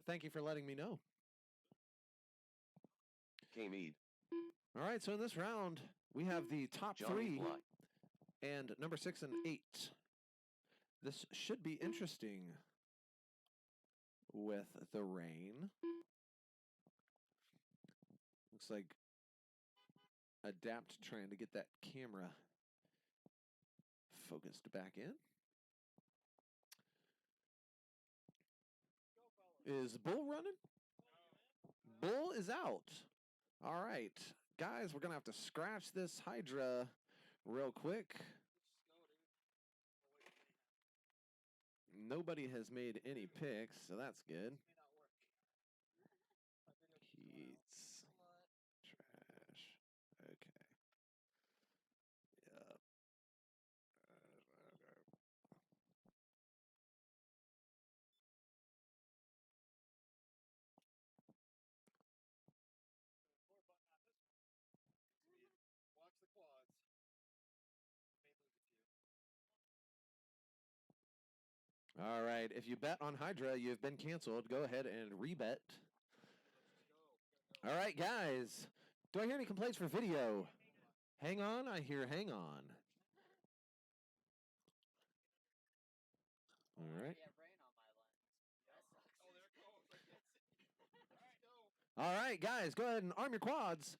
Speaker 1: Thank you for letting me know.
Speaker 2: K-Mead.
Speaker 1: All right, so in this round, we have the top
Speaker 2: Johnny
Speaker 1: 3
Speaker 2: Fly.
Speaker 1: and number 6 and 8. This should be interesting with the rain. Looks like Adapt trying to get that camera focused back in. Is Bull running? Bull is out. All right, guys, we're going to have to scratch this Hydra real quick. Nobody has made any picks, so that's good. Heats. Trash. Okay. Yep.
Speaker 7: Watch the quads.
Speaker 1: All right, if you bet on Hydra, you've been canceled. Go ahead and rebet. All right, guys. Do I hear any complaints for video? Hang on, I hear hang on. All right. All right, guys, go ahead and arm your quads.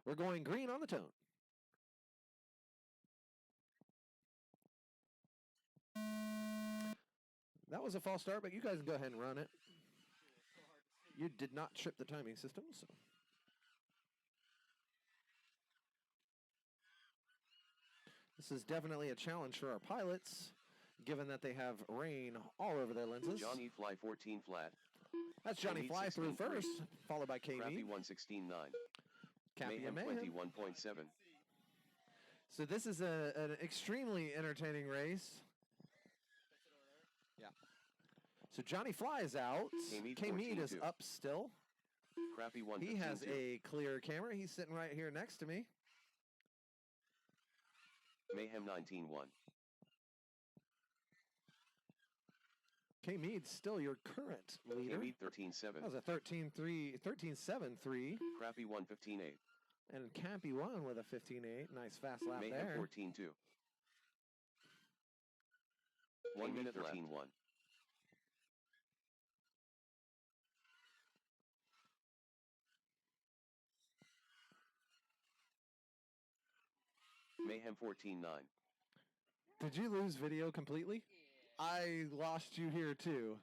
Speaker 1: We're going green on the tone. That was a false start, but you guys can go ahead and run it. You did not trip the timing system, so. This is definitely a challenge for our pilots, given that they have rain all over their lenses.
Speaker 2: Johnny Fly 14 flat.
Speaker 1: That's Johnny
Speaker 2: K-Mead
Speaker 1: Fly through
Speaker 2: 16.3.
Speaker 1: first, followed by
Speaker 2: Crappy
Speaker 1: K-Mead.
Speaker 2: 116.9.
Speaker 1: Cappy
Speaker 2: Mayhem
Speaker 1: and Mayhem.
Speaker 2: 21.7.
Speaker 1: So this is an extremely entertaining race. Yeah. So Johnny Fly is out.
Speaker 2: K-Mead
Speaker 1: K-Mead is
Speaker 2: 14.2.
Speaker 1: up still.
Speaker 2: Crappy
Speaker 1: He has
Speaker 2: 115.2.
Speaker 1: a clear camera. He's sitting right here next to me.
Speaker 2: Mayhem 19.1.
Speaker 1: K-Mead's still your current leader.
Speaker 2: K-Mead 13.7.
Speaker 1: That was a 13-7-3.
Speaker 2: Crappy 115.8.
Speaker 1: And Cappy won with a 15-8. Nice fast lap
Speaker 2: Mayhem
Speaker 1: there.
Speaker 2: 14.2. 1 minute 13.1. Mayhem 14.9.
Speaker 1: Did you lose video completely? I lost you here too.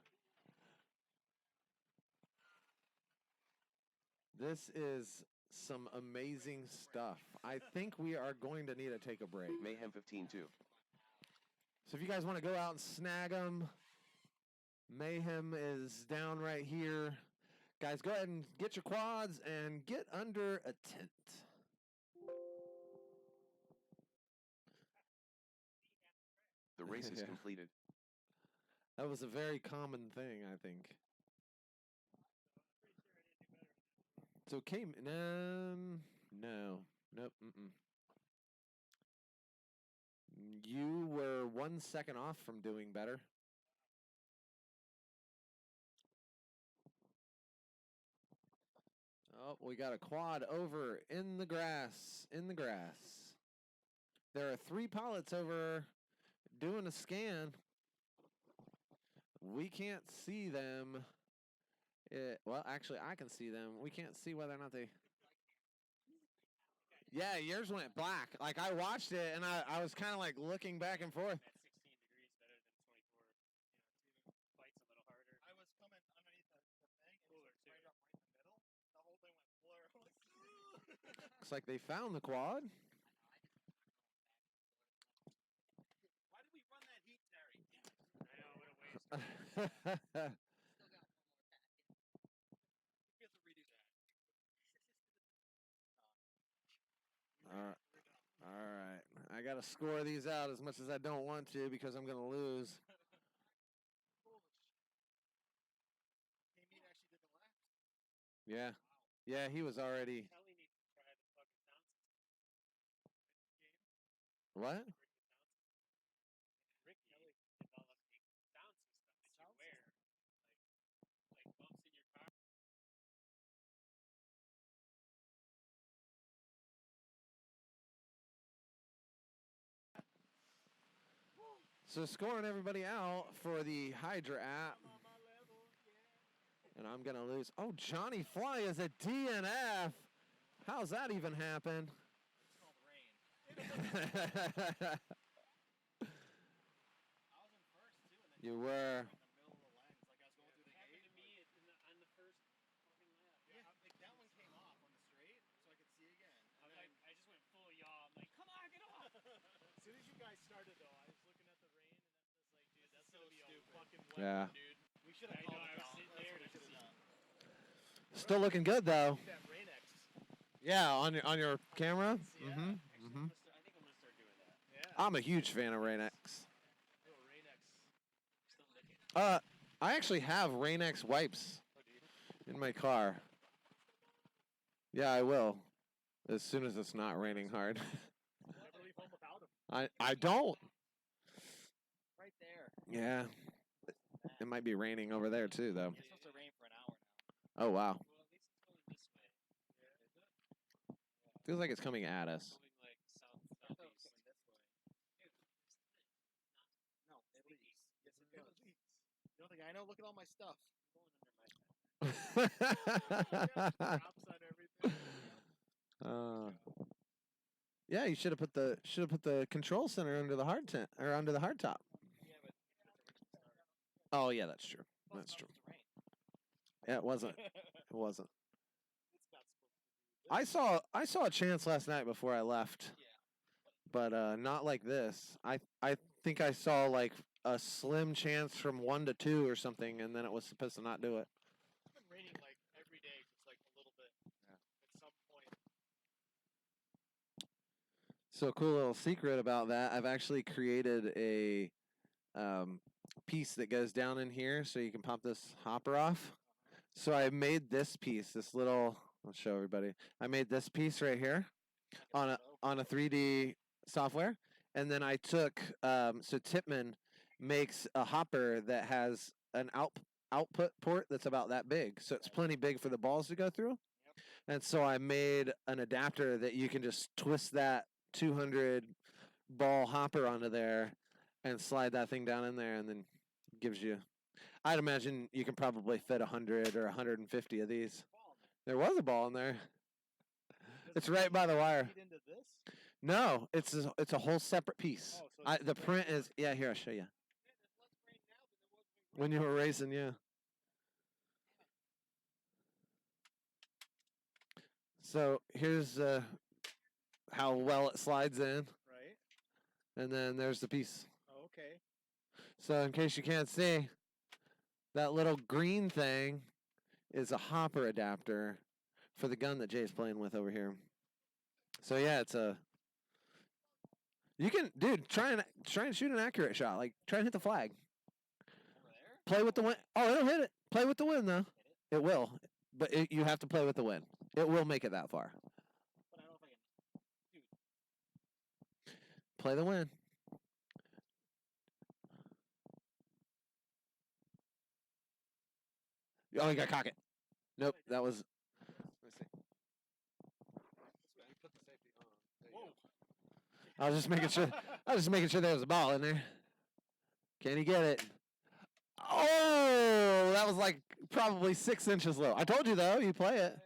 Speaker 1: This is some amazing stuff. I think we are going to need to take a break.
Speaker 2: Mayhem 15.2.
Speaker 1: So if you guys want to go out and snag them, Mayhem is down right here. Guys, go ahead and get your quads and get under a tent.
Speaker 2: The race is completed.
Speaker 1: That was a very common thing, I think. So came no. Nope. You were 1 second off from doing better. Oh, we got a quad over in the grass. There are 3 pilots over doing a scan. We can't see them. Well, actually, I can see them. We can't see whether or not they... Yeah, yours went black. Like, I watched it, and I was kind of, like, looking back and forth.
Speaker 3: At 16 degrees better than 24. Fight's a little harder.
Speaker 7: I was coming underneath the thing, and it was right up right in the middle. The whole thing went blur. I was like,
Speaker 1: Looks like they found the quad.
Speaker 7: why did we run that heat, Terry?
Speaker 3: I know, what a waste.
Speaker 7: We have to redo that.
Speaker 1: All right. I got to score these out as much as I don't want to because I'm going to lose.
Speaker 7: K-Mead actually did the lap.
Speaker 1: Yeah. Yeah, he was already...
Speaker 3: Kelly needs to try the fucking sound system.
Speaker 1: What?
Speaker 3: Ricky developed a sound system that you wear. Like bumps in your
Speaker 1: So scoring everybody out for the Hydra app. And I'm going to lose. Oh, Johnny Fly is a DNF. How's that even happen? You were. Yeah. Still looking good though. Yeah, on your camera. I'm a huge fan of Rain X. I actually have Rain X wipes in my car. Yeah, I will. As soon as it's not raining hard. I don't.
Speaker 4: Right there.
Speaker 1: Yeah. It might be raining over there too, though.
Speaker 4: It's supposed to rain for an hour now.
Speaker 1: Oh wow. Feels like it's coming at us.
Speaker 4: No, it leaks. Yes, it does. You don't think I know? Look at all my stuff.
Speaker 1: Yeah, you should have put the control center under the hard tent or under the hard top. Oh yeah, that's true. That's true. Yeah, it wasn't. It wasn't. I saw a chance last night before I left, but not like this. I think I saw like a slim chance from 1 to 2 or something, and then it was supposed to not do it.
Speaker 4: It's been raining like every day, just like a little bit. Yeah. At some point.
Speaker 1: So a cool little secret about that. I've actually created a piece that goes down in here, so you can pop this hopper off. So I made this piece, this little. I'll show everybody. I made this piece right here on a 3D software, and then I took so Tipman makes a hopper that has an output port that's about that big, so it's plenty big for the balls to go through. And so I made an adapter that you can just twist that 200 ball hopper onto there and slide that thing down in there, and then gives you. I'd imagine you can probably fit 100 or 150 of these. There was a ball in there. It's right by the wire. No, it's a whole separate piece. The print is here. I'll show you. When you were racing, yeah. So here's how well it slides in.
Speaker 4: Right.
Speaker 1: And then there's the piece.
Speaker 4: Oh, okay.
Speaker 1: So in case you can't see, that little green thing is a hopper adapter for the gun that Jay's playing with over here. So yeah, it's a. You can, dude, try and shoot an accurate shot. Like try and hit the flag.
Speaker 4: Over there?
Speaker 1: Play with the wind. Oh, it'll hit it. Play with the wind though. It will, but you have to play with the wind. It will make it that far.
Speaker 4: But I don't know if I can. Dude.
Speaker 1: Play the wind. Oh, you got to cock it. Nope, that was. Let me see.
Speaker 4: Whoa.
Speaker 1: I was just making sure. I was just making sure there was a ball in there. Can you get it? Oh, that was like probably 6 inches low. I told you though, you play it.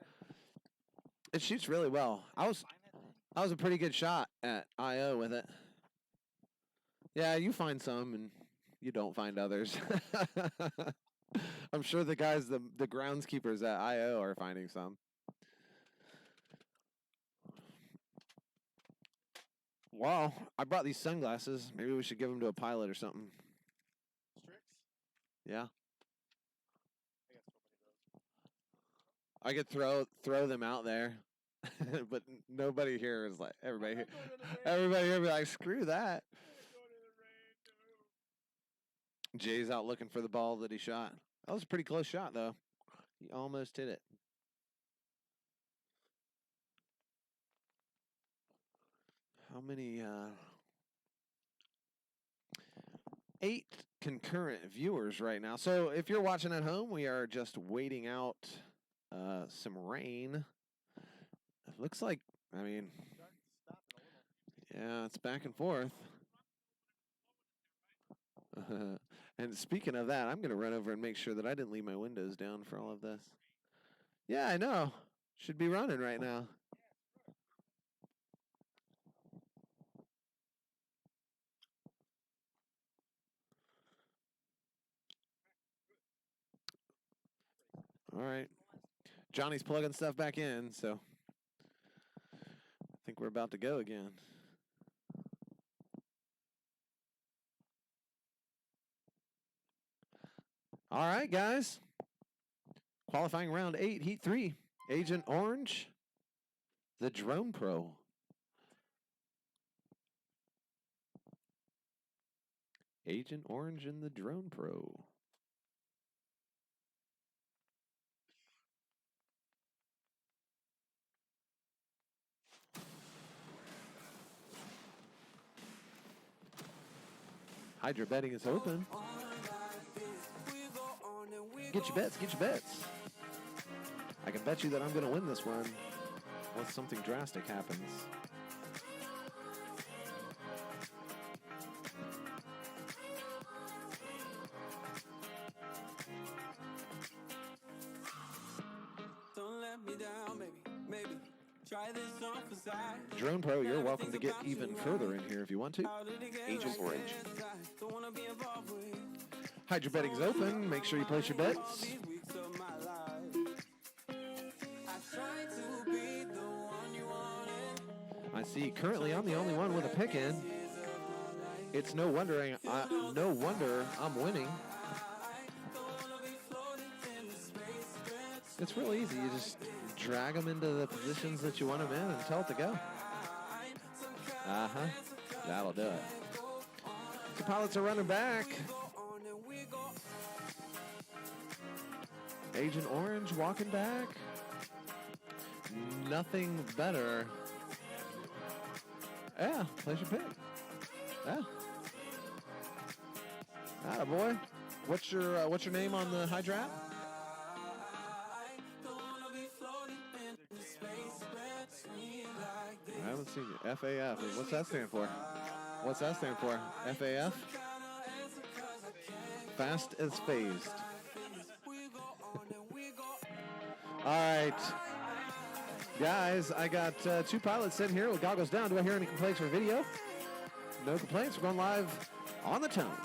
Speaker 1: It shoots really well. I was a pretty good shot at IO with it. Yeah, you find some and you don't find others. I'm sure the guys, the groundskeepers at IO are finding some. Wow, I brought these sunglasses. Maybe we should give them to a pilot or something.
Speaker 4: Strix?
Speaker 1: Yeah.
Speaker 4: I got so many of those.
Speaker 1: I could throw them out there, but nobody here is like everybody here. Everybody here be like, screw that. Jay's out looking for the ball that he shot. That was a pretty close shot though. He almost hit it. How many? 8 concurrent viewers right now. So if you're watching at home, we are just waiting out some rain. It looks like, I mean, yeah, it's back and forth. And speaking of that, I'm going to run over and make sure that I didn't leave my windows down for all of this. Yeah, I know. Should be running right now. All right. Johnny's plugging stuff back in, so I think we're about to go again. All right, guys. Qualifying round 8, heat 3. Agent Orange, the Drone Pro. Agent Orange and the Drone Pro. Hydra betting is open. Get your bets, get your bets. I can bet you that I'm going to win this one unless something drastic happens.
Speaker 6: Don't let me down, maybe try this on for size.
Speaker 1: Drone Pro, you're welcome to get even further in here if you want to.
Speaker 2: Agent Orange.
Speaker 6: Don't wanna be involved with.
Speaker 1: Hydra betting's open. Make sure you place your bets.
Speaker 6: These weeks of my life. I tried to be the one you wanted.
Speaker 1: I see currently I'm the only one with a pick in. It's no wonder I'm winning. It's real easy. You just drag them into the positions that you want them in and tell it to go. That'll do it. The pilots are running back. Agent Orange walking back. Nothing better. Yeah, place your pick. Yeah. Atta boy. What's your name on the Hydra app? I haven't seen it. FAF. What's that stand for? What's that stand for? FAF? Fast as phased. All right. Guys, I got 2 pilots sitting here with goggles down. Do I hear any complaints for video? No complaints. We're going live on the tone.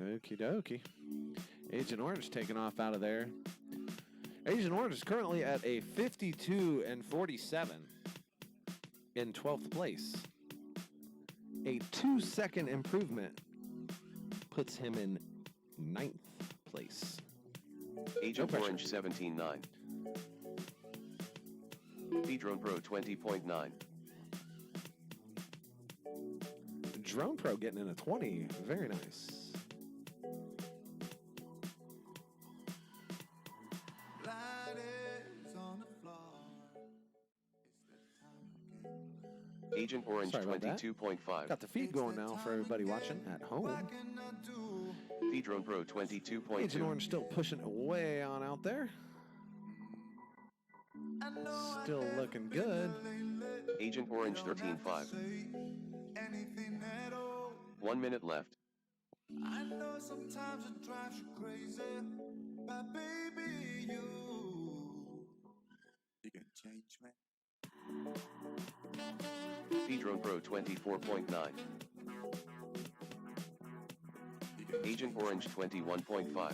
Speaker 1: Okie dokie. Agent Orange taking off out of there. Agent Orange is currently at a 52 and 47 in 12th place. A 2-second improvement puts him in 9th place.
Speaker 2: Agent
Speaker 1: No
Speaker 2: Orange 17.9. Drone Pro 20.9.
Speaker 1: Drone Pro getting in a 20. Very nice.
Speaker 2: Agent Orange
Speaker 1: Sorry about that.
Speaker 2: 22.5.
Speaker 1: Got the feed going now for everybody watching at home.
Speaker 2: Drone Pro 22.2.
Speaker 1: Agent Orange still pushing it way on out there. Still looking good.
Speaker 2: Agent Orange 13.5. 1 minute left.
Speaker 6: I know sometimes it drives you crazy, but baby, you can change me.
Speaker 2: Drone Pro 24.9. Agent Orange 21.5.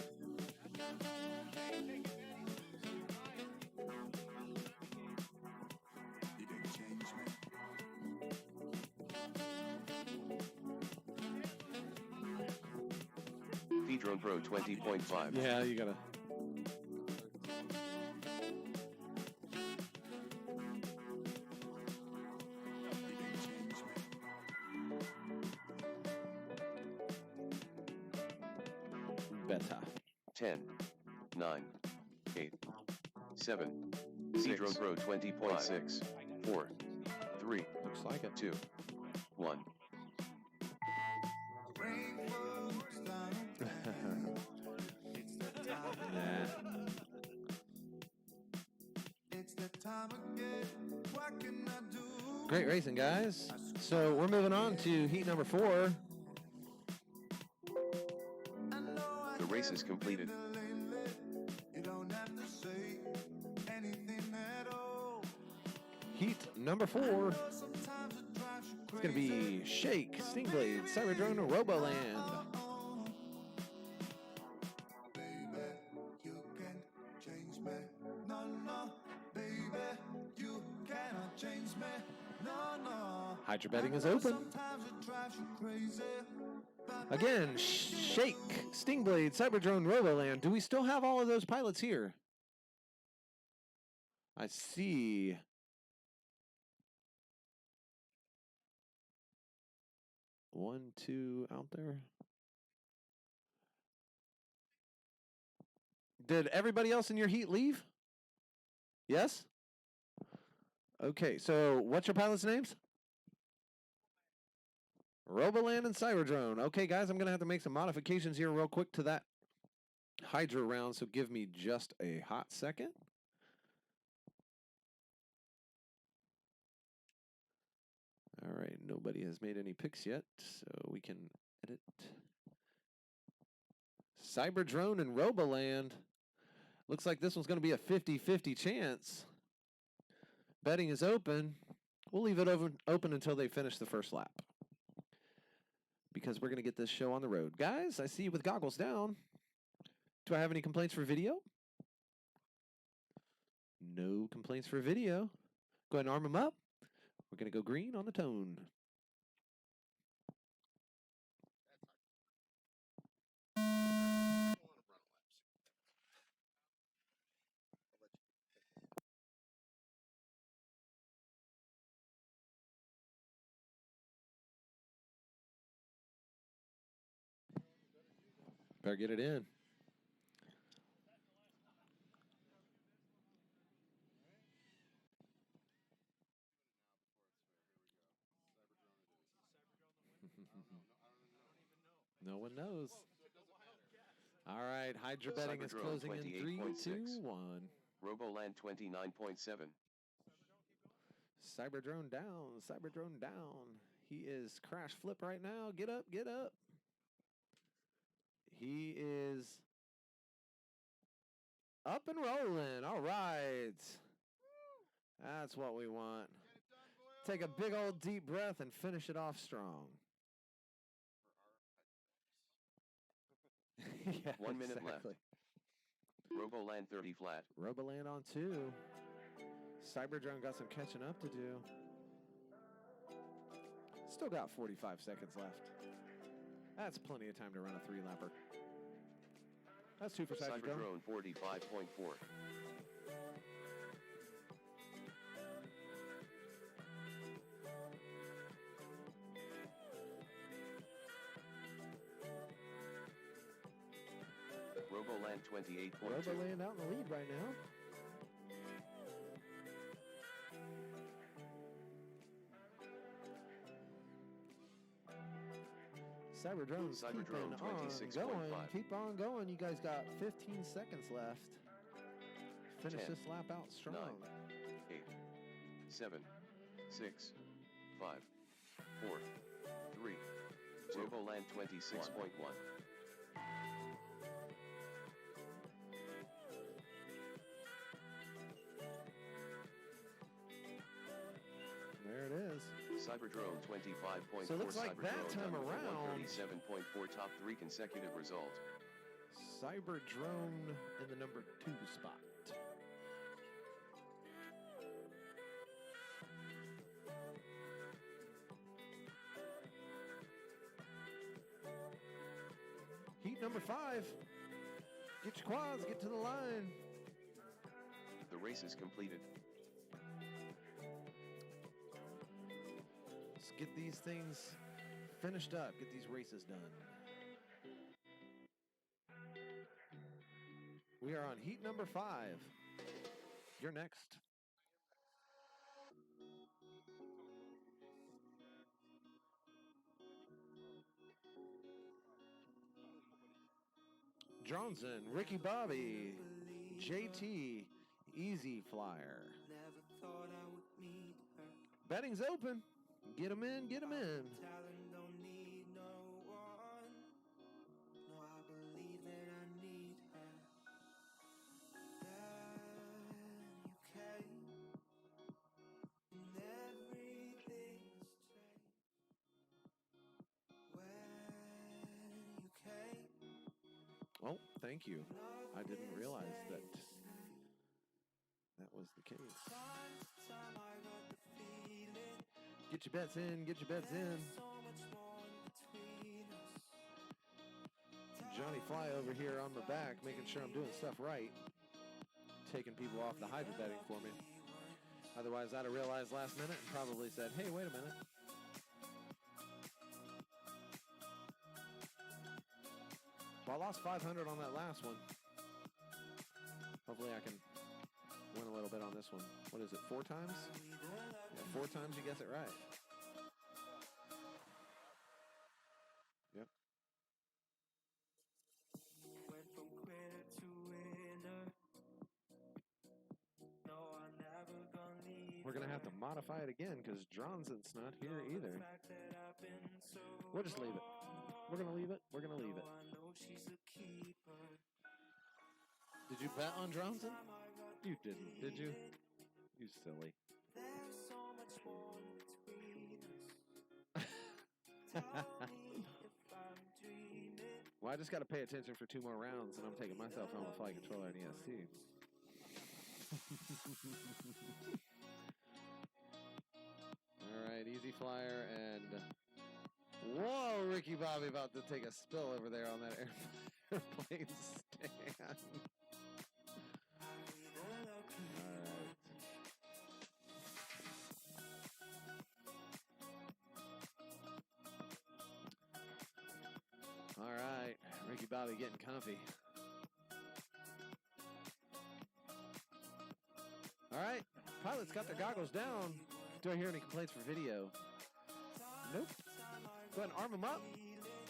Speaker 2: Drone Pro 20.5.
Speaker 1: Yeah, you gotta. Better.
Speaker 2: 10, 9, 8, 7, Drone Pro 20.6, 4, 3,
Speaker 1: Looks like it.
Speaker 2: 2, 1.
Speaker 1: Nah. Great racing, guys. So we're moving on to heat number 4.
Speaker 2: The race is completed.
Speaker 1: Heat number 4. It's going to be Shake, Stingblade, Cyberdrone, Roboland. Hydro betting is open. Again, Shake, Stingblade, Cyberdrone, Roboland. Do we still have all of those pilots here? I see. One, two out there. Did everybody else in your heat leave? Yes? Okay, so what's your pilots' names? Roboland and Cyberdrone. Okay, guys, I'm going to have to make some modifications here real quick to that Hydra round, so give me just a hot second. All right, nobody has made any picks yet, so we can edit. Cyberdrone and Roboland. Looks like this one's going to be a 50-50 chance. Betting is open. We'll leave it open until they finish the first lap, because we're going to get this show on the road. Guys, I see you with goggles down. Do I have any complaints for video? No complaints for video. Go ahead and arm them up. We're going to go green on the tone. Better get it in. No one knows. All right, Hydra betting is
Speaker 2: Cyberdrone
Speaker 1: closing in 3, 2,
Speaker 2: 28.6.
Speaker 1: 1.
Speaker 2: Roboland 29.7.
Speaker 1: Cyberdrone down. Cyberdrone down. He is crash flip right now. Get up, get up. He is up and rolling. All right. That's what we want. Take a big old deep breath and finish it off strong. Yeah,
Speaker 2: 1 minute
Speaker 1: exactly.
Speaker 2: left. Roboland 30 flat.
Speaker 1: Roboland on 2. Cyberdrone got some catching up to do. Still got 45 seconds left. That's plenty of time to run a 3-lapper. That's 2 for Cyberdrone.
Speaker 2: Cyberdrone 45.4. Roboland 28.2.
Speaker 1: Roboland out in the lead right now. Cyberdrone's
Speaker 2: Cyberdrone
Speaker 1: keeping on
Speaker 2: 26.5.
Speaker 1: going. Keep on going. You guys got 15 seconds left. Finish
Speaker 2: 10,
Speaker 1: this lap out strong.
Speaker 2: 9, 8, 7, 6, 5, 4, 3, Roboland 26.1.
Speaker 1: There it is.
Speaker 2: Cyberdrone 25.4.
Speaker 1: So it looks like that time
Speaker 2: number
Speaker 1: around-
Speaker 2: 137.4 top 3 consecutive result.
Speaker 1: Cyberdrone in the number 2 spot. Heat number 5. Get your quads, get to the line.
Speaker 2: The race is completed.
Speaker 1: Let's get these things finished up, get these races done. We are on heat number 5. You're next. Johnson, Ricky Bobby, JT, Easy Flyer. Betting's open. Get them in, get them in.
Speaker 6: Talent don't need no one. No, I believe that I need her. Then you came, and everything's changed. When you came,
Speaker 1: Oh, thank you. I didn't realize that that was the case.
Speaker 6: time to time I got the feeling
Speaker 1: Get your bets in, get your bets in.
Speaker 6: so much more in between us.
Speaker 1: Johnny Fly over here on the back, making sure I'm doing stuff right. Taking people off the hydro betting for me. Otherwise, I'd have realized last minute and probably said, hey, wait a minute. Well, I lost 500 on that last one. Hopefully I can win a little bit on this one. What is it, 4 times? Yeah, 4 times you guess it right. Yep.
Speaker 6: Went from quitter to winner. No, I'm never gonna leave.
Speaker 1: We're going to have to modify it again because Dronson's not here either.
Speaker 6: The fact that I've been so
Speaker 1: We'll just leave it. We're going to leave it. We're going to leave it.
Speaker 6: I know she's a keeper.
Speaker 1: Did you bet on Dronson? You didn't, did you? You silly.
Speaker 6: There's so much more in between us. Tell me if I'm dreaming.
Speaker 1: Well, I just got to pay attention for 2 more rounds, and I'm taking myself home with flight controller and ESC. All right, easy flyer and whoa, Ricky Bobby about to take a spill over there on that airplane stand. All right, Ricky Bobby getting comfy. All right, pilots got their goggles down. Do I hear any complaints for video? Nope. Go ahead and arm them up.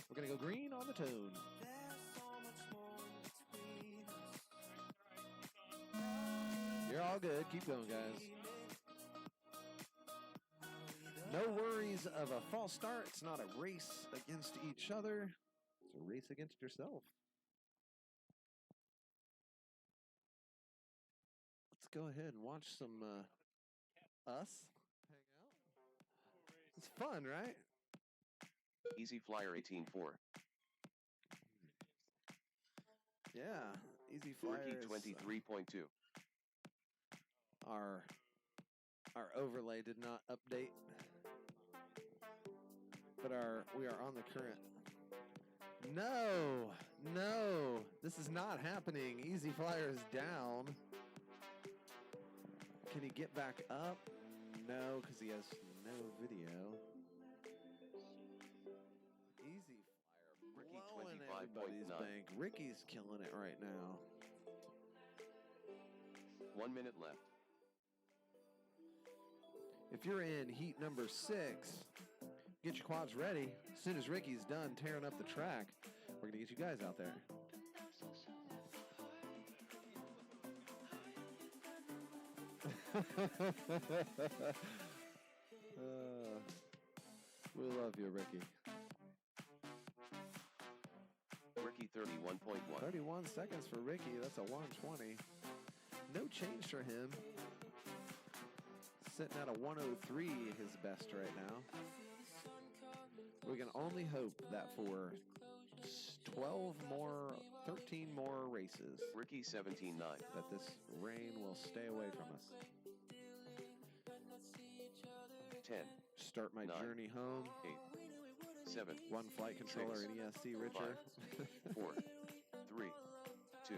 Speaker 1: We're going to go green on the tone. You're all good. Keep going, guys. No worries of a false start. It's not a race against each other. It's a race against yourself. Let's go ahead and watch some us hang out. It's fun, right?
Speaker 2: Easy Flyer 18-4.
Speaker 1: Yeah, Easy Flyer
Speaker 2: Rookie
Speaker 1: is,
Speaker 2: 23.2.
Speaker 1: our overlay did not update, but we are on the current. No, this is not happening. Easy Flyer is down. Can he get back up? No, because he has no video. Easy Flyer
Speaker 2: Ricky
Speaker 1: blowing
Speaker 2: 25.9.
Speaker 1: everybody's bank. Ricky's killing it right now.
Speaker 2: 1 minute left.
Speaker 1: If you're in heat number 6, get your quads ready. As soon as Ricky's done tearing up the track, we're going to get you guys out there. We love you, Ricky.
Speaker 2: Ricky 31.1.
Speaker 1: 31 seconds for Ricky. That's a 120. No change for him. Sitting at a 103, his best right now. We can only hope that for 12 more, 13 more races,
Speaker 2: Ricky 17.9.
Speaker 1: that this rain will stay away from us.
Speaker 2: 10.
Speaker 1: Start my
Speaker 2: 9,
Speaker 1: journey home.
Speaker 2: 8. 7.
Speaker 1: One flight controller
Speaker 2: 6,
Speaker 1: and ESC Richard.
Speaker 2: 4. 3. 2.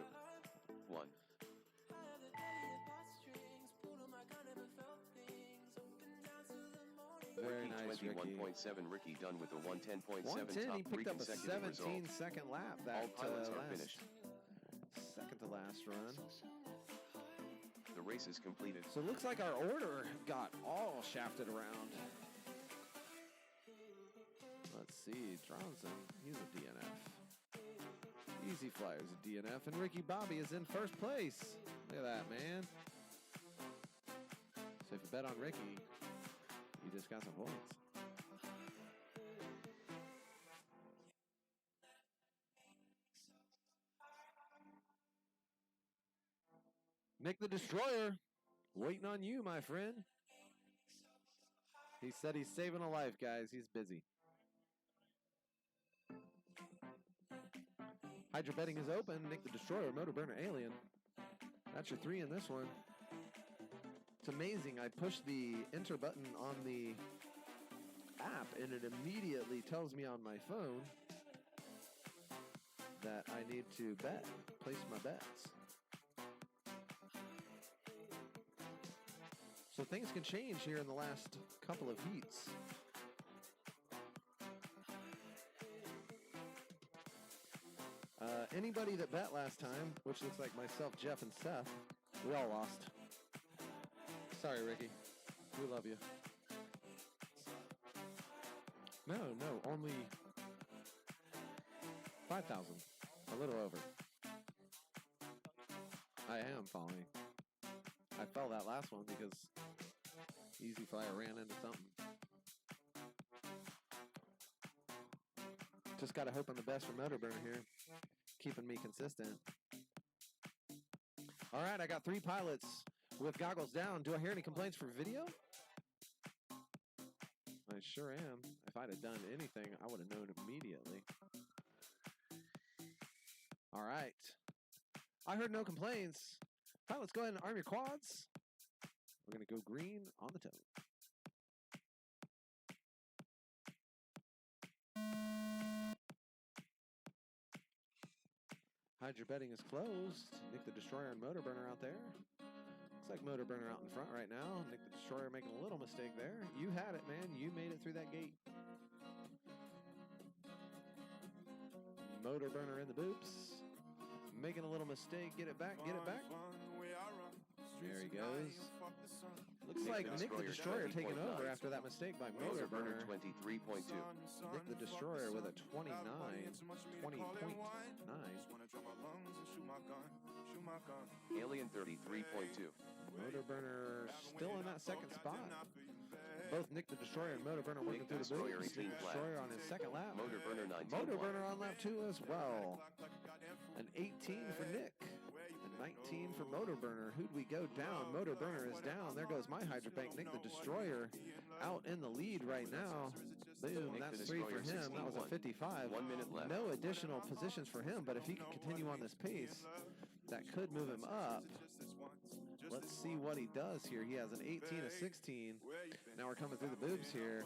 Speaker 2: 1.
Speaker 1: Very nice, Ricky.
Speaker 2: 21.7. Ricky done with a 110.7
Speaker 1: 110,
Speaker 2: top
Speaker 1: he
Speaker 2: 3
Speaker 1: picked up a
Speaker 2: consecutive
Speaker 1: 17
Speaker 2: result.
Speaker 1: second lap.
Speaker 2: All
Speaker 1: That
Speaker 2: pilots are
Speaker 1: last,
Speaker 2: finished.
Speaker 1: second to last run.
Speaker 2: The race is completed.
Speaker 1: So it looks like our order got all shafted around. Let's see, Dronson, he's a DNF. Easy Flyer's a DNF, and Ricky Bobby is in first place. Look at that, man. So if you bet on Ricky, You just got some points. Nick the Destroyer, waiting on you, my friend. He said he's saving a life, guys. He's busy. Hydro betting is open. Nick the Destroyer, Motor Burner, Alien. That's your 3 in this one. It's amazing. I push the enter button on the app, and it immediately tells me on my phone that I need to bet, place my bets. So things can change here in the last couple of heats. Anybody that bet last time, which looks like myself, Jeff, and Seth, we all lost. Sorry, Ricky. We love you. No, only 5,000. A little over. I am falling. I fell that last one because Easy Flyer ran into something. Just gotta hope on the best for Motor Burner here. Keeping me consistent. All right, I got 3 pilots with goggles down. Do I hear any complaints for video? I sure am. If I'd have done anything, I would have known immediately. All right. I heard no complaints. Pilots, go ahead and arm your quads. We're going to go green on the toe. Hydro betting is closed. Nick the Destroyer and Motor Burner out there. Looks like Motor Burner out in front right now. Nick the Destroyer making a little mistake there. You had it, man. You made it through that gate. Motor Burner in the boops. Making a little mistake. Get it back. Get it back. There he goes. Looks like Nick the Destroyer taking over after that mistake by Motor Burner.
Speaker 2: 23.2.
Speaker 1: Nick the Destroyer with a 20.9.
Speaker 2: Alien 33.2.
Speaker 1: Motor Burner still in that second spot. Both Nick the Destroyer and Motor Burner working through the
Speaker 2: Destroyer
Speaker 1: boots.
Speaker 2: 18
Speaker 1: Nick the
Speaker 2: flat.
Speaker 1: Destroyer on his second lap.
Speaker 2: Motor Burner 19.
Speaker 1: Motor Burner on lap 2 as well. An 18 for Nick. And 19 for Motor Burner. Who'd we go down? Motor Burner is down. There goes my Hydro Bank. Nick the Destroyer out in the lead right now. Boom,
Speaker 2: Nick
Speaker 1: that's
Speaker 2: the
Speaker 1: 3 for
Speaker 2: Destroyer,
Speaker 1: him. That was a 55.
Speaker 2: 1 minute left.
Speaker 1: No additional positions for him, but if he can continue on this pace, that could move him up. Let's see what he does here. He has an 18, a 16. Now we're coming through the boobs here.